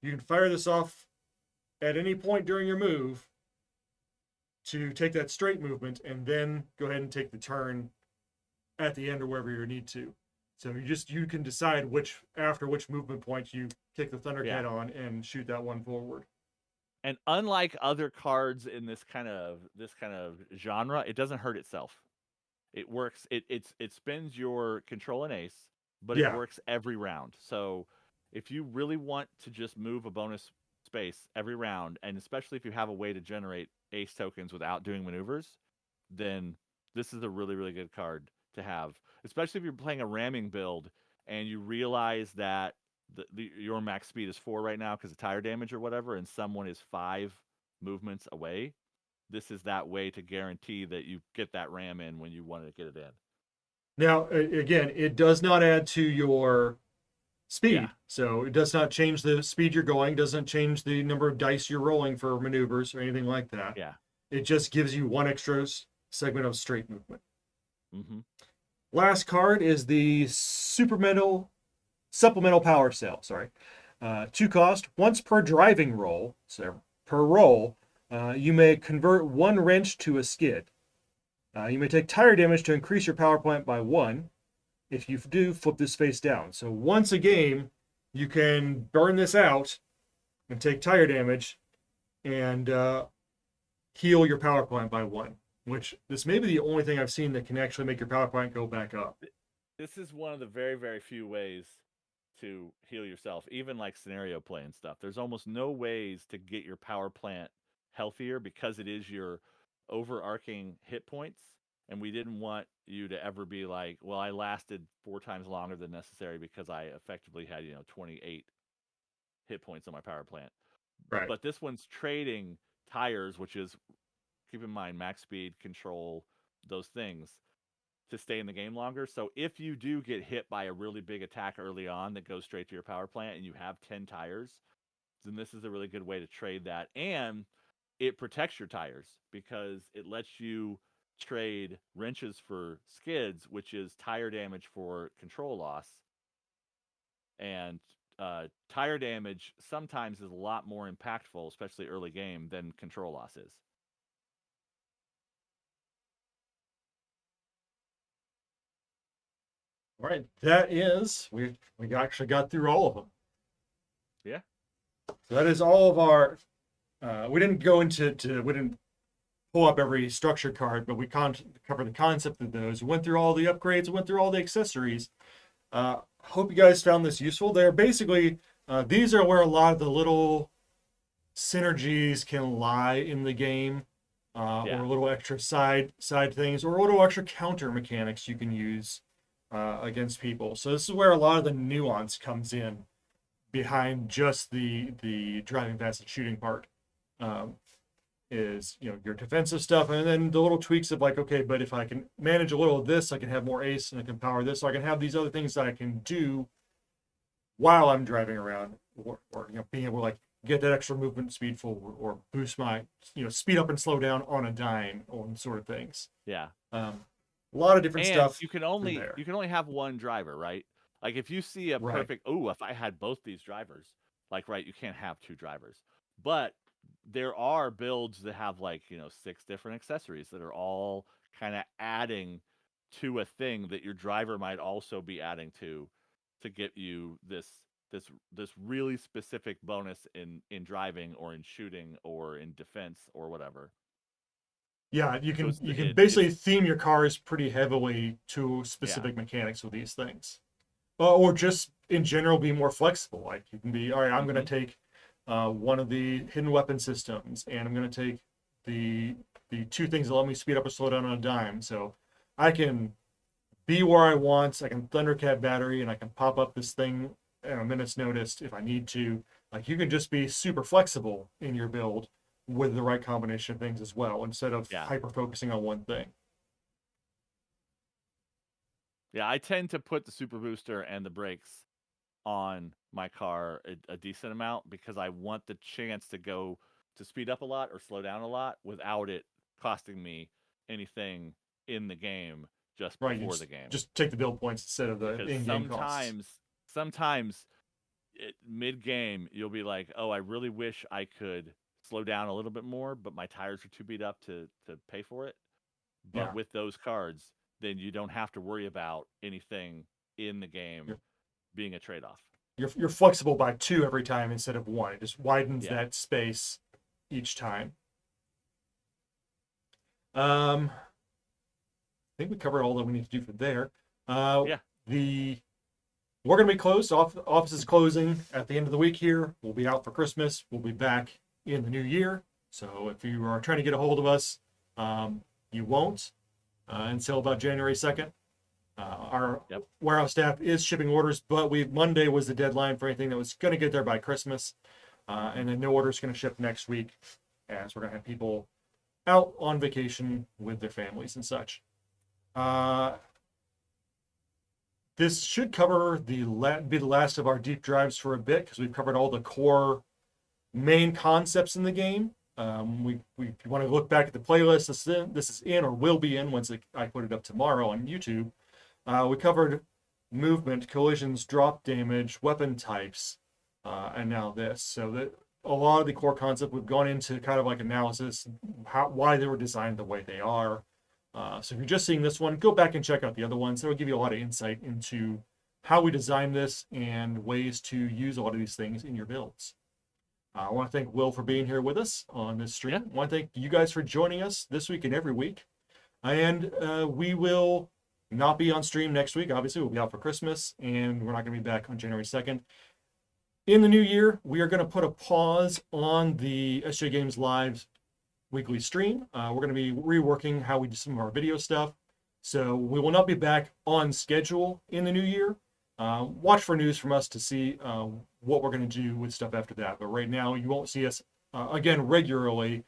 you can fire this off at any point during your move to take that straight movement, and then go ahead and take the turn at the end or wherever you need to. So you can decide which movement point you kick the Thundercat on and shoot that one forward. And unlike other cards in this kind of genre, it doesn't hurt itself. It works. It spends your control and ace, but it Yeah. works every round. So if you really want to just move a bonus space every round, and especially if you have a way to generate ace tokens without doing maneuvers, then this is a really, really good card to have. Especially if you're playing a ramming build and you realize that your max speed is 4 right now because of tire damage or whatever, and someone is 5 movements away. This is that way to guarantee that you get that ram in when you want to get it in. Now, again, it does not add to your speed. Yeah. So it does not change the speed you're going, doesn't change the number of dice you're rolling for maneuvers or anything like that. Yeah. It just gives you 1 extra segment of straight movement. Mm-hmm. Last card is the supplemental power cell. Sorry. 2 cost. Once per driving roll, so per roll, you may convert 1 wrench to a skid. You may take tire damage to increase your power plant by 1. If you do, flip this face down. So once a game, you can burn this out and take tire damage and heal your power plant by 1. Which this may be the only thing I've seen that can actually make your power plant go back up. This is one of the very, very few ways to heal yourself, even like scenario play and stuff. There's almost no ways to get your power plant healthier because it is your overarching hit points. And we didn't want you to ever be like, well, I lasted 4 times longer than necessary because I effectively had, 28 hit points on my power plant. Right. But this one's trading tires, which is, keep in mind, max speed, control, those things, to stay in the game longer. So if you do get hit by a really big attack early on that goes straight to your power plant and you have 10 tires, then this is a really good way to trade that. And it protects your tires because it lets you trade wrenches for skids, which is tire damage for control loss. And tire damage sometimes is a lot more impactful, especially early game, than control loss is. All right. That is, we actually got through all of them. Yeah. So that is all of our. We didn't go into we didn't pull up every structure card, but we cover the concept of those. We went through all the upgrades, we went through all the accessories. Hope you guys found this useful. They're basically these are where a lot of the little synergies can lie in the game, or Yeah. a little extra side things, or a little extra counter mechanics you can use against people. So this is where a lot of the nuance comes in behind just the driving fast and shooting part. Um, is your defensive stuff, and then the little tweaks of like, okay, but if I can manage a little of this, I can have more ace, and I can power this, so I can have these other things that I can do while I'm driving around, or being able to like get that extra movement speed forward, or boost my speed up and slow down on a dime, or sort of things. Yeah. Um, a lot of different And stuff through there. you can only have one driver, right? Like if you see a Right. perfect, oh, if I had both these drivers, like right, you can't have two drivers. But there are builds that have like, 6 different accessories that are all kind of adding to a thing that your driver might also be adding to get you this really specific bonus in driving or in shooting or in defense or whatever. Yeah, you So can it's you can it's basically theme your cars pretty heavily to yeah. specific mechanics with these things. Or just in general be more flexible. Like you can be, all right, I'm going to Mhm. take one of the hidden weapon systems, and I'm going to take the two things that let me speed up or slow down on a dime. So I can be where I want. I can Thundercat battery, and I can pop up this thing at a minute's notice if I need to. Like you can just be super flexible in your build with the right combination of things as well, instead of Yeah. hyper focusing on one thing. Yeah, I tend to put the super booster and the brakes on my car a decent amount because I want the chance to go to speed up a lot or slow down a lot without it costing me anything in the game just Right? You before the game. just take the build points instead of the Because in-game costs. sometimes mid game you'll be like, "Oh, I really wish I could slow down a little bit more, but my tires are too beat up to pay for it." But Yeah. with those cards, then you don't have to worry about anything in the game You're, being a trade-off. you're flexible by two every time instead of one. It just widens Yeah. that space each time. I think we covered all that we need to do for there. Yeah. The We're going to be closed. Office is closing at the end of the week here. We'll be out for Christmas. We'll be back in the new year. So if you are trying to get a hold of us, you won't until about January 2nd. Our Yep. warehouse staff is shipping orders, but Monday was the deadline for anything that was going to get there by Christmas. And then no orders going to ship next week, as we're going to have people out on vacation with their families and such. Uh, this should cover be the last of our deep dives for a bit, because we've covered all the core main concepts in the game. If you want to look back at the playlist, this is in or will be in once I put it up tomorrow on YouTube. We covered movement, collisions, drop damage, weapon types, and now this. So that a lot of the core concept we've gone into kind of like analysis, why they were designed the way they are. So if you're just seeing this one, go back and check out the other ones. It'll give you a lot of insight into how we designed this and ways to use a lot of these things in your builds. I want to thank Will for being here with us on this stream. Yeah. I want to thank you guys for joining us this week and every week. And we will not be on stream next week. Obviously, we'll be out for Christmas, and we're not going to be back on January 2nd. In the new year, we are going to put a pause on the SJGames Live weekly stream. We're going to be reworking how we do some of our video stuff. So we will not be back on schedule in the new year. Watch for news from us to see what we're going to do with stuff after that. But right now, you won't see us again regularly,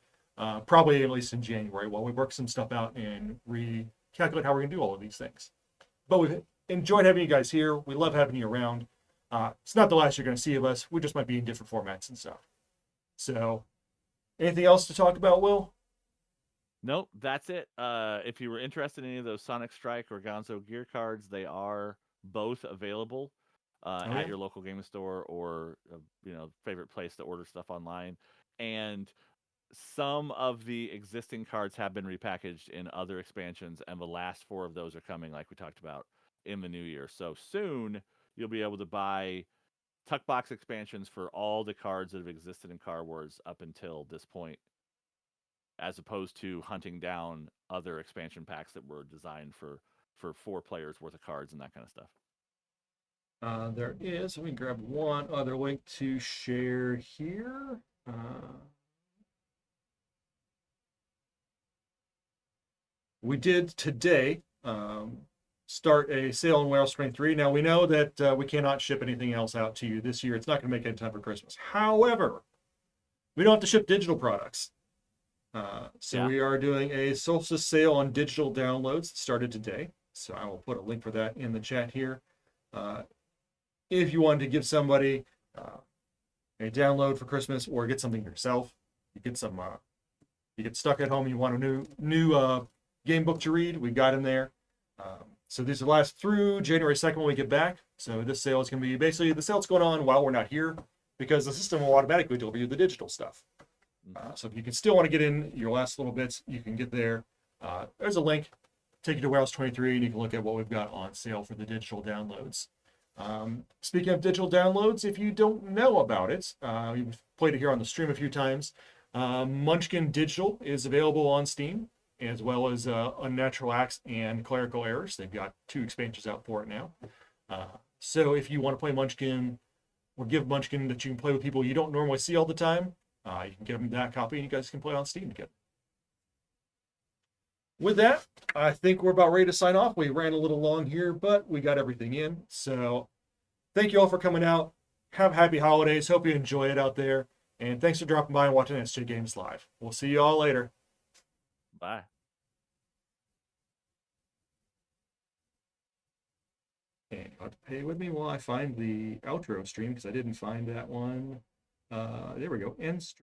probably at least in January, while we work some stuff out and recalculate how we're going to do all of these things. But we've enjoyed having you guys here. We love having you around. It's not the last you're going to see of us. We just might be in different formats and stuff. So, anything else to talk about, Will? Nope, that's it. If you were interested in any of those Sonic Strike or Gonzo gear cards, they are both available Oh at yeah. your local game store or favorite place to order stuff online. And some of the existing cards have been repackaged in other expansions, and the last 4 of those are coming, like we talked about, in the new year. So soon you'll be able to buy tuck box expansions for all the cards that have existed in Car Wars up until this point as opposed to hunting down other expansion packs that were designed for 4 players worth of cards and that kind of stuff. There is, let me grab one other link to share here. We did today start a sale on Warehouse 23. Now we know that we cannot ship anything else out to you this year. It's not going to make any time for Christmas. However, we don't have to ship digital products. So Yeah. we are doing a solstice sale on digital downloads that started today. So I will put a link for that in the chat here. If you wanted to give somebody a download for Christmas or get something yourself, you get some, you get stuck at home, you want a new game book to read, we got in there. So these will last through January 2nd when we get back. So this sale is going to be basically the sale's going on while we're not here because the system will automatically deliver you the digital stuff. So if you can still want to get in your last little bits, you can get there. There's a link, take you to Warehouse 23, and you can look at what we've got on sale for the digital downloads. Speaking of digital downloads, if you don't know about it, we've played it here on the stream a few times. Munchkin Digital is available on Steam, as well as Unnatural Acts and Clerical Errors. They've got 2 expansions out for it now. So if you want to play Munchkin or give Munchkin that you can play with people you don't normally see all the time, you can get them that copy and you guys can play on Steam together. With that, I think we're about ready to sign off. We ran a little long here, but we got everything in. So thank you all for coming out. Have happy holidays. Hope you enjoy it out there. And thanks for dropping by and watching SJGames Live. We'll see you all later. Bye. And you'll have to pay with me while I find the outro stream because I didn't find that one. There we go. End stream.